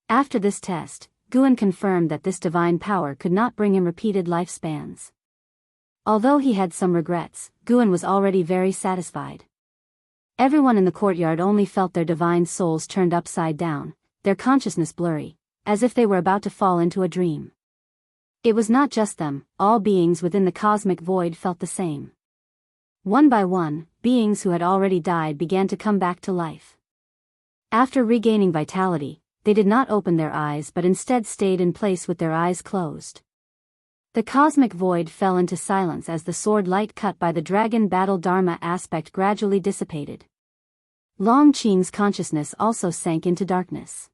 After this test, Guan confirmed that this divine power could not bring him repeated lifespans. Although he had some regrets, Guan was already very satisfied. Everyone in the courtyard only felt their divine souls turned upside down, their consciousness blurry, as if they were about to fall into a dream. It was not just them, all beings within the cosmic void felt the same. One by one, beings who had already died began to come back to life. After regaining vitality, they did not open their eyes but instead stayed in place with their eyes closed. The cosmic void fell into silence as the sword light cut by the dragon battle dharma aspect gradually dissipated. Long Qing's consciousness also sank into darkness.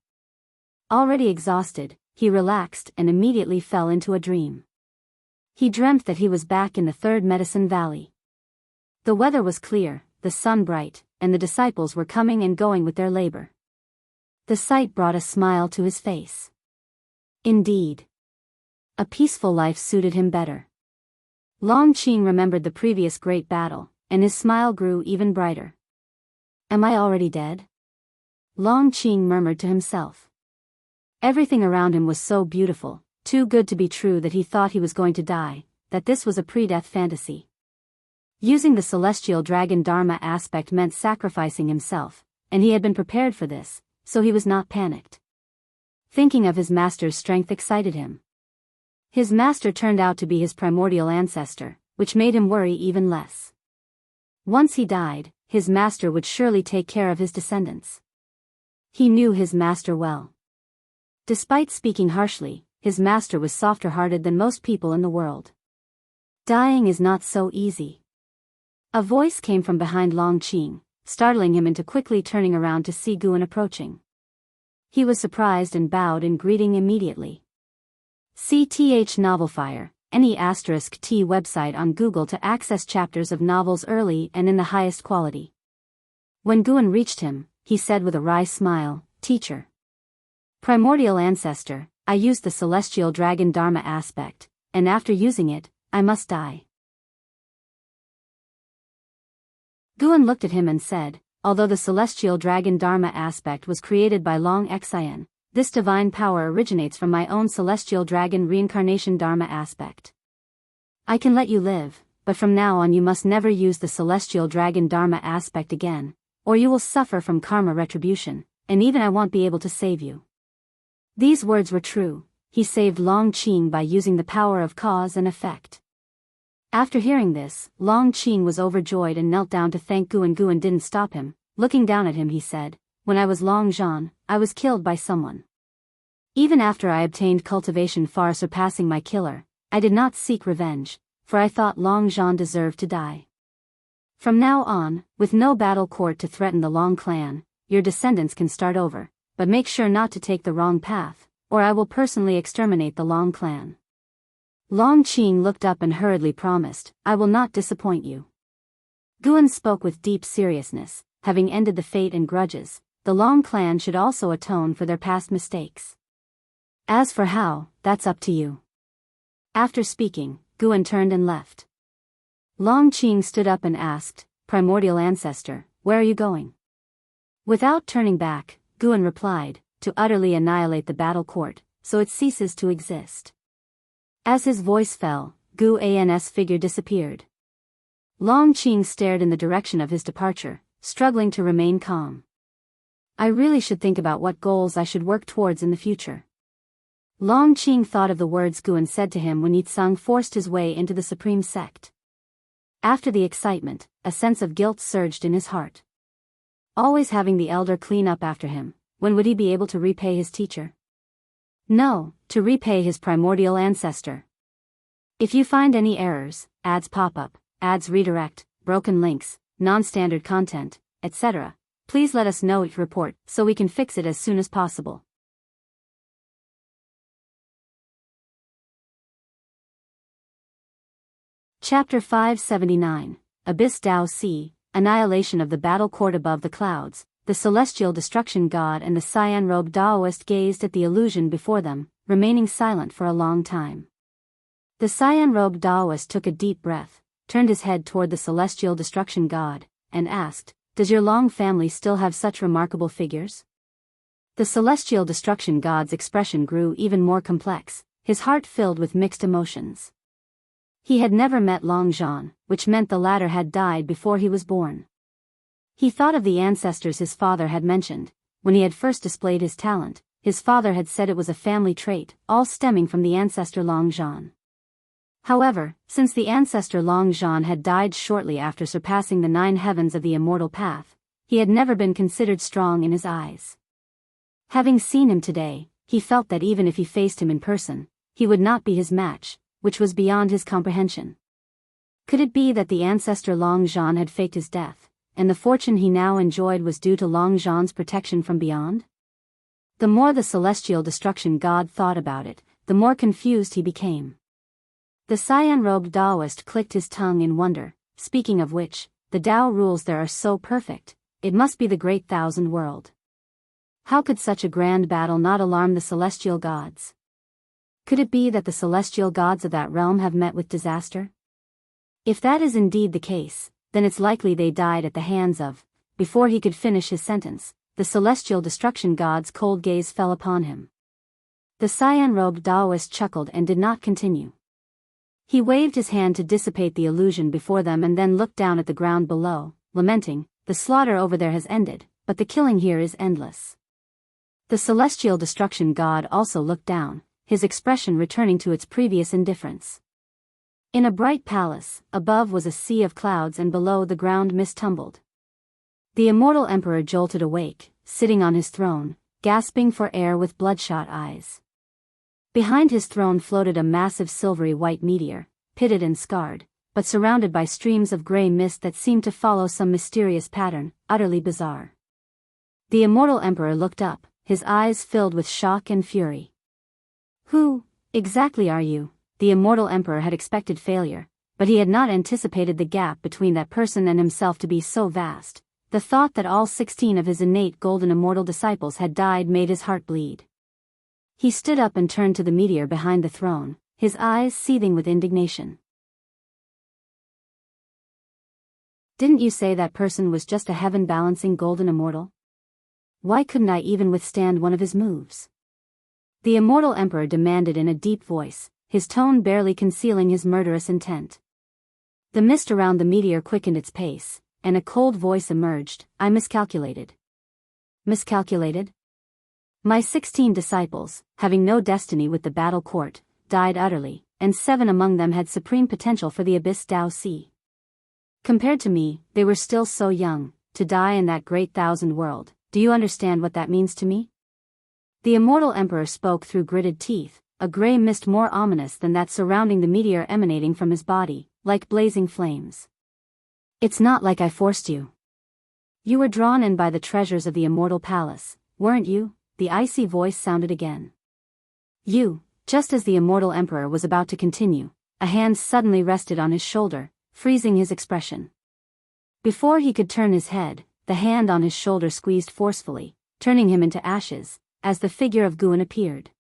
Already exhausted, he relaxed and immediately fell into a dream. He dreamt that he was back in the third medicine valley. The weather was clear, the sun bright, and the disciples were coming and going with their labor. The sight brought a smile to his face. Indeed, a peaceful life suited him better. Long Qing remembered the previous great battle, and his smile grew even brighter. Am I already dead? Long Qing murmured to himself. Everything around him was so beautiful, too good to be true that he thought he was going to die, that this was a pre-death fantasy. Using the celestial dragon dharma aspect meant sacrificing himself, and he had been prepared for this, so he was not panicked. Thinking of his master's strength excited him. His master turned out to be his primordial ancestor, which made him worry even less. Once he died, his master would surely take care of his descendants. He knew his master well. Despite speaking harshly, his master was softer-hearted than most people in the world. Dying is not so easy. A voice came from behind Long Qing, startling him into quickly turning around to see Guan approaching. He was surprised and bowed in greeting immediately. CTH Novelfire, any *T website on Google to access chapters of novels early and in the highest quality. When Guan reached him, he said with a wry smile, "Teacher. Primordial ancestor, I used the celestial dragon dharma aspect, and after using it, I must die." Guan looked at him and said, "Although the celestial dragon dharma aspect was created by Long Xian, this divine power originates from my own celestial dragon reincarnation dharma aspect. I can let you live, but from now on you must never use the celestial dragon dharma aspect again, or you will suffer from karma retribution, and even I won't be able to save you." These words were true. He saved Long Qing by using the power of cause and effect. After hearing this, Long Qing was overjoyed and knelt down to thank Guan. Guan didn't stop him. Looking down at him, he said, "When I was Long Zhan, I was killed by someone. Even after I obtained cultivation far surpassing my killer, I did not seek revenge, for I thought Long Zhan deserved to die. From now on, with no battle court to threaten the Long clan, your descendants can start over, but make sure not to take the wrong path, or I will personally exterminate the Long clan." Long Qing looked up and hurriedly promised, "I will not disappoint you." Guan spoke with deep seriousness. Having ended the fate and grudges, the Long clan should also atone for their past mistakes. As for how, that's up to you. After speaking, Guan turned and left. Long Qing stood up and asked, "Primordial ancestor, where are you going?" Without turning back, Guan replied, "To utterly annihilate the battle court, so it ceases to exist. As his voice fell, Guan's figure disappeared. Long Qing stared in the direction of his departure, struggling to remain calm. I really should think about what goals I should work towards in the future. Long Qing thought of the words Guan said to him when Yitsang forced his way into the supreme sect. After the excitement, a sense of guilt surged in his heart. Always having the elder clean up after him, when would he be able to repay his teacher? No, to repay his primordial ancestor. If you find any errors, ads pop up, ads redirect, broken links, non-standard content, etc., please let us know each report so we can fix it as soon as possible. Chapter 579, Abyss Dao Sea, Annihilation of the Battle Court Above the Clouds. The celestial destruction god and the cyan-robed Daoist gazed at the illusion before them, remaining silent for a long time. The cyan-robed Daoist took a deep breath, turned his head toward the celestial destruction god, and asked, "Does your long family still have such remarkable figures?" The celestial destruction god's expression grew even more complex, his heart filled with mixed emotions. He had never met Long Zhan, which meant the latter had died before he was born. He thought of the ancestors his father had mentioned. When he had first displayed his talent, his father had said it was a family trait, all stemming from the ancestor Long Zhan. However, since the ancestor Long Zhan had died shortly after surpassing the 9 heavens of the immortal path, he had never been considered strong in his eyes. Having seen him today, he felt that even if he faced him in person, he would not be his match, which was beyond his comprehension. Could it be that the ancestor Long Zhan had faked his death, and the fortune he now enjoyed was due to Long Zhan's protection from beyond? The more the celestial destruction god thought about it, the more confused he became. The cyan-robed Daoist clicked his tongue in wonder, speaking of which, the Dao rules there are so perfect, it must be the great thousand world. How could such a grand battle not alarm the celestial gods? Could it be that the celestial gods of that realm have met with disaster? If that is indeed the case, then it's likely they died at the hands of. Before he could finish his sentence, the celestial destruction god's cold gaze fell upon him. The cyan-robed Daoist chuckled and did not continue. He waved his hand to dissipate the illusion before them and then looked down at the ground below, lamenting, "The slaughter over there has ended, but the killing here is endless." The celestial destruction god also looked down, his expression returning to its previous indifference. In a bright palace, above was a sea of clouds and below the ground mist tumbled. The immortal emperor jolted awake, sitting on his throne, gasping for air with bloodshot eyes. Behind his throne floated a massive silvery white meteor, pitted and scarred, but surrounded by streams of gray mist that seemed to follow some mysterious pattern, utterly bizarre. The immortal emperor looked up, his eyes filled with shock and fury. "Who, exactly are you?" The immortal emperor had expected failure, but he had not anticipated the gap between that person and himself to be so vast. The thought that all 16 of his innate golden immortal disciples had died made his heart bleed. He stood up and turned to the meteor behind the throne, his eyes seething with indignation. "Didn't you say that person was just a heaven-balancing golden immortal? Why couldn't I even withstand one of his moves?" The immortal emperor demanded in a deep voice, his tone barely concealing his murderous intent. The mist around the meteor quickened its pace, and a cold voice emerged, "I miscalculated." "Miscalculated? My 16 disciples, having no destiny with the battle court, died utterly, and 7 among them had supreme potential for the Abyss Dao Sea. Compared to me, they were still so young, to die in that great thousand world. Do you understand what that means to me?" The immortal emperor spoke through gritted teeth, a gray mist more ominous than that surrounding the meteor emanating from his body, like blazing flames. "It's not like I forced you. You were drawn in by the treasures of the immortal palace, weren't you?" The icy voice sounded again. "You." Just as the immortal emperor was about to continue, a hand suddenly rested on his shoulder, freezing his expression. Before he could turn his head, the hand on his shoulder squeezed forcefully, turning him into ashes, as the figure of Guan appeared.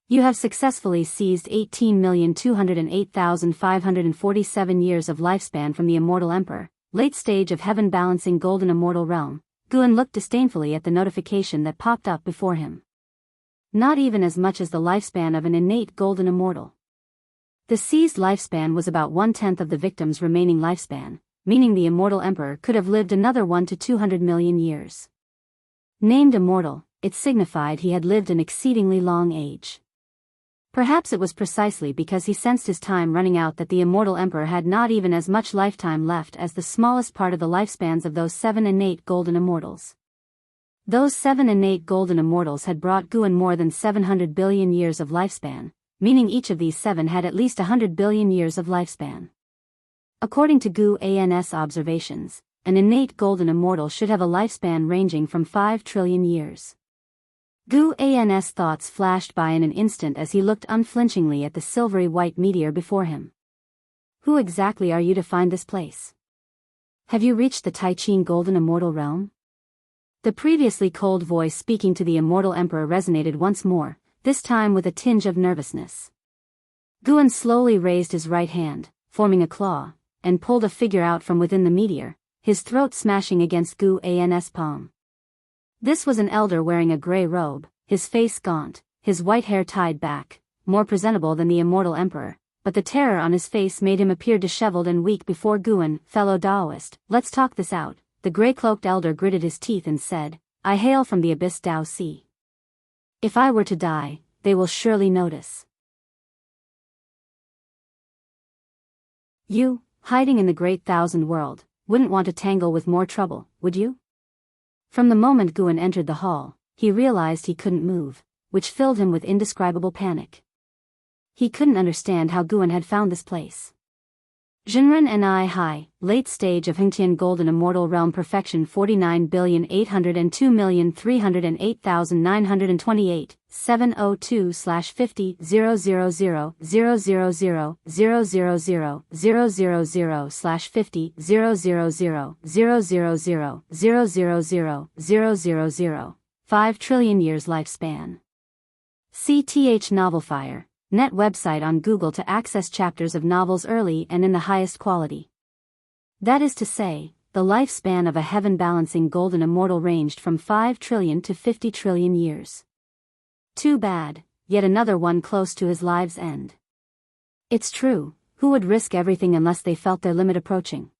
"You have successfully seized 18,208,547 years of lifespan from the immortal emperor, late stage of heaven-balancing golden immortal realm." Guan looked disdainfully at the notification that popped up before him. Not even as much as the lifespan of an innate golden immortal. The seized lifespan was about 1/10 of the victim's remaining lifespan, meaning the immortal emperor could have lived another 1 to 200 million years. Named immortal, it signified he had lived an exceedingly long age. Perhaps it was precisely because he sensed his time running out that the immortal emperor had not even as much lifetime left as the smallest part of the lifespans of those 7 innate golden immortals. Those 7 innate golden immortals had brought Guan more than 700 billion years of lifespan, meaning each of these 7 had at least 100 billion years of lifespan. According to Guan's observations, an innate golden immortal should have a lifespan ranging from 5 trillion years. Guan's thoughts flashed by in an instant as he looked unflinchingly at the silvery white meteor before him. Who exactly are you to find this place? Have you reached the Taichin golden immortal realm? The previously cold voice speaking to the immortal emperor resonated once more, this time with a tinge of nervousness. Guan slowly raised his right hand, forming a claw, and pulled a figure out from within the meteor, his throat smashing against Guan's palm. This was an elder wearing a gray robe, his face gaunt, his white hair tied back, more presentable than the immortal emperor, but the terror on his face made him appear disheveled and weak before Guan. Fellow Taoist, let's talk this out. The gray-cloaked elder gritted his teeth and said, I hail from the abyss Tao Si. If I were to die, they will surely notice. You, hiding in the great thousand world, wouldn't want to tangle with more trouble, would you? From the moment Guan entered the hall, he realized he couldn't move, which filled him with indescribable panic. He couldn't understand how Guan had found this place. Jinren Ni Hai, late stage of Hengtian Golden Immortal Realm Perfection 49,802,308,928, 702/50 5 trillion years lifespan. CTH Novelfire, net website on Google to access chapters of novels early and in the highest quality. That is to say, the lifespan of a heaven-balancing golden immortal ranged from 5 trillion to 50 trillion years. Too bad, yet another one close to his life's end. It's true, who would risk everything unless they felt their limit approaching?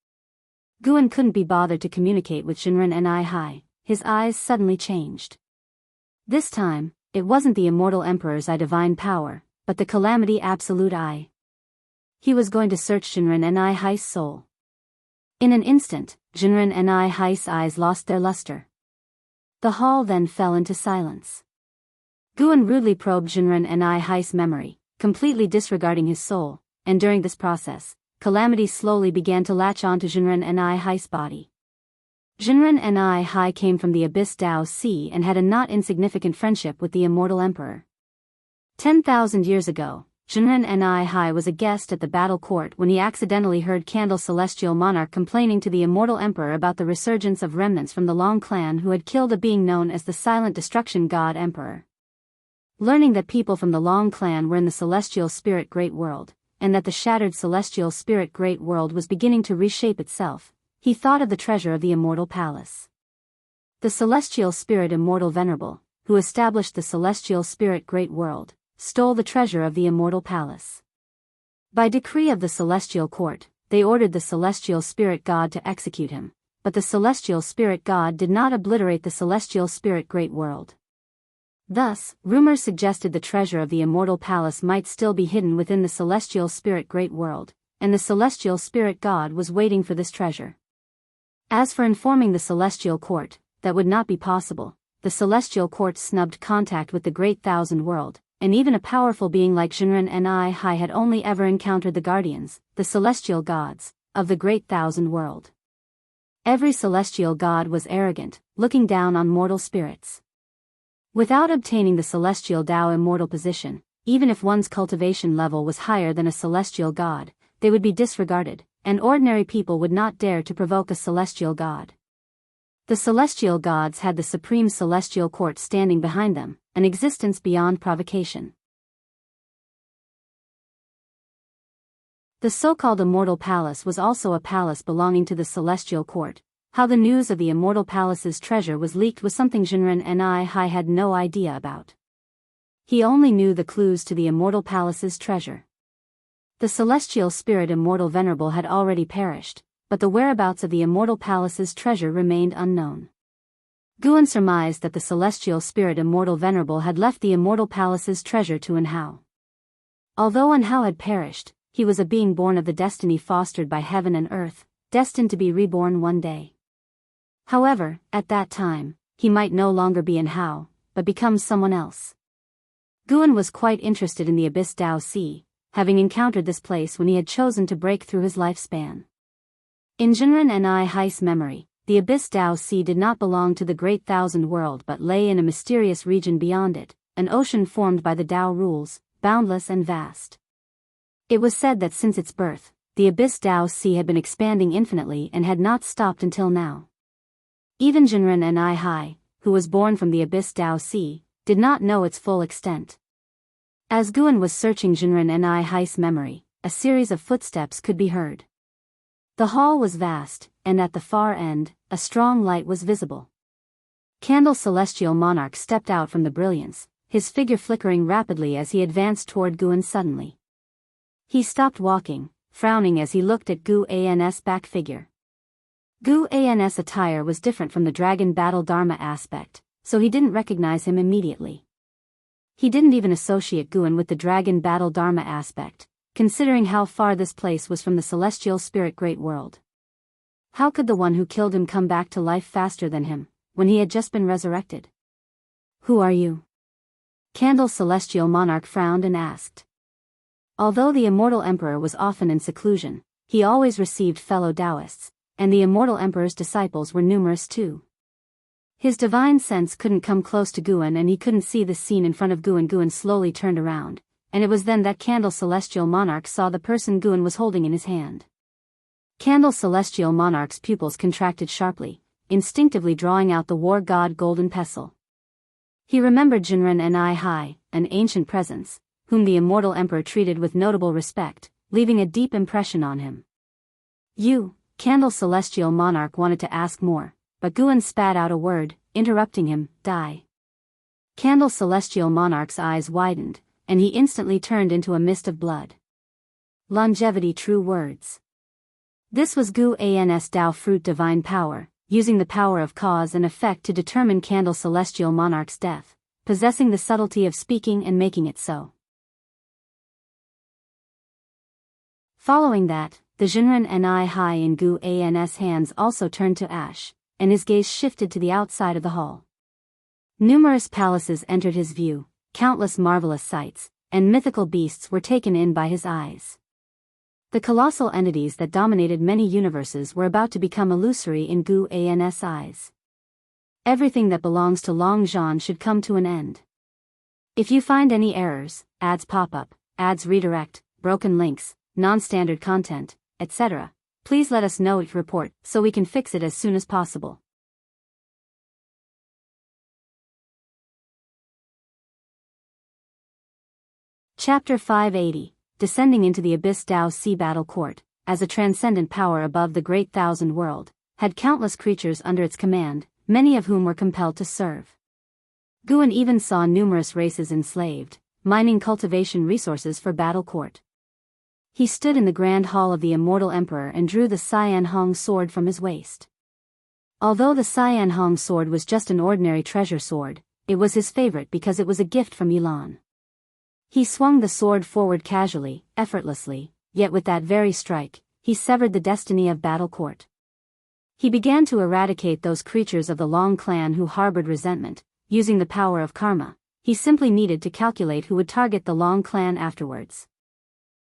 Guan couldn't be bothered to communicate with Shinran Ni Hai, his eyes suddenly changed. This time, it wasn't the immortal emperor's divine power, but the calamity absolute eye. He was going to search Shinran Ni Hai's soul. In an instant, Shinran Ni Hai's eyes lost their luster. The hall then fell into silence. Guan rudely probed Shinran Ni Hai's memory, completely disregarding his soul, and during this process, calamity slowly began to latch on to Shinran Ni Hai's body. Shinran Ni Hai came from the abyss Tao Si and had a not insignificant friendship with the immortal emperor. 10,000 years ago, Shinran Ni Hai was a guest at the battle court when he accidentally heard Candle Celestial Monarch complaining to the immortal emperor about the resurgence of remnants from the Long clan who had killed a being known as the Silent Destruction God Emperor. Learning that people from the Long clan were in the Celestial Spirit Great World, and that the shattered Celestial Spirit Great World was beginning to reshape itself, he thought of the treasure of the Immortal Palace. The Celestial Spirit Immortal Venerable, who established the Celestial Spirit Great World, stole the treasure of the Immortal Palace. By decree of the Celestial Court, they ordered the Celestial Spirit God to execute him, but the Celestial Spirit God did not obliterate the Celestial Spirit Great World. Thus, rumors suggested the treasure of the Immortal Palace might still be hidden within the Celestial Spirit Great World, and the Celestial Spirit God was waiting for this treasure. As for informing the Celestial Court, that would not be possible. The Celestial Court snubbed contact with the Great Thousand World, and even a powerful being like Shinran Ni Hai had only ever encountered the guardians, the celestial gods, of the Great Thousand World. Every celestial god was arrogant, looking down on mortal spirits. Without obtaining the celestial Tao immortal position, even if one's cultivation level was higher than a celestial god, they would be disregarded, and ordinary people would not dare to provoke a celestial god. The celestial gods had the supreme celestial court standing behind them, an existence beyond provocation. The so-called Immortal Palace was also a palace belonging to the celestial court. How the news of the Immortal Palace's treasure was leaked was something Shinran Ni Hai had no idea about. He only knew the clues to the Immortal Palace's treasure. The celestial spirit Immortal Venerable had already perished, but the whereabouts of the Immortal Palace's treasure remained unknown. Guan surmised that the celestial spirit Immortal Venerable had left the Immortal Palace's treasure to Anhao. Although Anhao had perished, he was a being born of the destiny fostered by heaven and earth, destined to be reborn one day. However, at that time, he might no longer be Anhao, but become someone else. Guan was quite interested in the Abyss Dao Sea, having encountered this place when he had chosen to break through his lifespan. In Jinren and Hai's memory, the Abyss Dao Sea did not belong to the Great Thousand World but lay in a mysterious region beyond it, an ocean formed by the Dao rules, boundless and vast. It was said that since its birth, the Abyss Dao Sea had been expanding infinitely and had not stopped until now. Even Jinren and Hai, who was born from the Abyss Dao Sea, did not know its full extent. As Guan was searching Jinren and Hai's memory, a series of footsteps could be heard. The hall was vast, and at the far end, a strong light was visible. Candle Celestial Monarch stepped out from the brilliance, his figure flickering rapidly as he advanced toward Guan suddenly. He stopped walking, frowning as he looked at Gu An's back figure. Gu An's attire was different from the Dragon Battle Dharma aspect, so he didn't recognize him immediately. He didn't even associate Guan with the Dragon Battle Dharma aspect, considering how far this place was from the celestial spirit great world. How could the one who killed him come back to life faster than him, when he had just been resurrected? Who are you? Candle Celestial Monarch frowned and asked. Although the Immortal Emperor was often in seclusion, he always received fellow Taoists, and the Immortal Emperor's disciples were numerous too. His divine sense couldn't come close to Guan and he couldn't see the scene in front of Guan. Guan slowly turned around, and it was then that Candle Celestial Monarch saw the person Guan was holding in his hand. Candle Celestial Monarch's pupils contracted sharply, instinctively drawing out the war god Golden Pestle. He remembered Jinren and Hai, an ancient presence, whom the Immortal Emperor treated with notable respect, leaving a deep impression on him. You, Candle Celestial Monarch wanted to ask more, but Guan spat out a word, interrupting him, die. Candle Celestial Monarch's eyes widened, and he instantly turned into a mist of blood. Longevity true words. This was Gu An's Dao Fruit divine power, using the power of cause and effect to determine Candle Celestial Monarch's death, possessing the subtlety of speaking and making it so. Following that, the Jinren and Hai in Gu An's hands also turned to ash, and his gaze shifted to the outside of the hall. Numerous palaces entered his view, countless marvelous sights, and mythical beasts were taken in by his eyes. The colossal entities that dominated many universes were about to become illusory in Gu An's eyes. Everything that belongs to Long Zhan should come to an end. If you find any errors, ads pop up, ads redirect, broken links, non-standard content, etc., please let us know if you report so we can fix it as soon as possible. Chapter 580, Descending into the Abyss Dao Sea Battle Court, as a transcendent power above the Great Thousand World, had countless creatures under its command, many of whom were compelled to serve. Guan even saw numerous races enslaved, mining cultivation resources for battle court. He stood in the grand hall of the Immortal Emperor and drew the Cyan Hong sword from his waist. Although the Cyan Hong sword was just an ordinary treasure sword, it was his favorite because it was a gift from Yilan. He swung the sword forward casually, effortlessly, yet with that very strike, he severed the destiny of battle court. He began to eradicate those creatures of the Long clan who harbored resentment, using the power of karma. He simply needed to calculate who would target the Long clan afterwards.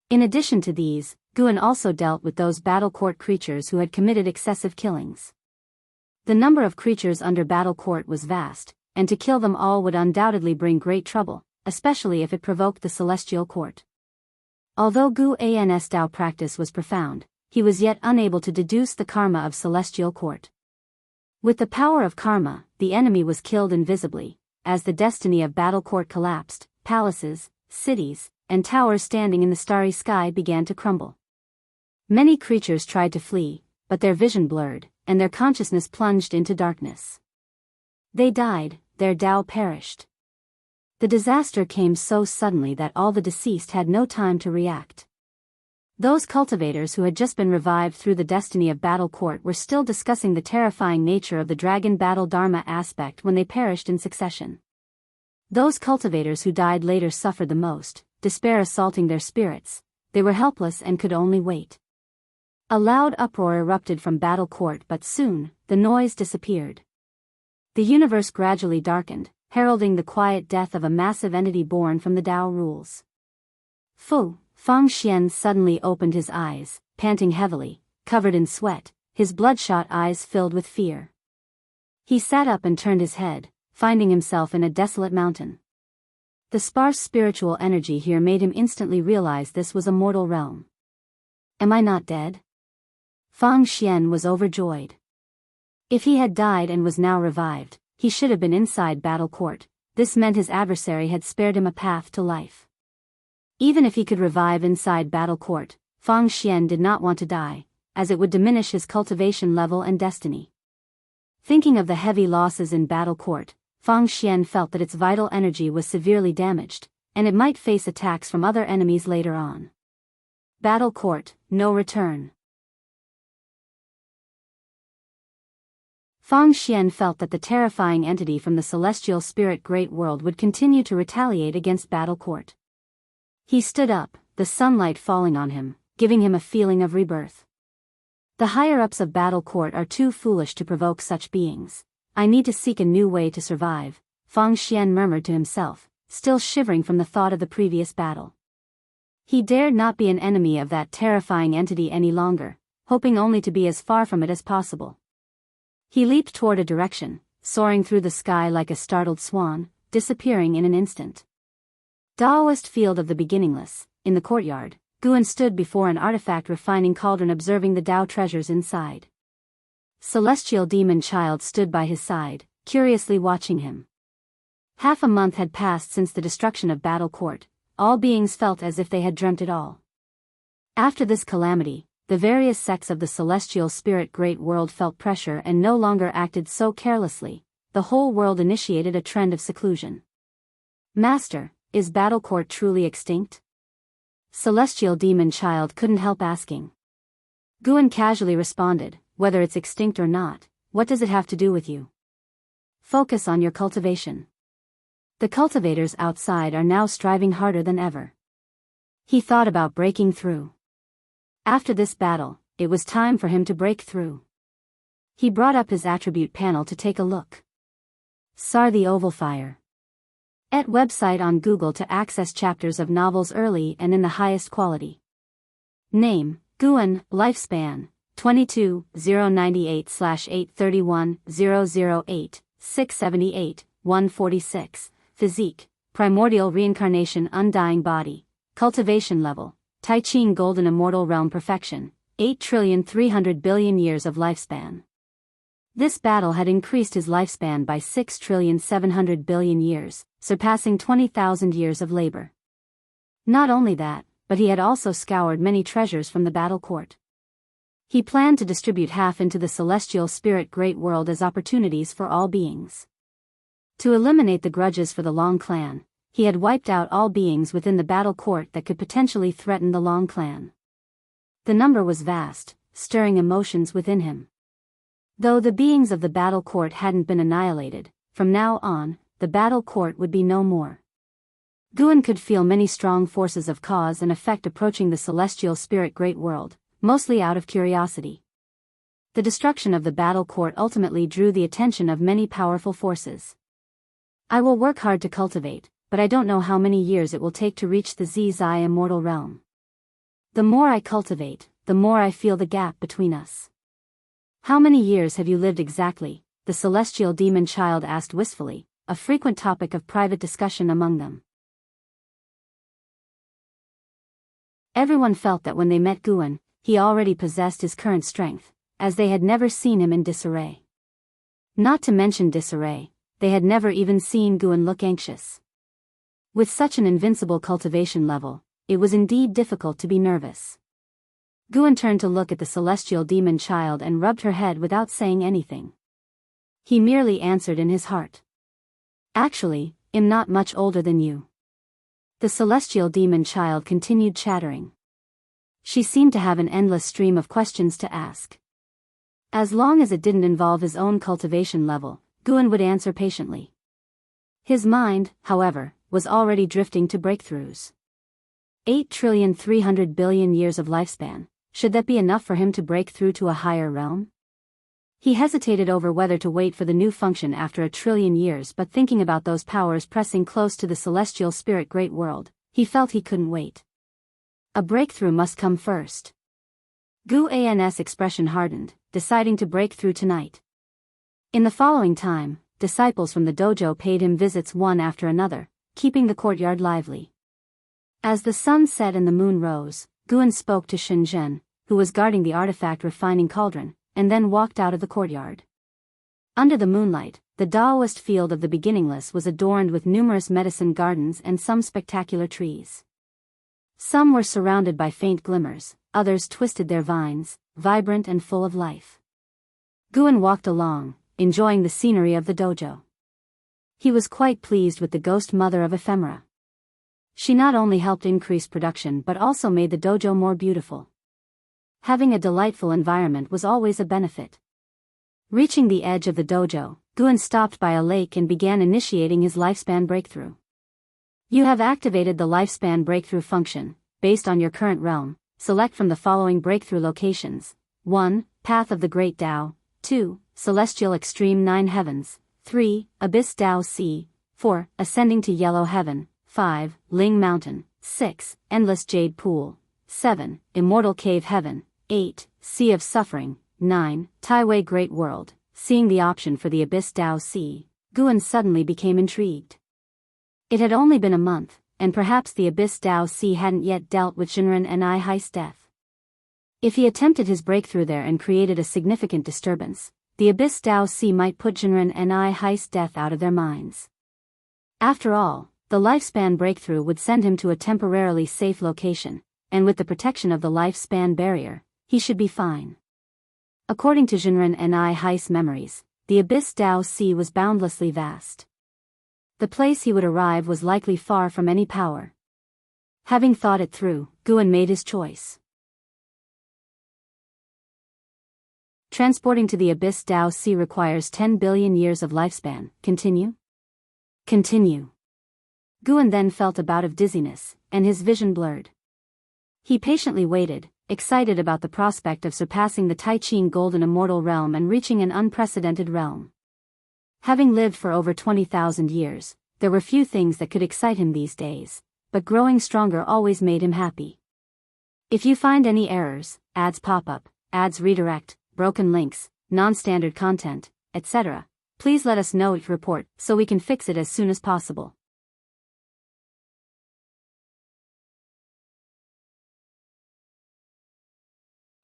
In addition to these, Guan also dealt with those battle court creatures who had committed excessive killings. The number of creatures under battle court was vast, and to kill them all would undoubtedly bring great trouble, especially if it provoked the celestial court. Although Gu An's Dao practice was profound, he was yet unable to deduce the karma of celestial court. With the power of karma, the enemy was killed invisibly. As the destiny of battle court collapsed, palaces, cities, and towers standing in the starry sky began to crumble. Many creatures tried to flee, but their vision blurred, and their consciousness plunged into darkness. They died, their Tao perished. The disaster came so suddenly that all the deceased had no time to react. Those cultivators who had just been revived through the destiny of Battle Court were still discussing the terrifying nature of the dragon battle dharma aspect when they perished in succession. Those cultivators who died later suffered the most, despair assaulting their spirits. They were helpless and could only wait. A loud uproar erupted from Battle Court, but soon, the noise disappeared. The universe gradually darkened, heralding the quiet death of a massive entity born from the Tao rules. Fang Xian suddenly opened his eyes, panting heavily, covered in sweat, his bloodshot eyes filled with fear. He sat up and turned his head, finding himself in a desolate mountain. The sparse spiritual energy here made him instantly realize this was a mortal realm. Am I not dead? Fang Xian was overjoyed. If he had died and was now revived, he should have been inside Battle Court. This meant his adversary had spared him a path to life. Even if he could revive inside Battle Court, Fang Xian did not want to die, as it would diminish his cultivation level and destiny. Thinking of the heavy losses in Battle Court, Fang Xian felt that its vital energy was severely damaged, and it might face attacks from other enemies later on. Battle Court, no return. Fang Xian felt that the terrifying entity from the celestial spirit great world would continue to retaliate against Battle Court. He stood up, the sunlight falling on him, giving him a feeling of rebirth. The higher-ups of Battle Court are too foolish to provoke such beings. I need to seek a new way to survive, Fang Xian murmured to himself, still shivering from the thought of the previous battle. He dared not be an enemy of that terrifying entity any longer, hoping only to be as far from it as possible. He leaped toward a direction, soaring through the sky like a startled swan, disappearing in an instant. Taoist field of the beginningless. In the courtyard, Guan stood before an artifact refining cauldron observing the Tao treasures inside. Celestial demon child stood by his side, curiously watching him. Half a month had passed since the destruction of Battle Court. All beings felt as if they had dreamt it all. After this calamity, the various sects of the celestial spirit great world felt pressure and no longer acted so carelessly. The whole world initiated a trend of seclusion. Master, is Battle Court truly extinct? Celestial demon child couldn't help asking. Guan casually responded, whether it's extinct or not, what does it have to do with you? Focus on your cultivation. The cultivators outside are now striving harder than ever. He thought about breaking through. After this battle, it was time for him to break through. He brought up his attribute panel to take a look. Sar the Oval Fire. At website on Google to access chapters of novels early and in the highest quality. Name, Guan, lifespan, 22-098/831-008, 678, 146, physique, primordial reincarnation undying body, cultivation level, Tai Ching golden immortal realm perfection, 8,300,000,000,000 years of lifespan. This battle had increased his lifespan by 6,700,000,000,000 years, surpassing 20,000 years of labor. Not only that, but he had also scoured many treasures from the Battle Court. He planned to distribute half into the celestial spirit great world as opportunities for all beings. To eliminate the grudges for the Long clan, he had wiped out all beings within the Battle Court that could potentially threaten the Long clan. The number was vast, stirring emotions within him. Though the beings of the Battle Court hadn't been annihilated, from now on, the Battle Court would be no more. Guan could feel many strong forces of cause and effect approaching the celestial spirit great world, mostly out of curiosity. The destruction of the Battle Court ultimately drew the attention of many powerful forces. I will work hard to cultivate, but I don't know how many years it will take to reach the Zai immortal realm. The more I cultivate, the more I feel the gap between us. How many years have you lived exactly? The celestial demon child asked wistfully, a frequent topic of private discussion among them. Everyone felt that when they met Guan, he already possessed his current strength, as they had never seen him in disarray. Not to mention disarray, they had never even seen Guan look anxious. With such an invincible cultivation level, it was indeed difficult to be nervous. Guan turned to look at the celestial demon child and rubbed her head without saying anything. He merely answered in his heart. Actually, "I'm not much older than you." The celestial demon child continued chattering. She seemed to have an endless stream of questions to ask. As long as it didn't involve his own cultivation level, Guan would answer patiently. His mind, however, was already drifting to breakthroughs. 8,300,000,000,000 years of lifespan, should that be enough for him to break through to a higher realm? He hesitated over whether to wait for the new function after 1,000,000,000 years, but thinking about those powers pressing close to the celestial spirit great world, he felt he couldn't wait. A breakthrough must come first. Guan's expression hardened, deciding to break through tonight. In the following time, disciples from the dojo paid him visits one after another, keeping the courtyard lively. As the sun set and the moon rose, Guan spoke to Shenzhen, who was guarding the artifact refining cauldron, and then walked out of the courtyard. Under the moonlight, the Taoist field of the beginningless was adorned with numerous medicine gardens and some spectacular trees. Some were surrounded by faint glimmers, others twisted their vines, vibrant and full of life. Guan walked along, enjoying the scenery of the dojo. He was quite pleased with the ghost mother of ephemera. She not only helped increase production but also made the dojo more beautiful. Having a delightful environment was always a benefit. Reaching the edge of the dojo, Guan stopped by a lake and began initiating his lifespan breakthrough. You have activated the lifespan breakthrough function. Based on your current realm, select from the following breakthrough locations: 1. Path of the Great Tao, 2. Celestial Extreme 9 Heavens, 3. Abyss Tao Sea, 4. Ascending to Yellow Heaven, 5. Ling Mountain, 6. Endless Jade Pool, 7. Immortal Cave Heaven, 8. Sea of Suffering, 9. Taiwei Great World. Seeing the option for the Abyss Tao Sea, Guan suddenly became intrigued. It had only been a month, and perhaps the Abyss Tao Sea hadn't yet dealt with Jinren and Hai's death. If he attempted his breakthrough there and created a significant disturbance, the Abyss Tao Sea might put Jinren and Hai's death out of their minds. After all, the lifespan breakthrough would send him to a temporarily safe location, and with the protection of the lifespan barrier, he should be fine. According to Jinren and Hai's memories, the Abyss Tao Sea was boundlessly vast. The place he would arrive was likely far from any power. Having thought it through, Guan made his choice. Transporting to the Abyss Tao Sea requires 10 billion years of lifespan. Continue? Continue. Guan then felt a bout of dizziness, and his vision blurred. He patiently waited, excited about the prospect of surpassing the Tai-Ching Golden Immortal Realm and reaching an unprecedented realm. Having lived for over 20,000 years, there were few things that could excite him these days, but growing stronger always made him happy. If you find any errors, ads pop up, ads redirect, broken links, non-standard content, etc., please let us know each report so we can fix it as soon as possible.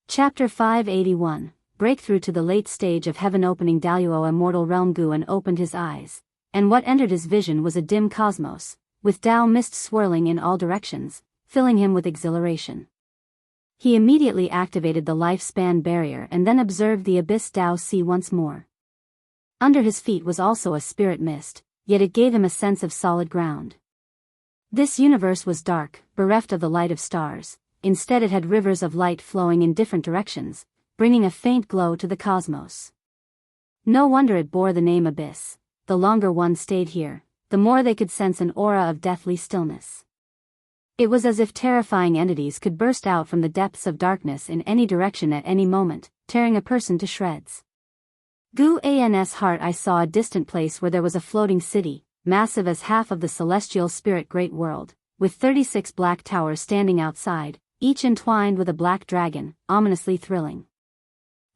Chapter 581, Breakthrough to the Late Stage of Heaven. Opening Daluo Immortal Realm. Guan opened his eyes, and what entered his vision was a dim cosmos, with Tao mist swirling in all directions, filling him with exhilaration. He immediately activated the lifespan barrier and then observed the Abyss Tao Sea once more. Under his feet was also a spirit mist, yet it gave him a sense of solid ground. This universe was dark, bereft of the light of stars. Instead it had rivers of light flowing in different directions, bringing a faint glow to the cosmos. No wonder it bore the name Abyss. The longer one stayed here, the more they could sense an aura of deathly stillness. It was as if terrifying entities could burst out from the depths of darkness in any direction at any moment, tearing a person to shreds. Guan's heart. I saw a distant place where there was a floating city, massive as half of the celestial spirit great world, with 36 black towers standing outside, each entwined with a black dragon, ominously thrilling.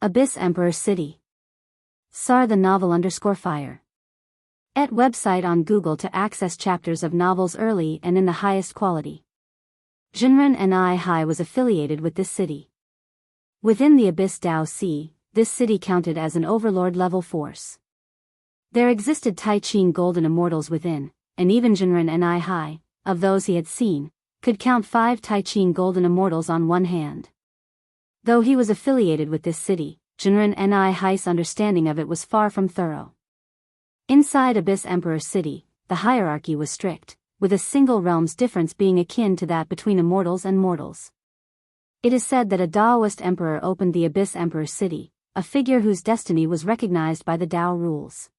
Abyss Emperor City. Sar the novel _fire. Et website on Google to access chapters of novels early and in the highest quality. Jinren and Hai was affiliated with this city. Within the Abyss Tao Sea, this city counted as an overlord-level force. There existed Tai-Ching Golden Immortals within, and even Jinren and Hai, of those he had seen, could count 5 Tai-Ching Golden Immortals on one hand. Though he was affiliated with this city, Jinren and Hai's understanding of it was far from thorough. Inside Abyss Emperor City, the hierarchy was strict, with a single realm's difference being akin to that between immortals and mortals. It is said that a Taoist emperor opened the Abyss Emperor's city, a figure whose destiny was recognized by the Tao rules.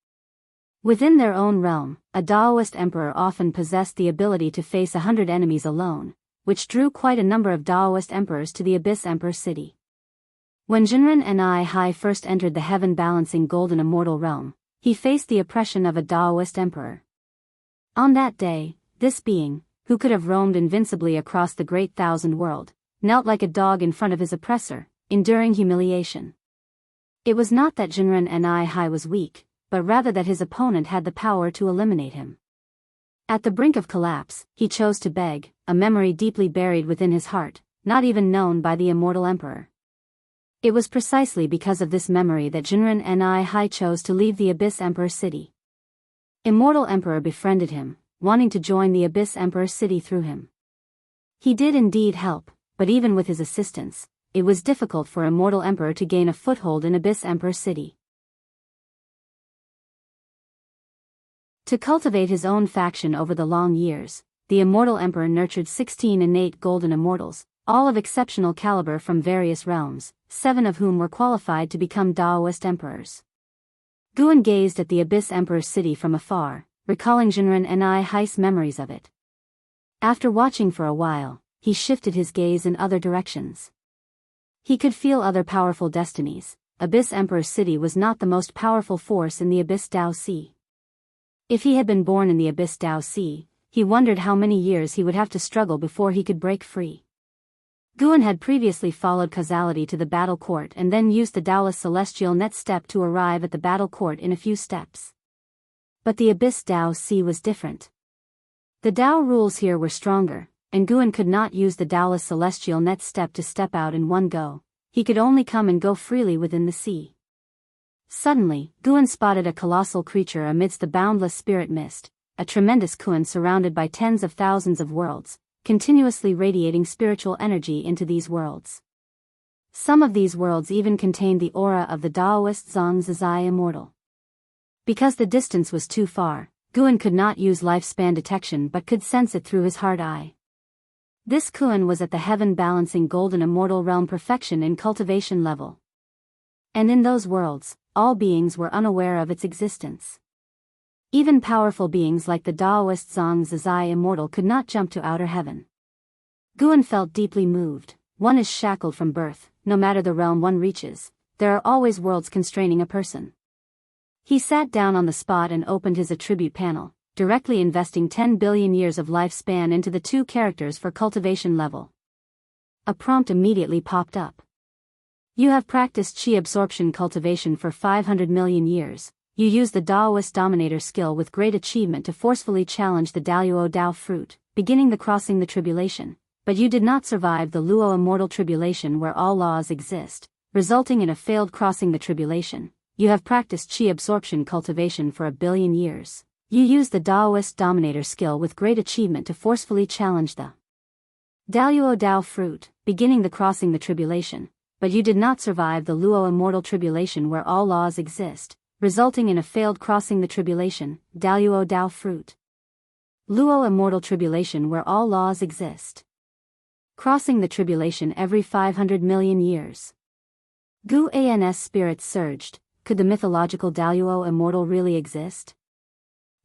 Within their own realm, a Taoist emperor often possessed the ability to face 100 enemies alone, which drew quite a number of Taoist emperors to the Abyss Emperor's city. When Jinren Ni first entered the heaven-balancing golden immortal realm, he faced the oppression of a Taoist emperor. On that day, this being, who could have roamed invincibly across the great thousand world, knelt like a dog in front of his oppressor, enduring humiliation. It was not that Jinren Ni was weak, but rather that his opponent had the power to eliminate him. At the brink of collapse, he chose to beg, a memory deeply buried within his heart, not even known by the immortal emperor. It was precisely because of this memory that Jinren Ni chose to leave the Abyss Emperor's city. Immortal Emperor befriended him, wanting to join the Abyss Emperor's city through him. He did indeed help, but even with his assistance, it was difficult for Immortal Emperor to gain a foothold in Abyss Emperor's city. To cultivate his own faction over the long years, the Immortal Emperor nurtured 16 innate golden immortals, all of exceptional caliber from various realms, 7 of whom were qualified to become Taoist emperors. Guan gazed at the Abyss Emperor's city from afar, recalling Jinren Ni's memories of it. After watching for a while, he shifted his gaze in other directions. He could feel other powerful destinies. Abyss Emperor's city was not the most powerful force in the Abyss Dao Sea. If he had been born in the Abyss Dao Sea, he wondered how many years he would have to struggle before he could break free. Guan had previously followed causality to the battle court and then used the Daoist celestial net step to arrive at the battle court in a few steps. But the Abyss Dao Sea was different. The Dao rules here were stronger, and Guan could not use the Daoist celestial net step to step out in one go. He could only come and go freely within the sea. Suddenly, Guan spotted a colossal creature amidst the boundless spirit mist, a tremendous Kuan surrounded by tens of thousands of worlds, continuously radiating spiritual energy into these worlds. Some of these worlds even contained the aura of the Daoist Zhang Zizai Immortal. Because the distance was too far, Guan could not use lifespan detection but could sense it through his heart eye. This Kuan was at the heaven-balancing golden immortal realm perfection in cultivation level. And in those worlds, all beings were unaware of its existence. Even powerful beings like the Daoist Zhang Zizai Immortal could not jump to outer heaven. Guan felt deeply moved. One is shackled from birth, no matter the realm one reaches, there are always worlds constraining a person. He sat down on the spot and opened his attribute panel, directly investing 10 billion years of lifespan into the 2 characters for cultivation level. A prompt immediately popped up. You have practiced Qi absorption cultivation for 500 million years. You use the Daoist Dominator skill with great achievement to forcefully challenge the Daluo Dao fruit, beginning the crossing the tribulation, but you did not survive the Luo immortal tribulation where all laws exist, resulting in a failed crossing the tribulation. You have practiced Qi absorption cultivation for 1 billion years. You use the Daoist Dominator skill with great achievement to forcefully challenge the Daluo Dao fruit, beginning the crossing the tribulation, but you did not survive the Luo immortal tribulation where all laws exist, resulting in a failed crossing the tribulation, Daluo Dao fruit. Luo immortal tribulation where all laws exist. Crossing the tribulation every 500 million years. Gu An's spirits surged. Could the mythological Daluo immortal really exist?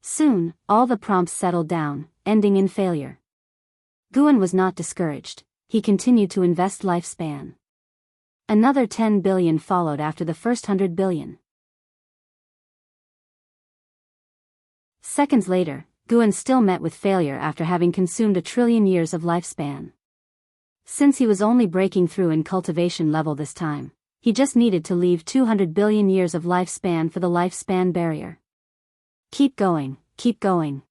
Soon, all the prompts settled down, ending in failure. Guan was not discouraged. He continued to invest lifespan. Another 10 billion followed after the first 100 billion. Seconds later, Guan still met with failure after having consumed 1 trillion years of lifespan. Since he was only breaking through in cultivation level this time, he just needed to leave 200 billion years of lifespan for the lifespan barrier. Keep going, keep going.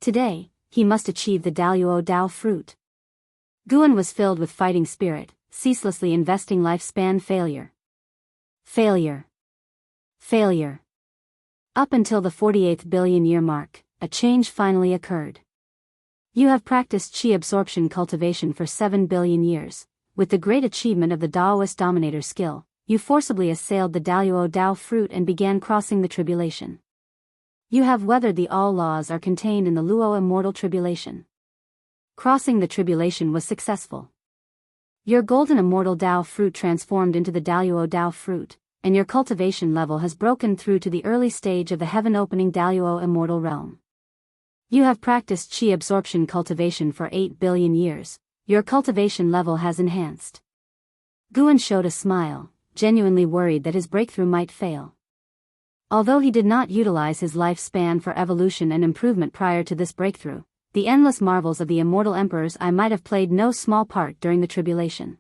Today, he must achieve the Daluo Dao fruit. Guan was filled with fighting spirit, ceaselessly investing lifespan failure. Failure. Failure. Up until the 48th billion year mark, a change finally occurred. You have practiced Qi absorption cultivation for 7 billion years. With the great achievement of the Daoist Dominator skill, you forcibly assailed the Daluo Dao fruit and began crossing the tribulation. You have weathered the all laws are contained in the Luo immortal tribulation. Crossing the tribulation was successful. Your golden immortal Tao fruit transformed into the Daluo Tao fruit, and your cultivation level has broken through to the early stage of the heaven-opening Daluo immortal realm. You have practiced qi absorption cultivation for 8 billion years. Your cultivation level has enhanced. Guan showed a smile, genuinely worried that his breakthrough might fail. Although he did not utilize his lifespan for evolution and improvement prior to this breakthrough, the endless marvels of the immortal emperor's eye might have played no small part during the tribulation.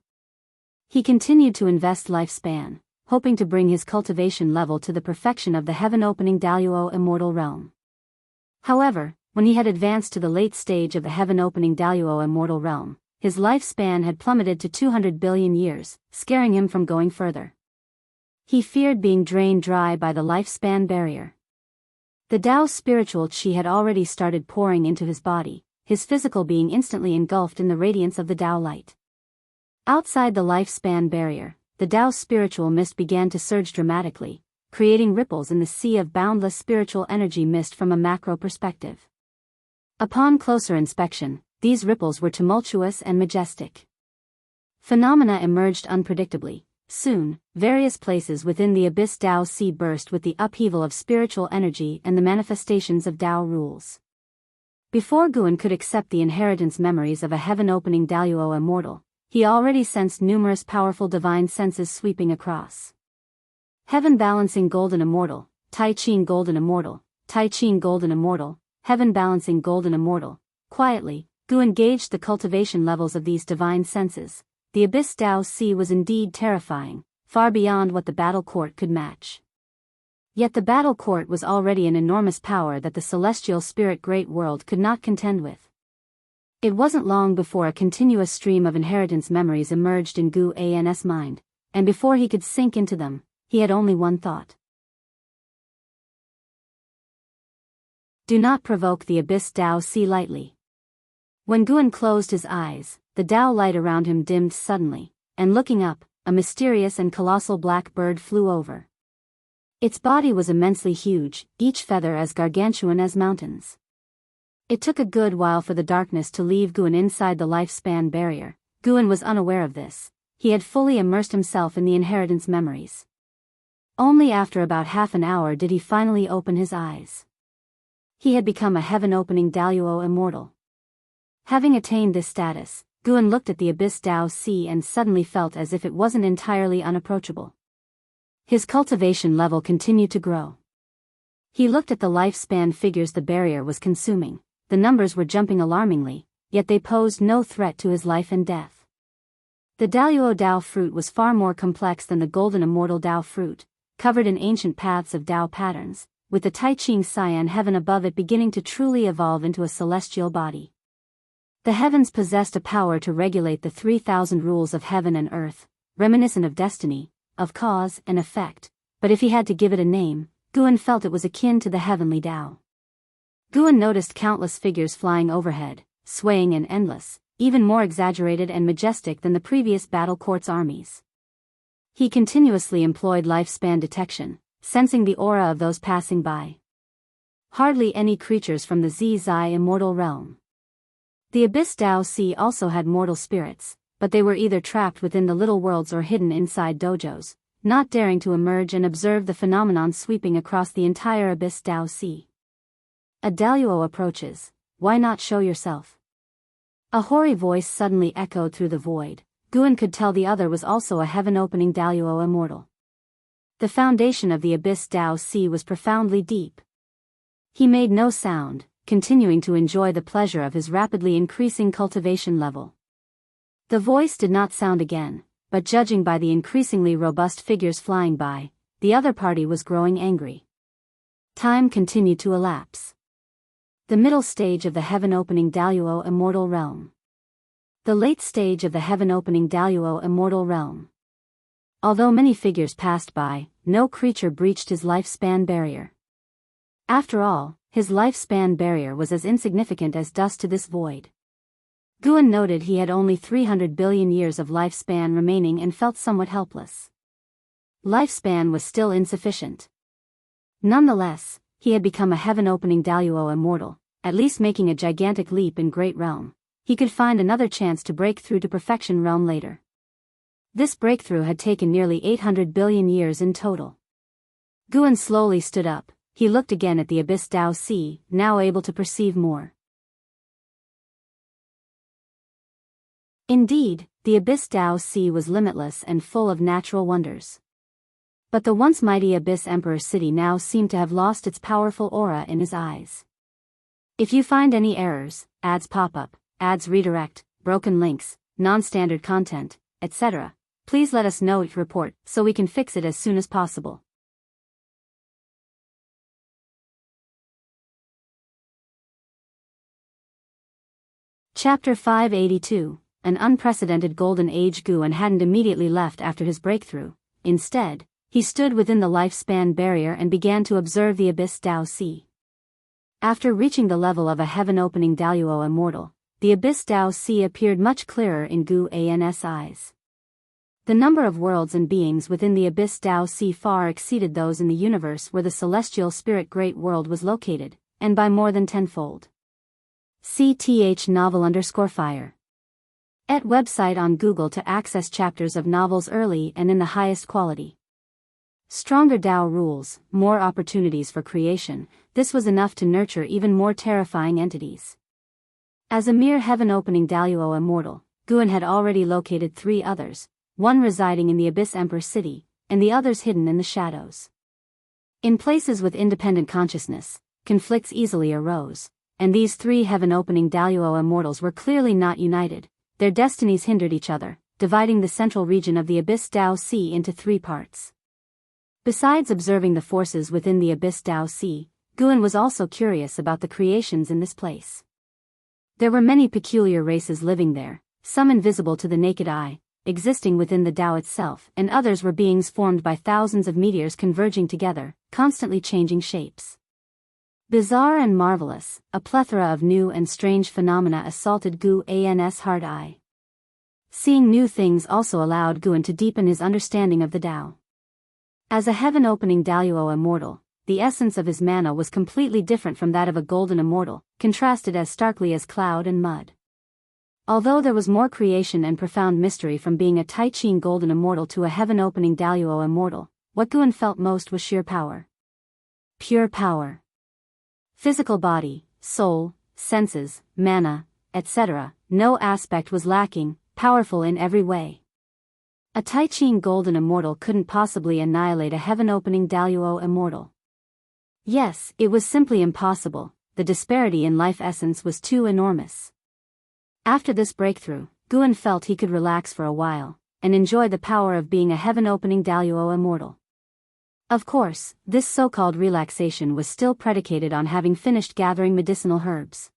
He continued to invest lifespan, hoping to bring his cultivation level to the perfection of the heaven-opening Daluo immortal realm. However, when he had advanced to the late stage of the heaven-opening Daluo immortal realm, his lifespan had plummeted to 200 billion years, scaring him from going further. He feared being drained dry by the lifespan barrier. The Tao's spiritual qi had already started pouring into his body, his physical being instantly engulfed in the radiance of the Tao light. Outside the lifespan barrier, the Tao's spiritual mist began to surge dramatically, creating ripples in the sea of boundless spiritual energy mist from a macro perspective. Upon closer inspection, these ripples were tumultuous and majestic. Phenomena emerged unpredictably. Soon, various places within the Abyss Tao Sea burst with the upheaval of spiritual energy and the manifestations of Tao rules. Before Guan could accept the inheritance memories of a heaven-opening Daluo immortal, he already sensed numerous powerful divine senses sweeping across. Heaven-balancing golden immortal, Tai Chin golden immortal, Tai Chin golden immortal, heaven-balancing golden immortal. Quietly, Guan gauged the cultivation levels of these divine senses. The Abyss Tao Sea was indeed terrifying, far beyond what the battle court could match. Yet the battle court was already an enormous power that the celestial spirit great world could not contend with. It wasn't long before a continuous stream of inheritance memories emerged in Gu An's mind, and before he could sink into them, he had only one thought. Do not provoke the Abyss Tao Sea lightly. When Guan closed his eyes, the Tao light around him dimmed suddenly, and looking up, a mysterious and colossal black bird flew over. Its body was immensely huge, each feather as gargantuan as mountains. It took a good while for the darkness to leave Guan inside the lifespan barrier. Guan was unaware of this. He had fully immersed himself in the inheritance memories. Only after about half an hour did he finally open his eyes. He had become a heaven-opening Daluo immortal. Having attained this status, Guan looked at the Abyss Tao Sea and suddenly felt as if it wasn't entirely unapproachable. His cultivation level continued to grow. He looked at the lifespan figures the barrier was consuming. The numbers were jumping alarmingly, yet they posed no threat to his life and death. The Daluo Tao fruit was far more complex than the golden immortal Tao fruit, covered in ancient paths of Tao patterns, with the Tai Ching cyan heaven above it beginning to truly evolve into a celestial body. The heavens possessed a power to regulate the 3,000 rules of heaven and earth, reminiscent of destiny, of cause and effect, but if he had to give it a name, Guan felt it was akin to the heavenly Tao. Guan noticed countless figures flying overhead, swaying and endless, even more exaggerated and majestic than the previous battle court's armies. He continuously employed lifespan detection, sensing the aura of those passing by. Hardly any creatures from the Zai immortal realm. The Abyss Tao Sea also had mortal spirits, but they were either trapped within the little worlds or hidden inside dojos, not daring to emerge and observe the phenomenon sweeping across the entire Abyss Tao Sea. A Daluo approaches, why not show yourself? A hoary voice suddenly echoed through the void. Guan could tell the other was also a heaven-opening Daluo immortal. The foundation of the Abyss Tao Sea was profoundly deep. He made no sound, continuing to enjoy the pleasure of his rapidly increasing cultivation level. The voice did not sound again, but judging by the increasingly robust figures flying by, the other party was growing angry. Time continued to elapse. The middle stage of the heaven-opening Daluo immortal realm. The late stage of the heaven-opening Daluo immortal realm. Although many figures passed by, no creature breached his lifespan barrier. After all, his lifespan barrier was as insignificant as dust to this void. Guan noted he had only 300 billion years of lifespan remaining and felt somewhat helpless. Lifespan was still insufficient. Nonetheless, he had become a heaven-opening Daluo immortal, at least making a gigantic leap in Great Realm. He could find another chance to break through to Perfection Realm later. This breakthrough had taken nearly 800 billion years in total. Guan slowly stood up. He looked again at the Abyss Dao Sea, now able to perceive more. Indeed, the Abyss Dao Sea was limitless and full of natural wonders. But the once mighty Abyss Emperor City now seemed to have lost its powerful aura in his eyes. If you find any errors, ads pop up, ads redirect, broken links, non-standard content, etc., please let us know your report so we can fix it as soon as possible. Chapter 582. An unprecedented golden age. Guan hadn't immediately left after his breakthrough. Instead, he stood within the lifespan barrier and began to observe the Abyss Dao Sea. After reaching the level of a heaven-opening Daluo immortal, the Abyss Dao Sea appeared much clearer in Guan's eyes. The number of worlds and beings within the Abyss Dao Sea far exceeded those in the universe where the celestial spirit Great World was located, and by more than tenfold. CTH novel_fire. @ website on Google to access chapters of novels early and in the highest quality. Stronger Dao rules, more opportunities for creation. This was enough to nurture even more terrifying entities. As a mere heaven-opening Daluo immortal, Guan had already located 3 others, one residing in the Abyss Emperor City, and the others hidden in the shadows. In places with independent consciousness, conflicts easily arose, and these 3 heaven-opening Daluo immortals were clearly not united. Their destinies hindered each other, dividing the central region of the Abyss Dao Sea into 3 parts. Besides observing the forces within the Abyss Dao Sea, Guan was also curious about the creations in this place. There were many peculiar races living there, some invisible to the naked eye, existing within the Dao itself, and others were beings formed by thousands of meteors converging together, constantly changing shapes. Bizarre and marvelous, a plethora of new and strange phenomena assaulted Guan's hard eye. Seeing new things also allowed Guan to deepen his understanding of the Dao. As a heaven-opening Daluo immortal, the essence of his mana was completely different from that of a golden immortal, contrasted as starkly as cloud and mud. Although there was more creation and profound mystery from being a Taichin golden immortal to a heaven-opening Daluo immortal, what Guan felt most was sheer power. Pure power. Physical body, soul, senses, mana, etc., no aspect was lacking, powerful in every way. A Taichin golden immortal couldn't possibly annihilate a heaven-opening Daluo immortal. Yes, it was simply impossible. The disparity in life essence was too enormous. After this breakthrough, Guan felt he could relax for a while, and enjoy the power of being a heaven-opening Daluo immortal. Of course, this so-called relaxation was still predicated on having finished gathering medicinal herbs.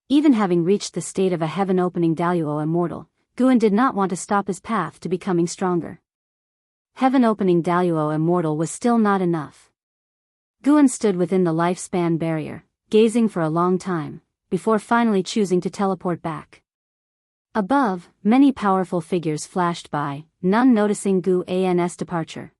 Even having reached the state of a heaven-opening Daluo immortal, Guan did not want to stop his path to becoming stronger. Heaven-opening Daluo immortal was still not enough. Guan stood within the lifespan barrier, gazing for a long time, before finally choosing to teleport back. Above, many powerful figures flashed by, none noticing Guan's departure.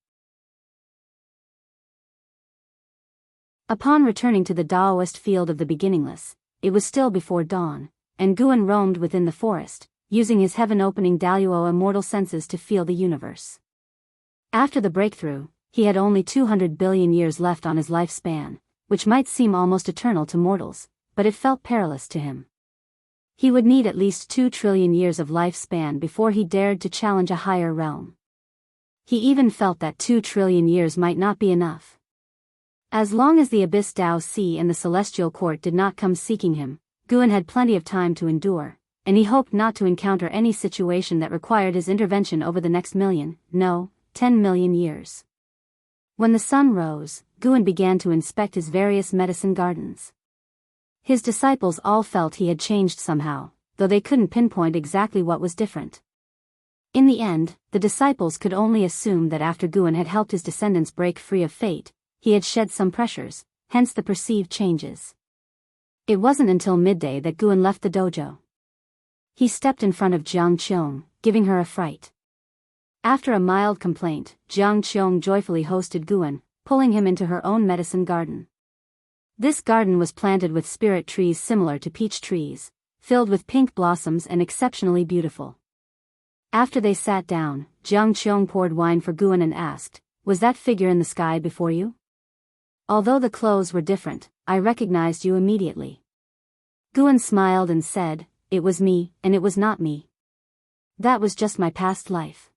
Upon returning to the Daoist field of the beginningless, it was still before dawn, and Guan roamed within the forest, using his heaven-opening Daluo immortal senses to feel the universe. After the breakthrough, he had only 200 billion years left on his lifespan, which might seem almost eternal to mortals, but it felt perilous to him. He would need at least 2 trillion years of lifespan before he dared to challenge a higher realm. He even felt that 2 trillion years might not be enough. As long as the Abyss Dao Sea and the Celestial Court did not come seeking him, Guan had plenty of time to endure, and he hoped not to encounter any situation that required his intervention over the next 10 million years. When the sun rose, Guan began to inspect his various medicine gardens. His disciples all felt he had changed somehow, though they couldn't pinpoint exactly what was different. In the end, the disciples could only assume that after Guan had helped his descendants break free of fate, he had shed some pressures, hence the perceived changes. It wasn't until midday that Guan left the dojo. He stepped in front of Jiang Qiong, giving her a fright. After a mild complaint, Jiang Qiong joyfully hosted Guan, pulling him into her own medicine garden. This garden was planted with spirit trees similar to peach trees, filled with pink blossoms and exceptionally beautiful. After they sat down, Jiang Qiong poured wine for Guan and asked, "Was that figure in the sky before you?" Although the clothes were different, I recognized you immediately. Guan smiled and said, "It was me, and it was not me. That was just my past life.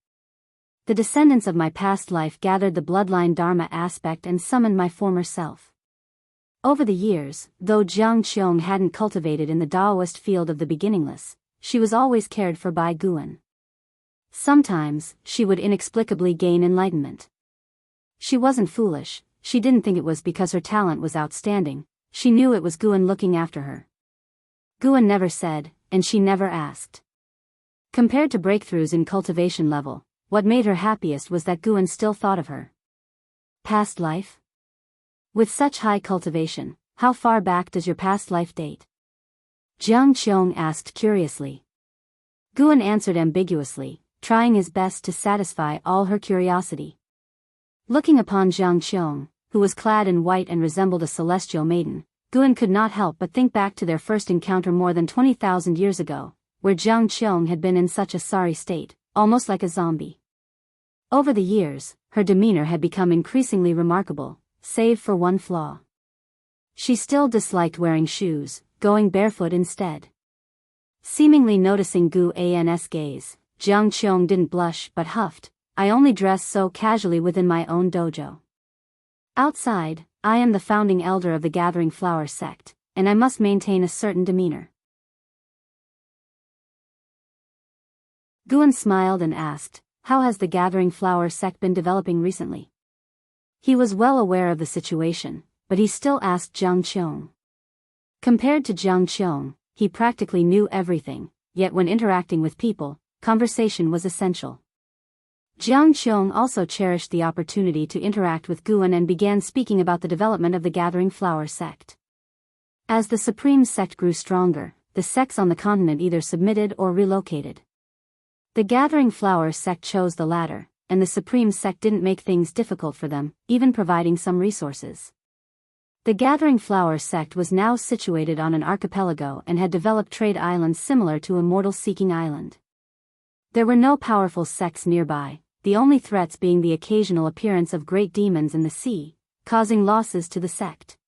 The descendants of my past life gathered the bloodline dharma aspect and summoned my former self." Over the years, though Jiang Qiong hadn't cultivated in the Taoist field of the beginningless, she was always cared for by Guan. Sometimes, she would inexplicably gain enlightenment. She wasn't foolish, she didn't think it was because her talent was outstanding, she knew it was Guan looking after her. Guan never said, and she never asked. Compared to breakthroughs in cultivation level, what made her happiest was that Guan still thought of her past life? With such high cultivation, how far back does your past life date? Jiang Qiong asked curiously. Guan answered ambiguously, trying his best to satisfy all her curiosity. Looking upon Jiang Qiong, who was clad in white and resembled a celestial maiden, Guan could not help but think back to their first encounter more than 20,000 years ago, where Jiang Qiong had been in such a sorry state, almost like a zombie. Over the years, her demeanor had become increasingly remarkable, save for one flaw. She still disliked wearing shoes, going barefoot instead. Seemingly noticing Guan's gaze, Jiang Qiong didn't blush but huffed, "I only dress so casually within my own dojo. Outside, I am the founding elder of the Gathering Flower sect, and I must maintain a certain demeanor." Guan smiled and asked, "How has the Gathering Flower sect been developing recently?" He was well aware of the situation, but he still asked Jiang Qiong. Compared to Jiang Qiong, he practically knew everything, yet when interacting with people, conversation was essential. Jiang Qiong also cherished the opportunity to interact with Guan and began speaking about the development of the Gathering Flower sect. As the Supreme sect grew stronger, the sects on the continent either submitted or relocated. The Gathering Flower sect chose the latter, and the Supreme sect didn't make things difficult for them, even providing some resources. The Gathering Flower sect was now situated on an archipelago and had developed trade islands similar to Immortal Seeking Island. There were no powerful sects nearby, the only threats being the occasional appearance of great demons in the sea, causing losses to the sect.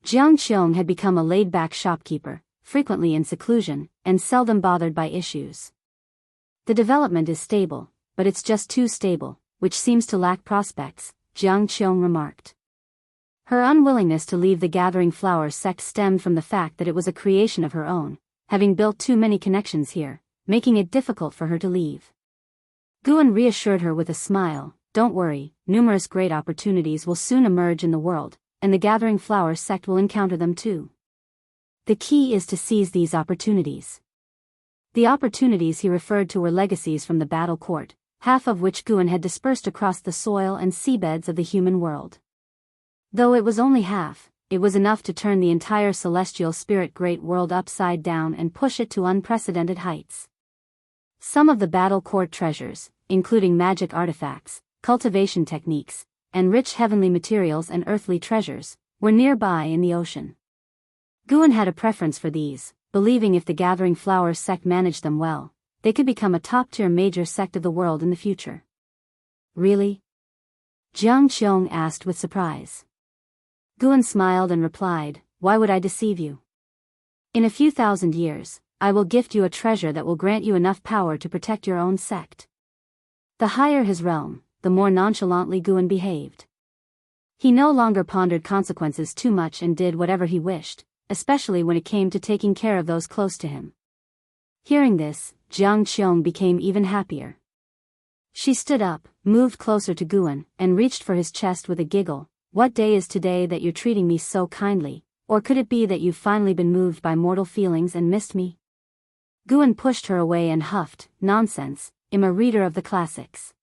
Jiang Qiong had become a laid-back shopkeeper, frequently in seclusion, and seldom bothered by issues. The development is stable, but it's just too stable, which seems to lack prospects, Jiang Qiong remarked. Her unwillingness to leave the Gathering Flower sect stemmed from the fact that it was a creation of her own, having built too many connections here, making it difficult for her to leave. Guan reassured her with a smile, "Don't worry, numerous great opportunities will soon emerge in the world, and the Gathering Flower sect will encounter them too. The key is to seize these opportunities." The opportunities he referred to were legacies from the battle court, half of which Guan had dispersed across the soil and seabeds of the human world. Though it was only half, it was enough to turn the entire celestial spirit great world upside down and push it to unprecedented heights. Some of the battle court treasures, including magic artifacts, cultivation techniques, and rich heavenly materials and earthly treasures, were nearby in the ocean. Guan had a preference for these, believing if the Gathering Flower sect managed them well, they could become a top-tier major sect of the world in the future. "Really?" Jiang Qiong asked with surprise. Guan smiled and replied, "Why would I deceive you? In a few thousand years, I will gift you a treasure that will grant you enough power to protect your own sect." The higher his realm, the more nonchalantly Guan behaved. He no longer pondered consequences too much and did whatever he wished, especially when it came to taking care of those close to him. Hearing this, Jiang Qiong became even happier. She stood up, moved closer to Guan, and reached for his chest with a giggle. "What day is today that you're treating me so kindly, or could it be that you've finally been moved by mortal feelings and missed me?" Guan pushed her away and huffed, "Nonsense, I'm a reader of the classics."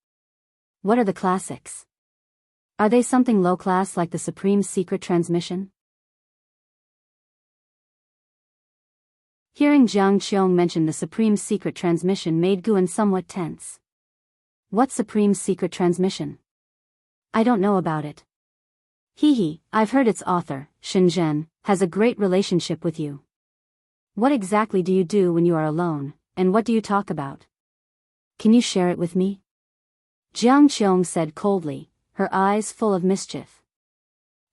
"What are the classics? Are they something low-class like the Supreme Secret Transmission?" Hearing Jiang Qiong mention the Supreme Secret Transmission made Guan somewhat tense. "What Supreme Secret Transmission? I don't know about it." I've heard its author, Shenzhen, has a great relationship with you. What exactly do you do when you are alone, and what do you talk about? Can you share it with me? Jiang Qiong said coldly, her eyes full of mischief.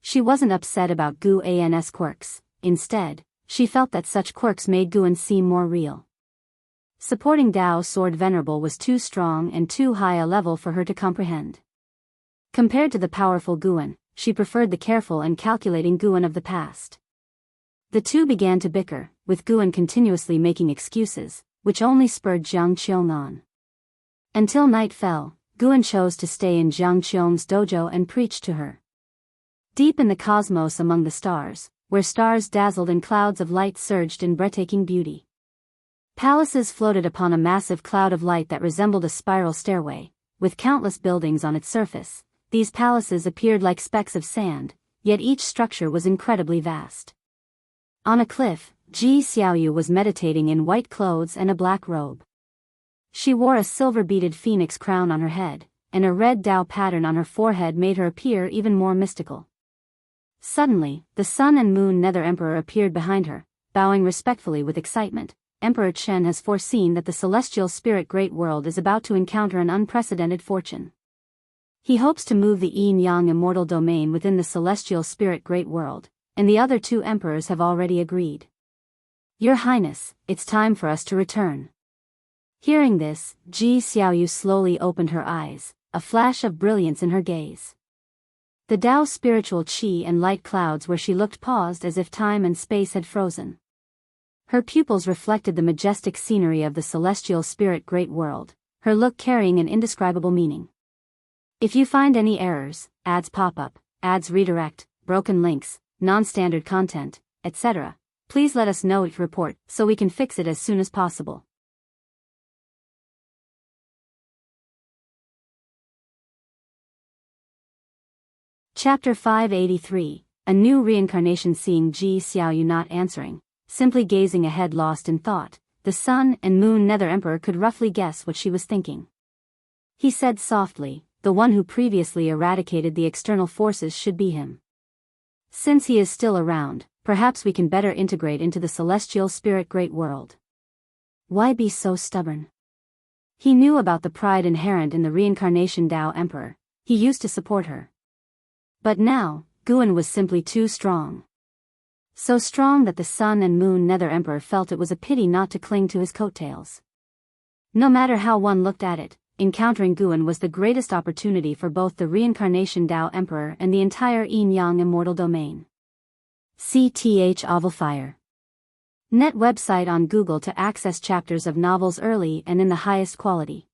She wasn't upset about Gu An's quirks. Instead, she felt that such quirks made Guan seem more real. Supporting Dao's sword venerable was too strong and too high a level for her to comprehend. Compared to the powerful Guan, she preferred the careful and calculating Guan of the past. The two began to bicker, with Guan continuously making excuses, which only spurred Jiang Qiong on. Until night fell, Guan chose to stay in Jiang Qiong's dojo and preach to her. Deep in the cosmos among the stars, where stars dazzled and clouds of light surged in breathtaking beauty. Palaces floated upon a massive cloud of light that resembled a spiral stairway, with countless buildings on its surface. These palaces appeared like specks of sand, yet each structure was incredibly vast. On a cliff, Ji Xiaoyu was meditating in white clothes and a black robe. She wore a silver-beaded phoenix crown on her head, and a red Dao pattern on her forehead made her appear even more mystical. Suddenly, the Sun and Moon Nether Emperor appeared behind her, bowing respectfully with excitement. Emperor Chen has foreseen that the celestial spirit Great World is about to encounter an unprecedented fortune. He hopes to move the yin-yang immortal domain within the celestial spirit Great World, and the other two emperors have already agreed. Your Highness, it's time for us to return. Hearing this, Ji Xiaoyu slowly opened her eyes, a flash of brilliance in her gaze. The Dao spiritual qi and light clouds where she looked paused as if time and space had frozen. Her pupils reflected the majestic scenery of the celestial spirit Great World, her look carrying an indescribable meaning. If you find any errors, ads pop up, ads redirect, broken links, non-standard content, etc., please let us know each report so we can fix it as soon as possible. Chapter 583, A New Reincarnation. Seeing Ji Xiaoyu not answering, simply gazing ahead lost in thought, the Sun and Moon Nether Emperor could roughly guess what she was thinking. He said softly, the one who previously eradicated the external forces should be him. Since he is still around, perhaps we can better integrate into the celestial spirit Great World. Why be so stubborn? He knew about the pride inherent in the reincarnation Dao Emperor. He used to support her. But now, Guan was simply too strong. So strong that the Sun and Moon Nether Emperor felt it was a pity not to cling to his coattails. No matter how one looked at it, encountering Guan was the greatest opportunity for both the reincarnation Dao Emperor and the entire yin-yang immortal domain. CTH Ovalfire. Net website on Google to access chapters of novels early and in the highest quality.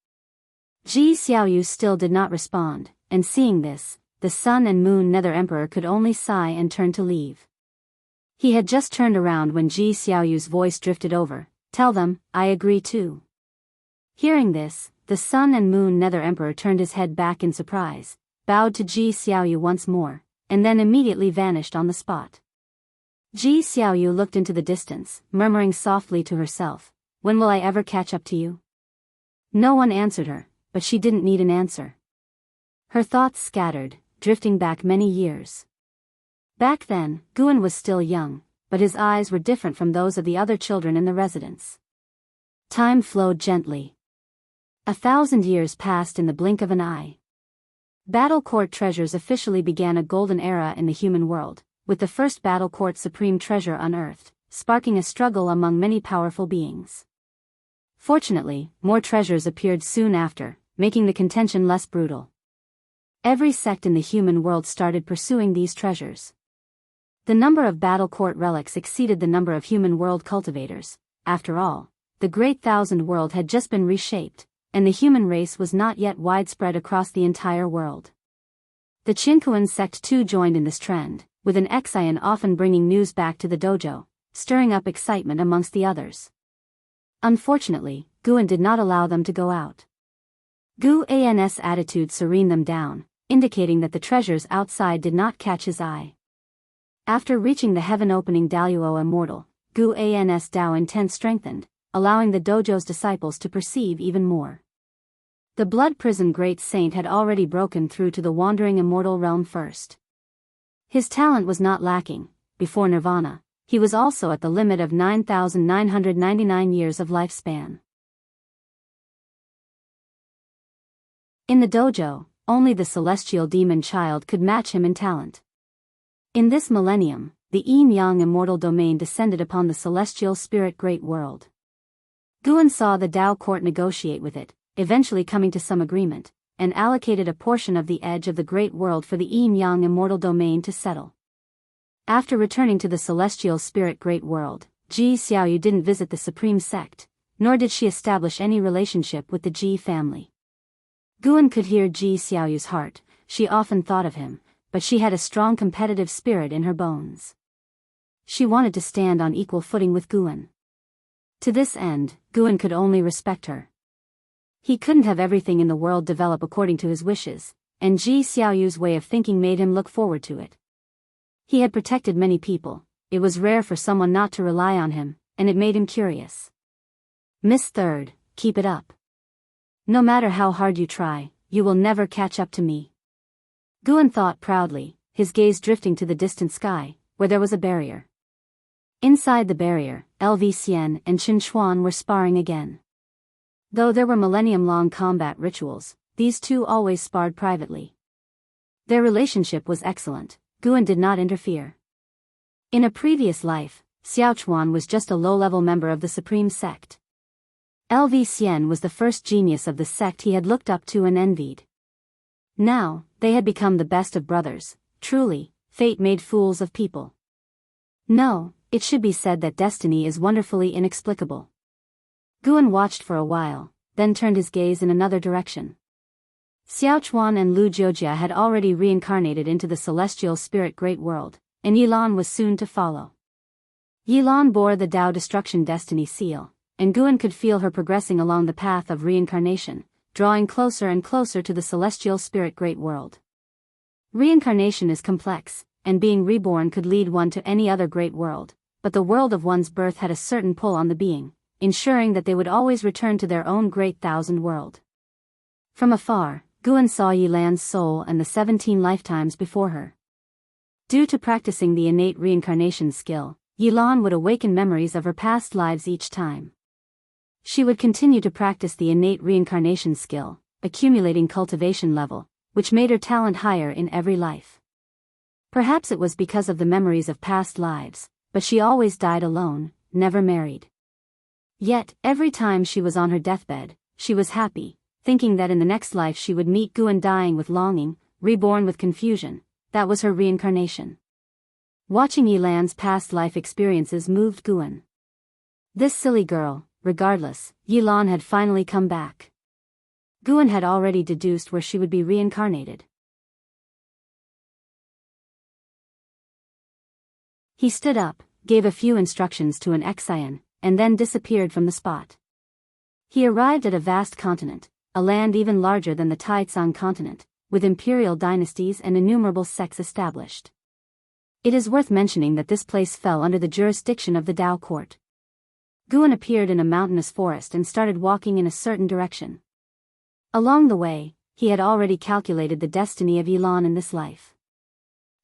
Ji Xiaoyu still did not respond, and seeing this, the Sun and Moon Nether Emperor could only sigh and turn to leave. He had just turned around when Ji Xiaoyu's voice drifted over, "Tell them, I agree too." Hearing this, the Sun and Moon Nether Emperor turned his head back in surprise, bowed to Ji Xiaoyu once more, and then immediately vanished on the spot. Ji Xiaoyu looked into the distance, murmuring softly to herself, "When will I ever catch up to you?" No one answered her, but she didn't need an answer. Her thoughts scattered, drifting back many years. Back then, Guan was still young, but his eyes were different from those of the other children in the residence. Time flowed gently. 1,000 years passed in the blink of an eye. Battle Court treasures officially began a golden era in the human world, with the first Battle Court supreme treasure unearthed, sparking a struggle among many powerful beings. Fortunately, more treasures appeared soon after, making the contention less brutal. Every sect in the human world started pursuing these treasures. The number of Battle Court relics exceeded the number of human world cultivators. After all, the Great Thousand World had just been reshaped, and the human race was not yet widespread across the entire world. The Qinkuan sect too joined in this trend, with an Xian often bringing news back to the dojo, stirring up excitement amongst the others. Unfortunately, Guan did not allow them to go out. Gu An's attitude serened them down, indicating that the treasures outside did not catch his eye. After reaching the heaven-opening Daluo Immortal, Gu An's Dao intent strengthened, allowing the dojo's disciples to perceive even more. The Blood Prison Great Saint had already broken through to the Wandering Immortal realm first. His talent was not lacking, before nirvana, he was also at the limit of 9,999 years of lifespan. In the dojo, only the celestial demon child could match him in talent. In this millennium, the yin-yang immortal domain descended upon the celestial spirit great world. Guan saw the Tao court negotiate with it, eventually coming to some agreement, and allocated a portion of the edge of the great world for the yin-yang immortal domain to settle. After returning to the celestial spirit great world, Ji Xiaoyu didn't visit the supreme sect, nor did she establish any relationship with the Ji family. Guan could hear Ji Xiaoyu's heart. She often thought of him, but she had a strong competitive spirit in her bones. She wanted to stand on equal footing with Guan. To this end, Guan could only respect her. He couldn't have everything in the world develop according to his wishes, and Ji Xiaoyu's way of thinking made him look forward to it. He had protected many people. It was rare for someone not to rely on him, and it made him curious. Miss Third, keep it up. No matter how hard you try, you will never catch up to me. Guan thought proudly, his gaze drifting to the distant sky, where there was a barrier. Inside the barrier, LV Xian and Qin Xuan were sparring again. Though there were millennium-long combat rituals, these two always sparred privately. Their relationship was excellent. Guan did not interfere. In a previous life, Xiaochuan was just a low-level member of the supreme sect. LV Xian was the first genius of the sect he had looked up to and envied. Now, they had become the best of brothers. Truly, fate made fools of people. No, it should be said that destiny is wonderfully inexplicable. Guan watched for a while, then turned his gaze in another direction. Xiaochuan and Lu Jiojia had already reincarnated into the celestial spirit great world, and Yilan was soon to follow. Yilan bore the Tao Destruction Destiny seal, and Guan could feel her progressing along the path of reincarnation, drawing closer and closer to the celestial spirit great world. Reincarnation is complex, and being reborn could lead one to any other great world, but the world of one's birth had a certain pull on the being, ensuring that they would always return to their own great thousand world. From afar, Guan saw Yilan's soul and the 17 lifetimes before her. Due to practicing the innate reincarnation skill, Yilan would awaken memories of her past lives each time. She would continue to practice the innate reincarnation skill, accumulating cultivation level, which made her talent higher in every life. Perhaps it was because of the memories of past lives, but she always died alone, never married. Yet, every time she was on her deathbed, she was happy, thinking that in the next life she would meet Guan dying with longing, reborn with confusion. That was her reincarnation. Watching Yilan's past life experiences moved Guan. This silly girl, regardless, Yilan had finally come back. Guan had already deduced where she would be reincarnated. He stood up, gave a few instructions to an Xian, and then disappeared from the spot. He arrived at a vast continent, a land even larger than the Taicang continent, with imperial dynasties and innumerable sects established. It is worth mentioning that this place fell under the jurisdiction of the Tao court. Guan appeared in a mountainous forest and started walking in a certain direction. Along the way, he had already calculated the destiny of Yilan in this life.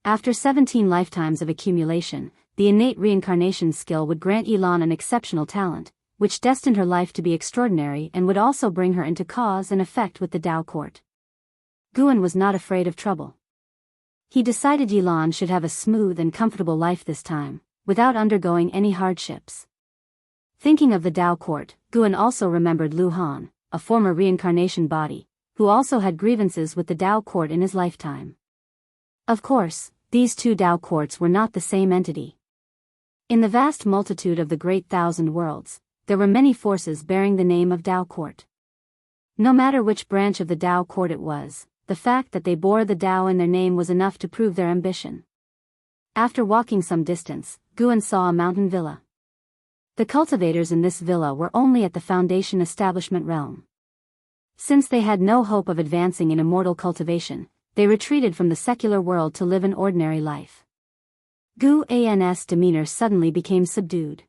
After 17 lifetimes of accumulation, the innate reincarnation skill would grant Yilan an exceptional talent, which destined her life to be extraordinary and would also bring her into cause and effect with the Tao court. Guan was not afraid of trouble. He decided Yilan should have a smooth and comfortable life this time, without undergoing any hardships. Thinking of the Tao court, Guan also remembered Lu Han, a former reincarnation body, who also had grievances with the Tao court in his lifetime. Of course, these two Tao courts were not the same entity. In the vast multitude of the great thousand worlds, there were many forces bearing the name of Tao court. No matter which branch of the Tao court it was, the fact that they bore the Tao in their name was enough to prove their ambition. After walking some distance, Guan saw a mountain villa. The cultivators in this villa were only at the foundation establishment realm. Since they had no hope of advancing in immortal cultivation, they retreated from the secular world to live an ordinary life. Guan's demeanor suddenly became subdued.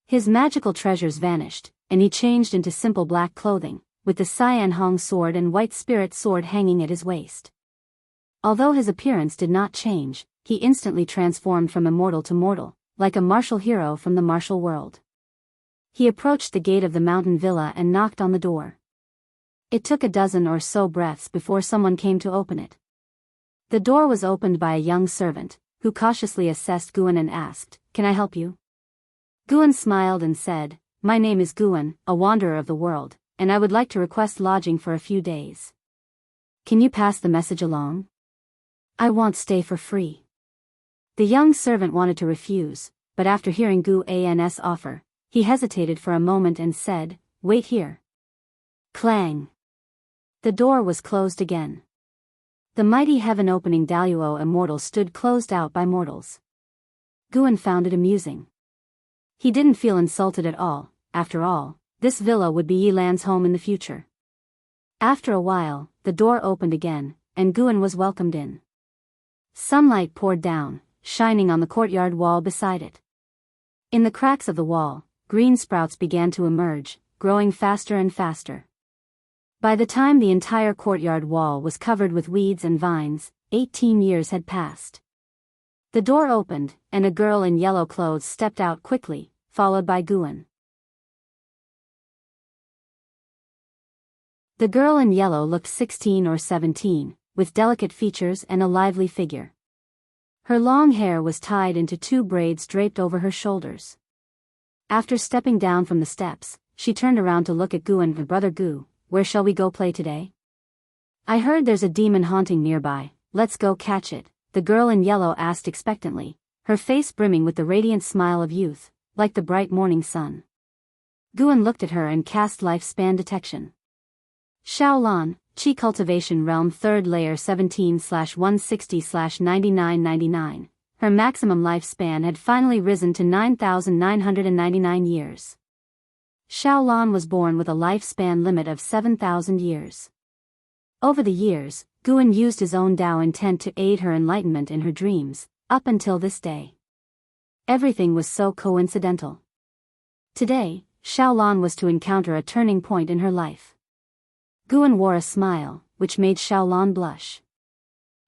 His magical treasures vanished, and he changed into simple black clothing, with the Cyan Hong sword and white spirit sword hanging at his waist. Although his appearance did not change, he instantly transformed from immortal to mortal, like a martial hero from the martial world. He approached the gate of the mountain villa and knocked on the door. It took a dozen or so breaths before someone came to open it. The door was opened by a young servant, who cautiously assessed Guan and asked, "Can I help you?" Guan smiled and said, "My name is Guan, a wanderer of the world, and I would like to request lodging for a few days. Can you pass the message along? I won't stay for free." The young servant wanted to refuse, but after hearing Guan's offer, he hesitated for a moment and said, "Wait here." Clang! The door was closed again. The mighty heaven-opening Daluo immortal stood closed out by mortals. Guan found it amusing. He didn't feel insulted at all. After all, this villa would be Yilan's home in the future. After a while, the door opened again, and Guan was welcomed in. Sunlight poured down, shining on the courtyard wall beside it. In the cracks of the wall, green sprouts began to emerge, growing faster and faster. By the time the entire courtyard wall was covered with weeds and vines, 18 years had passed. The door opened, and a girl in yellow clothes stepped out quickly, followed by Guan. The girl in yellow looked 16 or 17, with delicate features and a lively figure. Her long hair was tied into 2 braids draped over her shoulders. After stepping down from the steps, she turned around to look at Guan and Brother Gu. "Where shall we go play today? I heard there's a demon haunting nearby, let's go catch it," the girl in yellow asked expectantly, her face brimming with the radiant smile of youth, like the bright morning sun. Guan looked at her and cast lifespan detection. Shaolan, Qi Cultivation Realm 3rd Layer 17/160/9999. Her maximum lifespan had finally risen to 9,999 years. Shaolan was born with a lifespan limit of 7,000 years. Over the years, Guan used his own Tao intent to aid her enlightenment in her dreams, up until this day. Everything was so coincidental. Today, Shaolan was to encounter a turning point in her life. Guan wore a smile, which made Shaolan blush.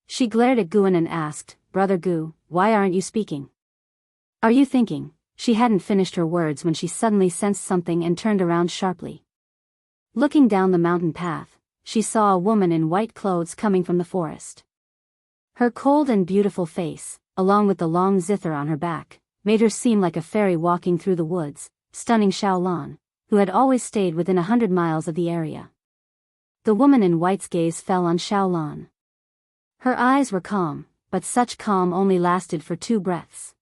She glared at Guan and asked, "Brother Gu, why aren't you speaking? Are you thinking?" She hadn't finished her words when she suddenly sensed something and turned around sharply. Looking down the mountain path, she saw a woman in white clothes coming from the forest. Her cold and beautiful face, along with the long zither on her back, made her seem like a fairy walking through the woods, stunning Shaolan, who had always stayed within 100 miles of the area. The woman in white's gaze fell on Shaolan. Her eyes were calm, but such calm only lasted for 2 breaths.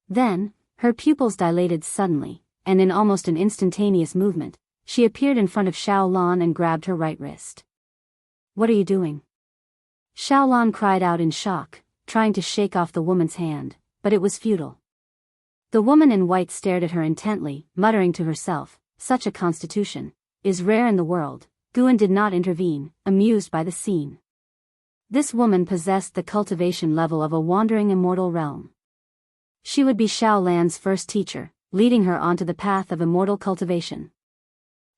Then, her pupils dilated suddenly, and in almost an instantaneous movement, she appeared in front of Shaolan and grabbed her right wrist. "What are you doing?" Shaolan cried out in shock, trying to shake off the woman's hand, but it was futile. The woman in white stared at her intently, muttering to herself, "Such a constitution is rare in the world." Guan did not intervene, amused by the scene. This woman possessed the cultivation level of a wandering immortal realm. She would be Shaolan's first teacher, leading her onto the path of immortal cultivation.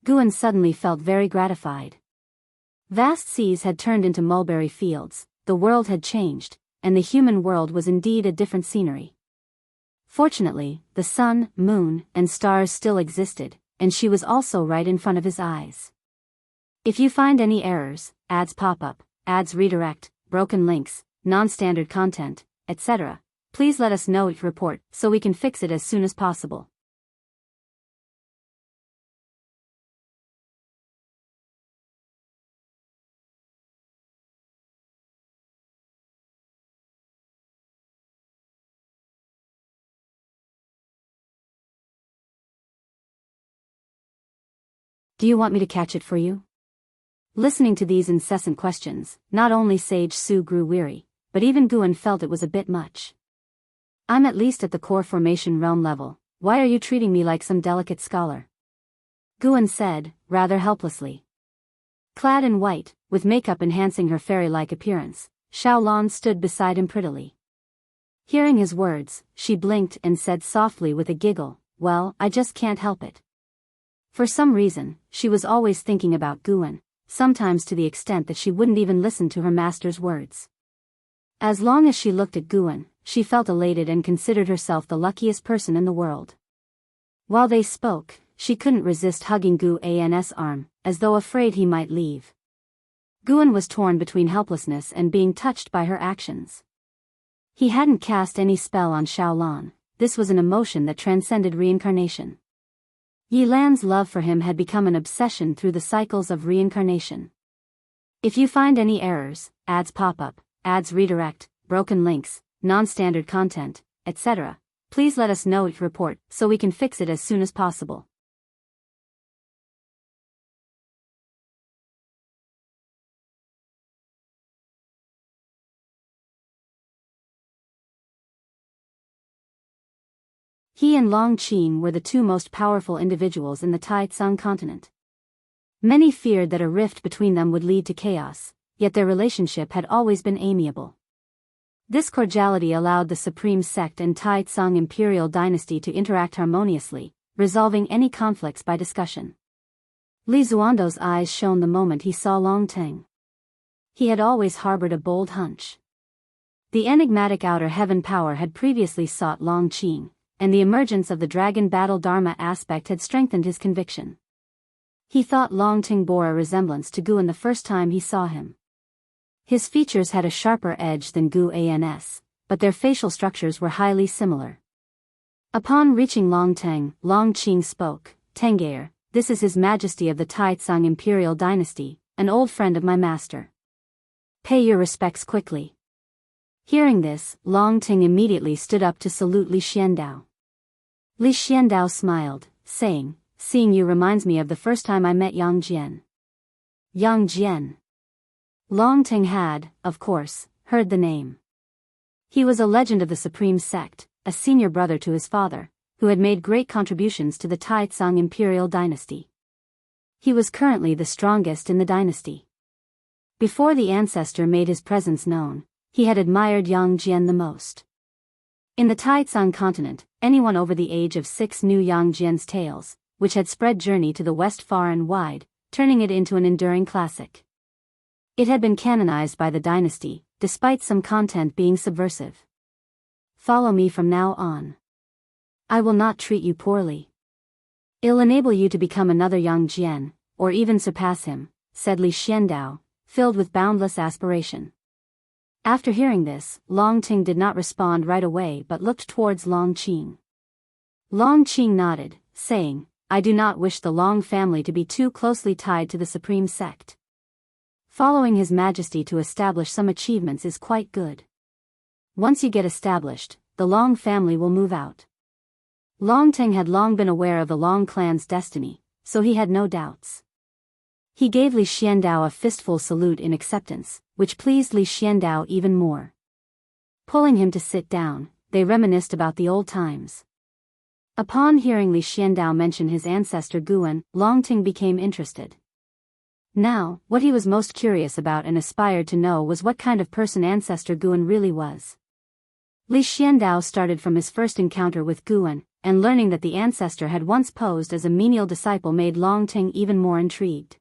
Guan suddenly felt very gratified. Vast seas had turned into mulberry fields, the world had changed, and the human world was indeed a different scenery. Fortunately, the sun, moon, and stars still existed, and she was also right in front of his eyes. If you find any errors, ads pop up, ads redirect, broken links, non-standard content, etc., please let us know, report, so we can fix it as soon as possible. Do you want me to catch it for you? Listening to these incessant questions, not only Sage Su grew weary, but even Guan felt it was a bit much. "I'm at least at the core formation realm level, why are you treating me like some delicate scholar?" Guan said, rather helplessly. Clad in white, with makeup enhancing her fairy-like appearance, Shaolan stood beside him prettily. Hearing his words, she blinked and said softly with a giggle, "Well, I just can't help it." For some reason, she was always thinking about Guan, sometimes to the extent that she wouldn't even listen to her master's words. As long as she looked at Guan, she felt elated and considered herself the luckiest person in the world. While they spoke, she couldn't resist hugging Guan's arm, as though afraid he might leave. Guan was torn between helplessness and being touched by her actions. He hadn't cast any spell on Xiaolan. This was an emotion that transcended reincarnation. Yilan's love for him had become an obsession through the cycles of reincarnation. If you find any errors, ads pop up, ads redirect, broken links, non-standard content, etc., please let us know, report, so we can fix it as soon as possible. He and Long Qin were the two most powerful individuals in the Taitsang continent. Many feared that a rift between them would lead to chaos, yet their relationship had always been amiable. This cordiality allowed the Supreme Sect and Taitsang Imperial Dynasty to interact harmoniously, resolving any conflicts by discussion. Li Xuando's eyes shone the moment he saw Long Teng. He had always harbored a bold hunch. The enigmatic outer heaven power had previously sought Long Qin, and the emergence of the dragon battle dharma aspect had strengthened his conviction. He thought Long Ting bore a resemblance to Guan the first time he saw him. His features had a sharper edge than Guan's, but their facial structures were highly similar. Upon reaching Long Teng, Long Qin spoke, "Tengayer, this is His Majesty of the Taitsang Imperial Dynasty, an old friend of my master. Pay your respects quickly." Hearing this, Long Ting immediately stood up to salute Li Xiandao. Li Xiandao smiled, saying, "Seeing you reminds me of the first time I met Yang Jian." Yang Jian. Long Ting had, of course, heard the name. He was a legend of the Supreme Sect, a senior brother to his father, who had made great contributions to the Taitsang Imperial Dynasty. He was currently the strongest in the dynasty. Before the ancestor made his presence known, he had admired Yang Jian the most. In the Taitsang continent, anyone over the age of 6 knew Yang Jian's tales, which had spread journey to the west far and wide, turning it into an enduring classic. It had been canonized by the dynasty, despite some content being subversive. "Follow me from now on. I will not treat you poorly. It'll enable you to become another Yang Jian, or even surpass him," said Li Xiandao, filled with boundless aspiration. After hearing this, Long Ting did not respond right away but looked towards Long Qin. Long Qin nodded, saying, "I do not wish the Long family to be too closely tied to the Supreme Sect. Following His Majesty to establish some achievements is quite good. Once you get established, the Long family will move out." Long Ting had long been aware of the Long clan's destiny, so he had no doubts. He gave Li Xiandao a fistful salute in acceptance, which pleased Li Xiandao even more. Pulling him to sit down, they reminisced about the old times. Upon hearing Li Xiandao mention his ancestor Guan, Long Ting became interested. Now, what he was most curious about and aspired to know was what kind of person ancestor Guan really was. Li Xiandao started from his first encounter with Guan, and learning that the ancestor had once posed as a menial disciple made Long Ting even more intrigued.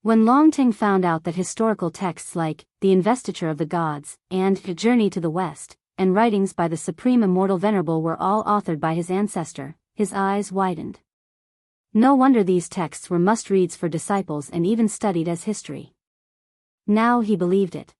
When Long Ting found out that historical texts like The Investiture of the Gods and A Journey to the West, and writings by the Supreme Immortal Venerable were all authored by his ancestor, his eyes widened. No wonder these texts were must-reads for disciples and even studied as history. Now he believed it.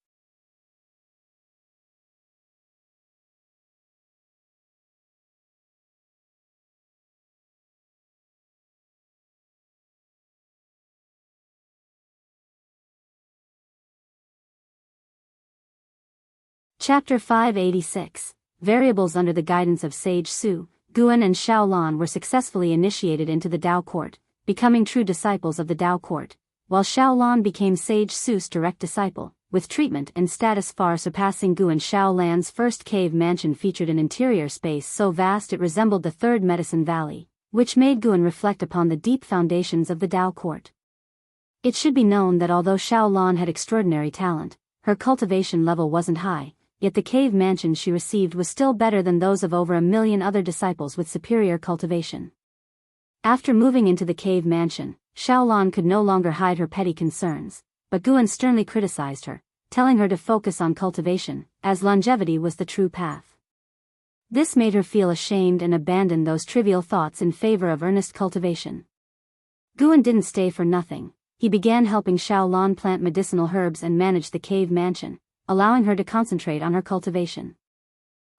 Chapter 586, Variables. Under the guidance of Sage Su, Guan and Xiaolan were successfully initiated into the Tao Court, becoming true disciples of the Tao Court, while Xiaolan became Sage Su's direct disciple, with treatment and status far surpassing Guan. Xiaolan's first cave mansion featured an interior space so vast it resembled the Third Medicine Valley, which made Guan reflect upon the deep foundations of the Tao Court. It should be known that although Xiaolan had extraordinary talent, her cultivation level wasn't high, yet the cave mansion she received was still better than those of over 1 million other disciples with superior cultivation. After moving into the cave mansion, Xiaolan could no longer hide her petty concerns, but Guan sternly criticized her, telling her to focus on cultivation, as longevity was the true path. This made her feel ashamed and abandon those trivial thoughts in favor of earnest cultivation. Guan didn't stay for nothing. He began helping Xiaolan plant medicinal herbs and manage the cave mansion, allowing her to concentrate on her cultivation.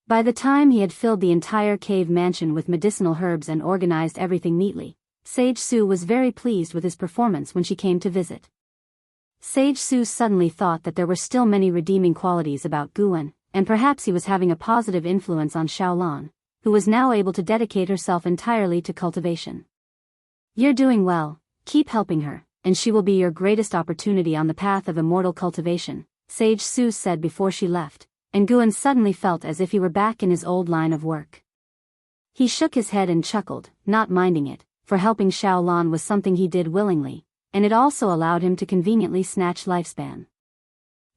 By the time he had filled the entire cave mansion with medicinal herbs and organized everything neatly, Sage Su was very pleased with his performance when she came to visit. Sage Su suddenly thought that there were still many redeeming qualities about Guan, and perhaps he was having a positive influence on Xiaolan, who was now able to dedicate herself entirely to cultivation. "You're doing well, keep helping her, and she will be your greatest opportunity on the path of immortal cultivation," Sage Su said before she left, and Guan suddenly felt as if he were back in his old line of work. He shook his head and chuckled, not minding it, for helping Xiaolan was something he did willingly, and it also allowed him to conveniently snatch lifespan.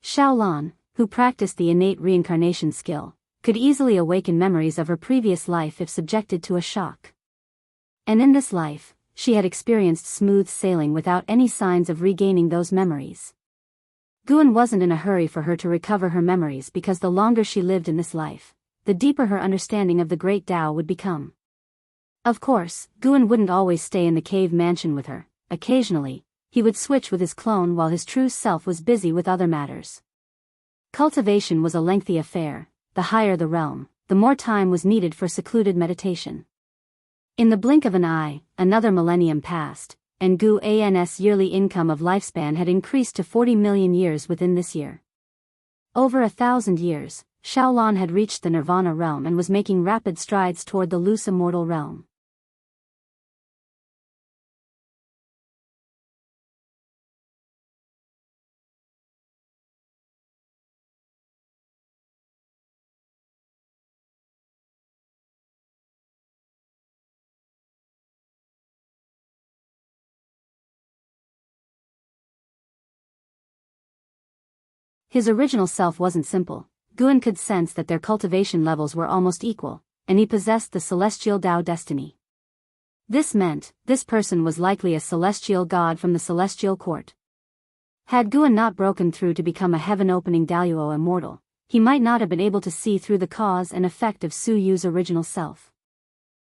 Xiaolan, who practiced the innate reincarnation skill, could easily awaken memories of her previous life if subjected to a shock. And in this life, she had experienced smooth sailing without any signs of regaining those memories. Guan wasn't in a hurry for her to recover her memories because the longer she lived in this life, the deeper her understanding of the Great Tao would become. Of course, Guan wouldn't always stay in the cave mansion with her. Occasionally, he would switch with his clone while his true self was busy with other matters. Cultivation was a lengthy affair. The higher the realm, the more time was needed for secluded meditation. In the blink of an eye, another millennium passed, and Guan's yearly income of lifespan had increased to 40 million years within this year. Over 1,000 years, Xiaolan had reached the Nirvana realm and was making rapid strides toward the loose immortal realm. His original self wasn't simple. Guan could sense that their cultivation levels were almost equal, and he possessed the celestial Tao destiny. This meant, this person was likely a celestial god from the celestial court. Had Guan not broken through to become a heaven-opening Daluo immortal, he might not have been able to see through the cause and effect of Su Yu's original self.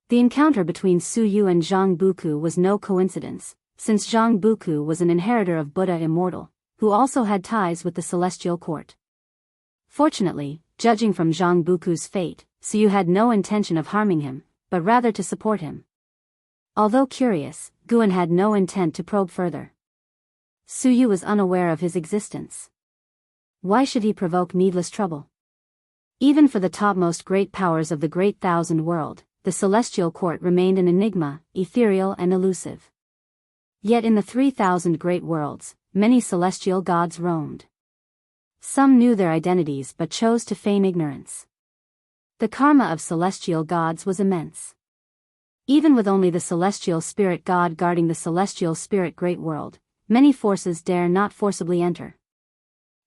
The encounter between Su Yu and Zhang Buku was no coincidence, since Zhang Buku was an inheritor of Buddha immortal, who also had ties with the celestial court. Fortunately, judging from Zhang Buku's fate, Su Yu had no intention of harming him, but rather to support him. Although curious, Guan had no intent to probe further. Su Yu was unaware of his existence. Why should he provoke needless trouble? Even for the topmost great powers of the Great Thousand World, the celestial court remained an enigma, ethereal and elusive. Yet in the 3,000 great worlds, many celestial gods roamed. Some knew their identities but chose to feign ignorance. The karma of celestial gods was immense. Even with only the celestial spirit god guarding the celestial spirit great world, many forces dare not forcibly enter.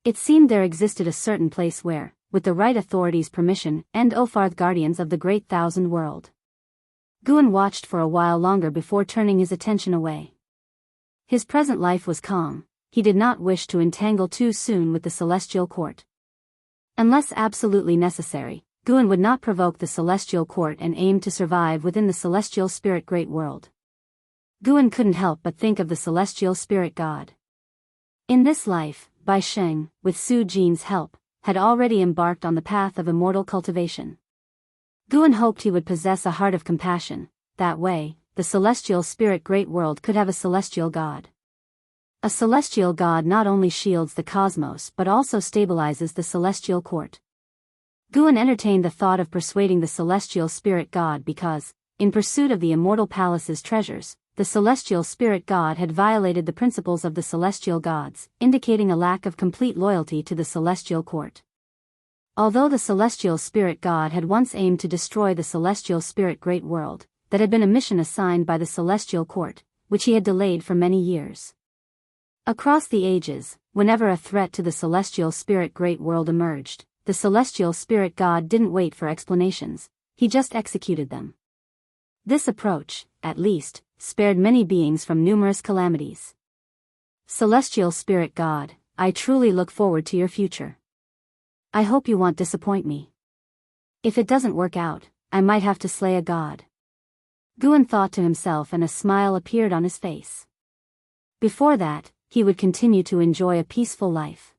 It seemed there existed a certain place where, with the right authorities' permission, and Opharth guardians of the Great Thousand World. Guan watched for a while longer before turning his attention away. His present life was calm. He did not wish to entangle too soon with the celestial court. Unless absolutely necessary, Guan would not provoke the celestial court and aim to survive within the celestial spirit great world. Guan couldn't help but think of the celestial spirit god. In this life, Bai Sheng, with Su Jin's help, had already embarked on the path of immortal cultivation. Guan hoped he would possess a heart of compassion. That way, the celestial spirit great world could have a celestial god. A celestial god not only shields the cosmos but also stabilizes the celestial court. Guan entertained the thought of persuading the celestial spirit god because, in pursuit of the immortal palace's treasures, the celestial spirit god had violated the principles of the celestial gods, indicating a lack of complete loyalty to the celestial court. Although the celestial spirit god had once aimed to destroy the celestial spirit great world, that had been a mission assigned by the celestial court, which he had delayed for many years. Across the ages, whenever a threat to the celestial spirit great world emerged, the celestial spirit god didn't wait for explanations, he just executed them. This approach, at least, spared many beings from numerous calamities. Celestial spirit god, I truly look forward to your future. I hope you won't disappoint me. If it doesn't work out, I might have to slay a god. Guan thought to himself, and a smile appeared on his face. Before that, he would continue to enjoy a peaceful life.